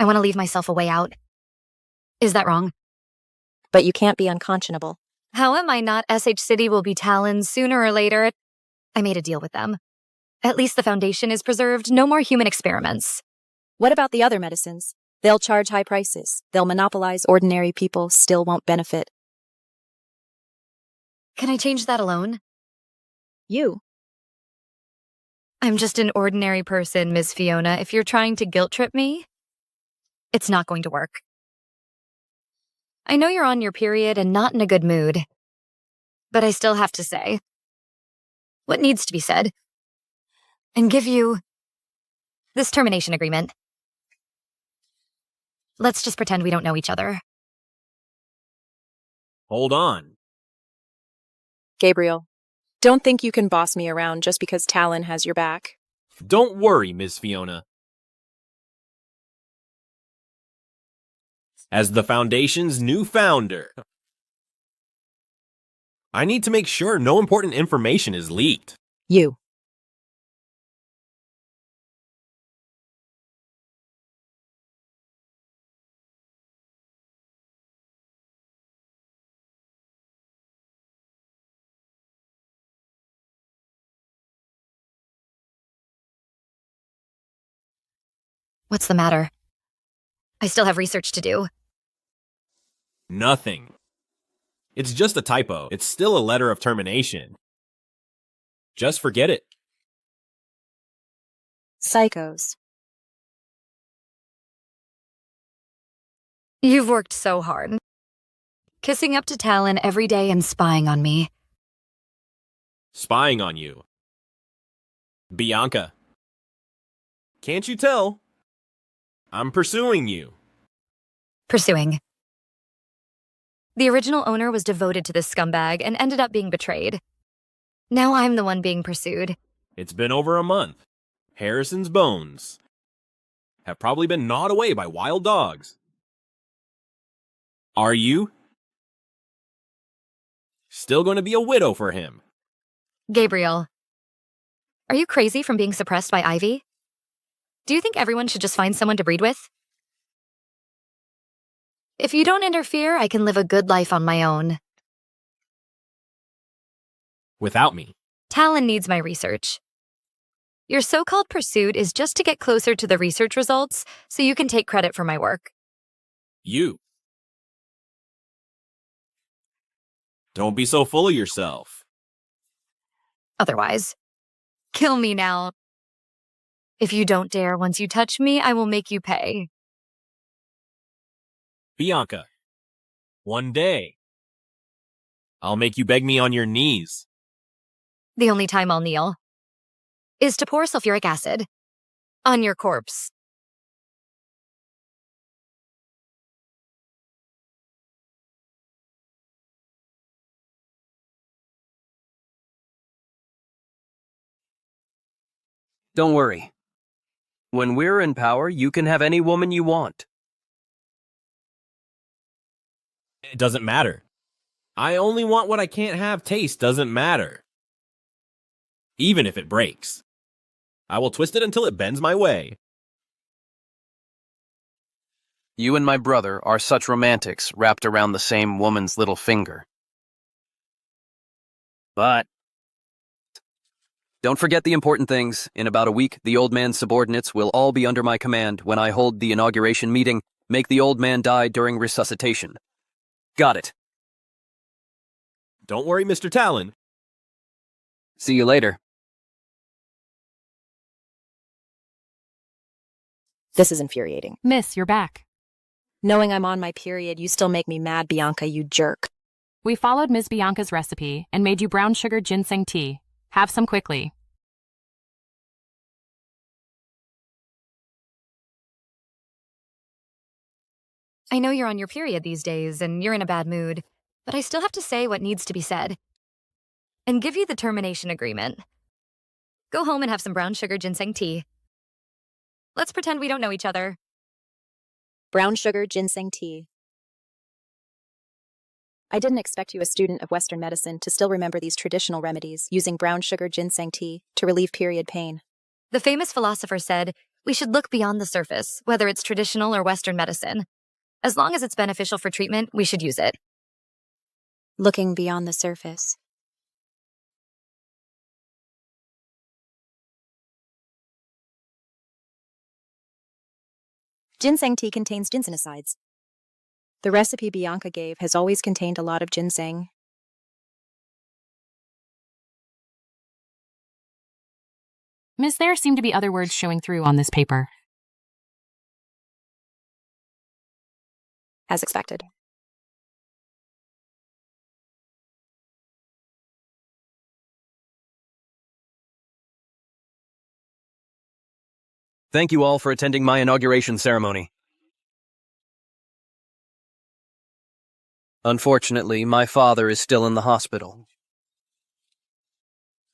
I want to leave myself a way out. Is that wrong? But you can't be unconscionable. How am I not? SH City will be Talon's sooner or later. I made a deal with them. At least the Foundation is preserved. No more human experiments. What about the other medicines? They'll charge high prices. They'll monopolize. Ordinary people still won't benefit. Can I change that alone? You? I'm just an ordinary person, Miss Fiona. If you're trying to guilt trip me, it's not going to work. I know you're on your period and not in a good mood, but I still have to say what needs to be said and give you this termination agreement. Let's just pretend we don't know each other. Hold on. Gabriel, don't think you can boss me around just because Talon has your back. Don't worry, Miss Fiona. As the Foundation's new founder, I need to make sure no important information is leaked. You. What's the matter? I still have research to do. Nothing. It's just a typo. It's still a letter of termination. Just forget it. Psychos. You've worked so hard. Kissing up to Talon every day and spying on me. Spying on you. Bianca. Can't you tell? I'm pursuing you. Pursuing. The original owner was devoted to this scumbag and ended up being betrayed. Now I'm the one being pursued. It's been over a month. Harrison's bones have probably been gnawed away by wild dogs. Are you still going to be a widow for him? Gabriel, are you crazy from being suppressed by Ivy? Do you think everyone should just find someone to breed with? If you don't interfere, I can live a good life on my own. Without me. Talon needs my research. Your so-called pursuit is just to get closer to the research results so you can take credit for my work. You. Don't be so full of yourself. Otherwise, kill me now. If you don't dare, once you touch me, I will make you pay. Bianca, one day, I'll make you beg me on your knees. The only time I'll kneel is to pour sulfuric acid on your corpse. Don't worry. When we're in power, you can have any woman you want. It doesn't matter. I only want what I can't have. Taste doesn't matter. Even if it breaks. I will twist it until it bends my way. You and my brother are such romantics wrapped around the same woman's little finger. But don't forget the important things. In about a week, the old man's subordinates will all be under my command when I hold the inauguration meeting. Make the old man die during resuscitation. Got it. Don't worry, Mr. Talon. See you later. This is infuriating. Miss, you're back. Knowing I'm on my period, you still make me mad, Bianca, you jerk. We followed Ms. Bianca's recipe and made you brown sugar ginseng tea. Have some quickly. I know you're on your period these days and you're in a bad mood, but I still have to say what needs to be said. And give you the termination agreement. Go home and have some brown sugar ginseng tea. Let's pretend we don't know each other. Brown sugar ginseng tea. I didn't expect you, a student of Western medicine, to still remember these traditional remedies using brown sugar ginseng tea to relieve period pain. The famous philosopher said, we should look beyond the surface, whether it's traditional or Western medicine. As long as it's beneficial for treatment, we should use it. Looking beyond the surface. Ginseng tea contains ginsenosides. The recipe Bianca gave has always contained a lot of ginseng. Miss, there seem to be other words showing through on this paper. As expected. Thank you all for attending my inauguration ceremony. Unfortunately, my father is still in the hospital.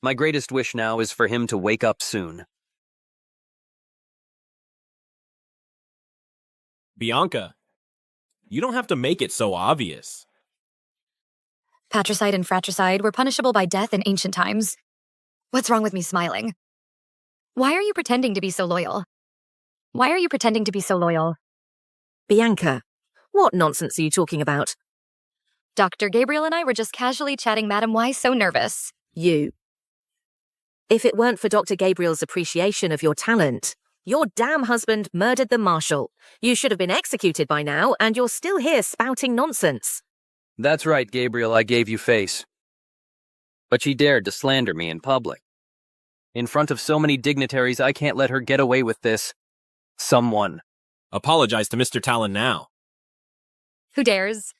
My greatest wish now is for him to wake up soon. Bianca, you don't have to make it so obvious. Patricide and fratricide were punishable by death in ancient times. What's wrong with me smiling? Why are you pretending to be so loyal? Why are you pretending to be so loyal? Bianca, what nonsense are you talking about? Dr. Gabriel and I were just casually chatting, Madam. Why so nervous? You. If it weren't for Dr. Gabriel's appreciation of your talent, Your damn husband murdered the marshal. You should have been executed by now, and you're still here spouting nonsense. That's right, Gabriel, I gave you face. But she dared to slander me in public. In front of so many dignitaries, I can't let her get away with this. Someone. Apologize to Mr. Talon now. Who dares?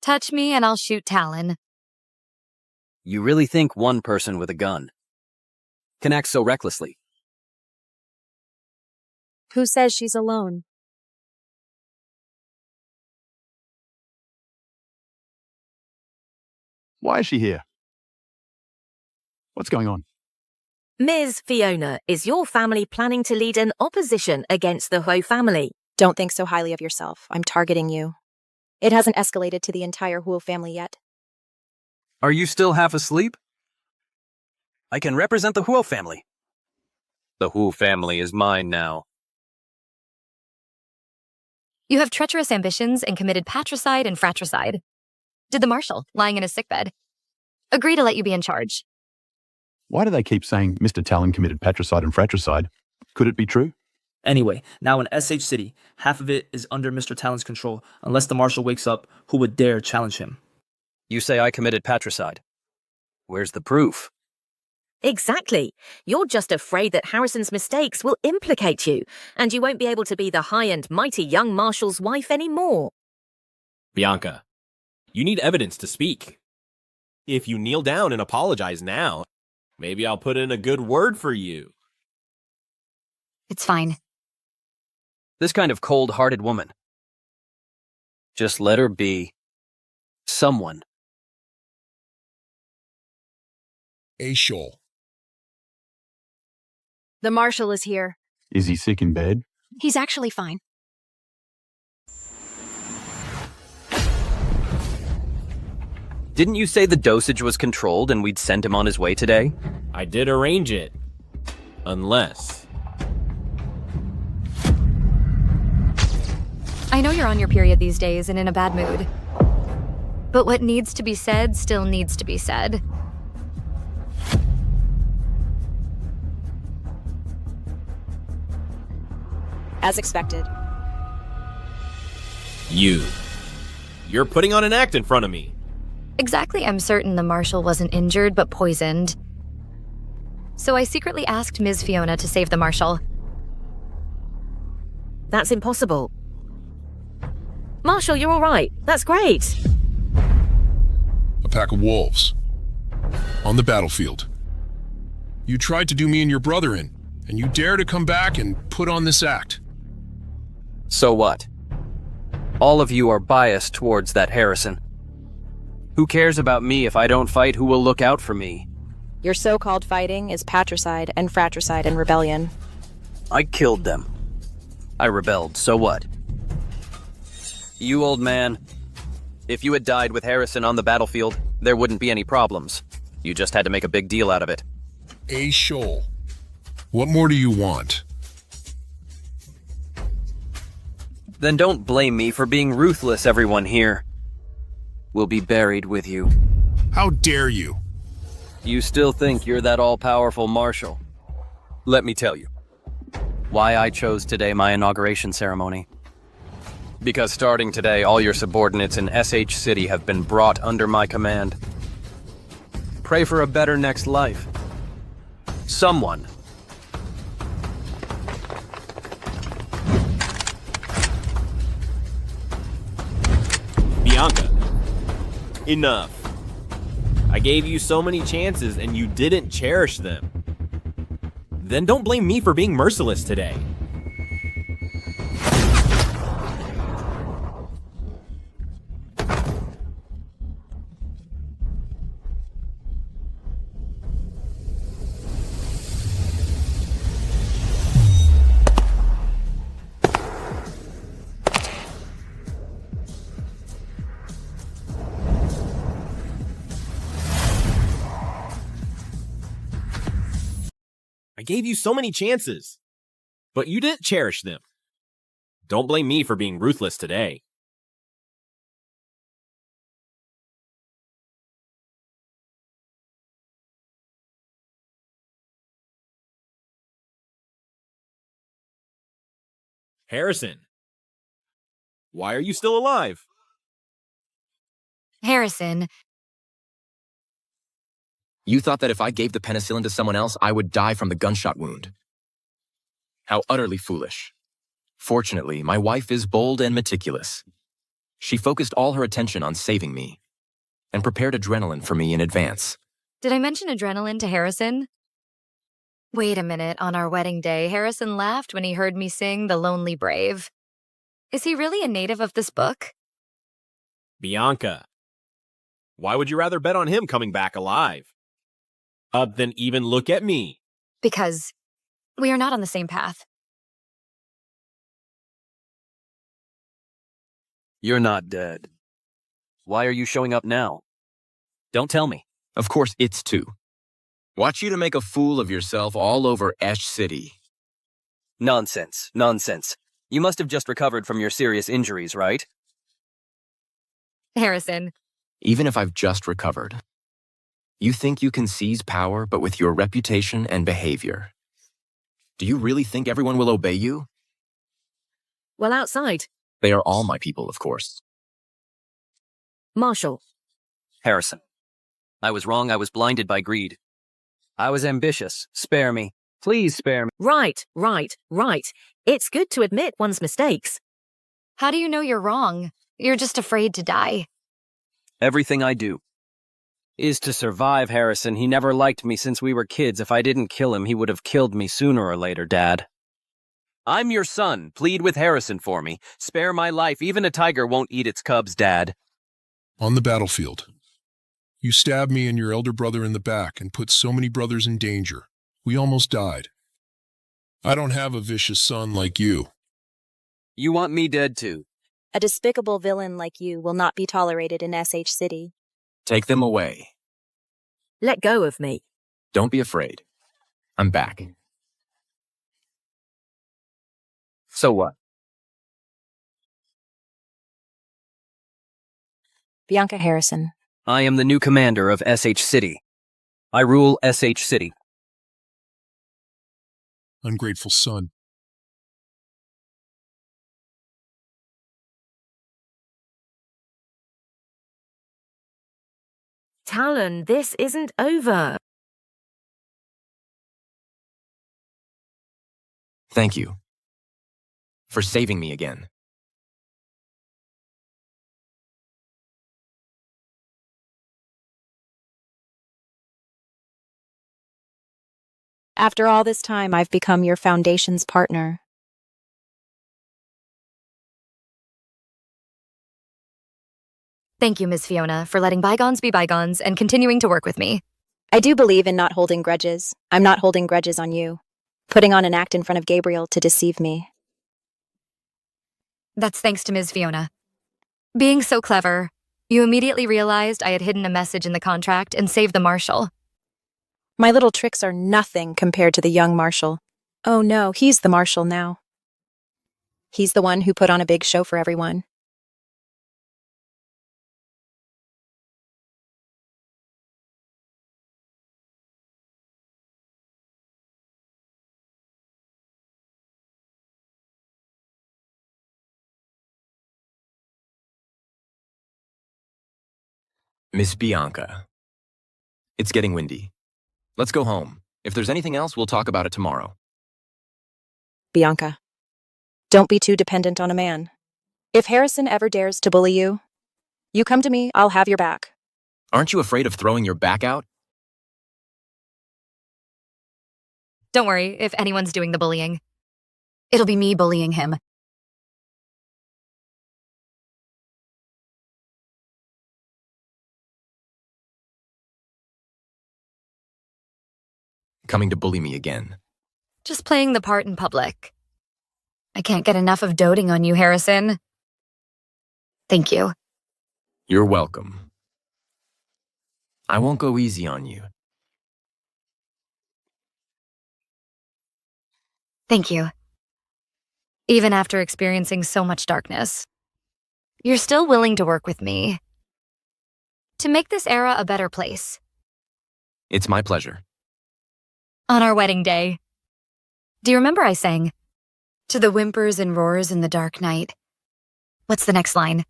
Touch me and I'll shoot Talon. You really think one person with a gun can act so recklessly? Who says she's alone? Why is she here? What's going on? Ms. Fiona, is your family planning to lead an opposition against the Huo family? Don't think so highly of yourself. I'm targeting you. It hasn't escalated to the entire Huo family yet. Are you still half asleep? I can represent the Huo family. The Huo family is mine now. You have treacherous ambitions and committed patricide and fratricide. Did the marshal, lying in his sickbed, agree to let you be in charge? Why do they keep saying Mr. Talon committed patricide and fratricide? Could it be true? Anyway, now in SH City, half of it is under Mr. Talon's control. Unless the marshal wakes up, who would dare challenge him? You say I committed patricide. Where's the proof? Exactly. You're just afraid that Harrison's mistakes will implicate you, and you won't be able to be the high and mighty young marshal's wife anymore. Bianca, you need evidence to speak. If you kneel down and apologize now, maybe I'll put in a good word for you. It's fine. This kind of cold-hearted woman. Just let her be someone. A shoal. The marshal is here. Is he sick in bed? He's actually fine. Didn't you say the dosage was controlled and we'd send him on his way today? I did arrange it. Unless... I know you're on your period these days and in a bad mood. But what needs to be said still needs to be said. As expected. You're putting on an act in front of me. Exactly, I'm certain the marshal wasn't injured but poisoned. So I secretly asked Ms. Fiona to save the marshal. That's impossible. Marshal, you're all right. That's great. A pack of wolves. On the battlefield. You tried to do me and your brother in, and you dare to come back and put on this act. So what? All of you are biased towards that Harrison. Who cares about me if I don't fight? Who will look out for me? Your so-called fighting is patricide and fratricide and rebellion. I killed them. I rebelled, so what? You old man, if you had died with Harrison on the battlefield, there wouldn't be any problems. You just had to make a big deal out of it. A shoal. What more do you want? Then don't blame me for being ruthless, everyone here. We'll be buried with you. How dare you? You still think you're that all-powerful marshal? Let me tell you why I chose today my inauguration ceremony. Because starting today, all your subordinates in SH City have been brought under my command. Pray for a better next life. Someone. Bianca, enough. I gave you so many chances and you didn't cherish them. Then don't blame me for being merciless today. I gave you so many chances, but you didn't cherish them. Don't blame me for being ruthless today. Harrison, why are you still alive? Harrison, You thought that if I gave the penicillin to someone else, I would die from the gunshot wound. How utterly foolish. Fortunately, my wife is bold and meticulous. She focused all her attention on saving me and prepared adrenaline for me in advance. did I mention adrenaline to Harrison? Wait a minute, on our wedding day, Harrison laughed when he heard me sing The Lonely Brave. Is he really a native of this book? Bianca, why would you rather bet on him coming back alive? Than even look at me? Because we are not on the same path. You're not dead. Why are you showing up now? Don't tell me. Of course, it's two. Watch you to make a fool of yourself all over Esh City. Nonsense, nonsense. You must have just recovered from your serious injuries, right? Harrison. Even if I've just recovered. You think you can seize power, but with your reputation and behavior. Do you really think everyone will obey you? Well, outside. They are all my people, of course. Marshall. Harrison. I was wrong. I was blinded by greed. I was ambitious. Spare me. Please spare me. Right. It's good to admit one's mistakes. How do you know you're wrong? You're just afraid to die. Everything I do is to survive, Harrison. He never liked me since we were kids. If I didn't kill him, he would have killed me sooner or later, Dad. I'm your son. Plead with Harrison for me. Spare my life. Even a tiger won't eat its cubs, Dad. On the battlefield, you stabbed me and your elder brother in the back and put so many brothers in danger. We almost died. I don't have a vicious son like you. You want me dead too? A despicable villain like you will not be tolerated in SH City. Take them away. Let go of me. Don't be afraid. I'm back. So what? Bianca Harrison. I am the new commander of SH City. I rule SH City. Ungrateful son. Talon, this isn't over. Thank you for saving me again. After all this time, I've become your Foundation's partner. Thank you, Ms. Fiona, for letting bygones be bygones and continuing to work with me. I do believe in not holding grudges. I'm not holding grudges on you. Putting on an act in front of Gabriel to deceive me. That's thanks to Ms. Fiona. Being so clever, you immediately realized I had hidden a message in the contract and saved the Marshal. My little tricks are nothing compared to the young Marshal. Oh no, he's the Marshal now. He's the one who put on a big show for everyone. Miss Bianca. It's getting windy. Let's go home. If there's anything else, we'll talk about it tomorrow. Bianca, don't be too dependent on a man. If Harrison ever dares to bully you, you come to me, I'll have your back. Aren't you afraid of throwing your back out? Don't worry if anyone's doing the bullying. It'll be me bullying him. Coming to bully me again. Just playing the part in public. I can't get enough of doting on you, Harrison. Thank you. You're welcome. I won't go easy on you. Thank you. Even after experiencing so much darkness, you're still willing to work with me to make this era a better place. It's my pleasure. On our wedding day, do you remember I sang, To the whimpers and roars in the dark night. What's the next line?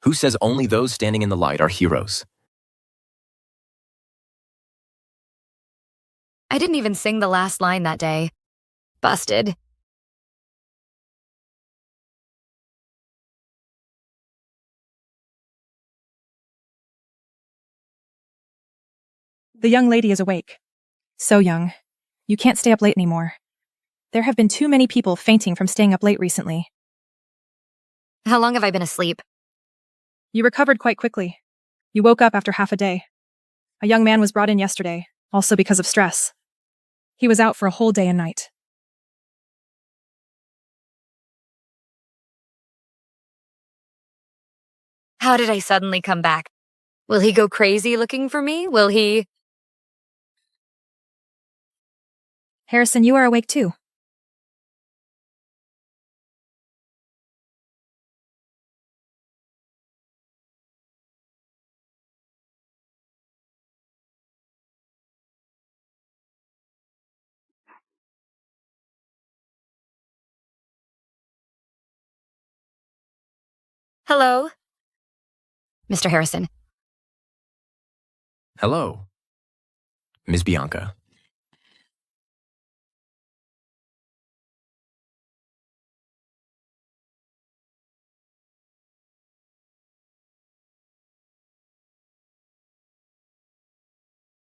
Who says only those standing in the light are heroes? I didn't even sing the last line that day. Busted. The young lady is awake. So young. You can't stay up late anymore. There have been too many people fainting from staying up late recently. How long have I been asleep? You recovered quite quickly. You woke up after half a day. A young man was brought in yesterday, also because of stress. He was out for a whole day and night. How did I suddenly come back? Will he go crazy looking for me? Will he... Harrison, you are awake too. Hello? Mr. Harrison. Hello, Ms. Bianca.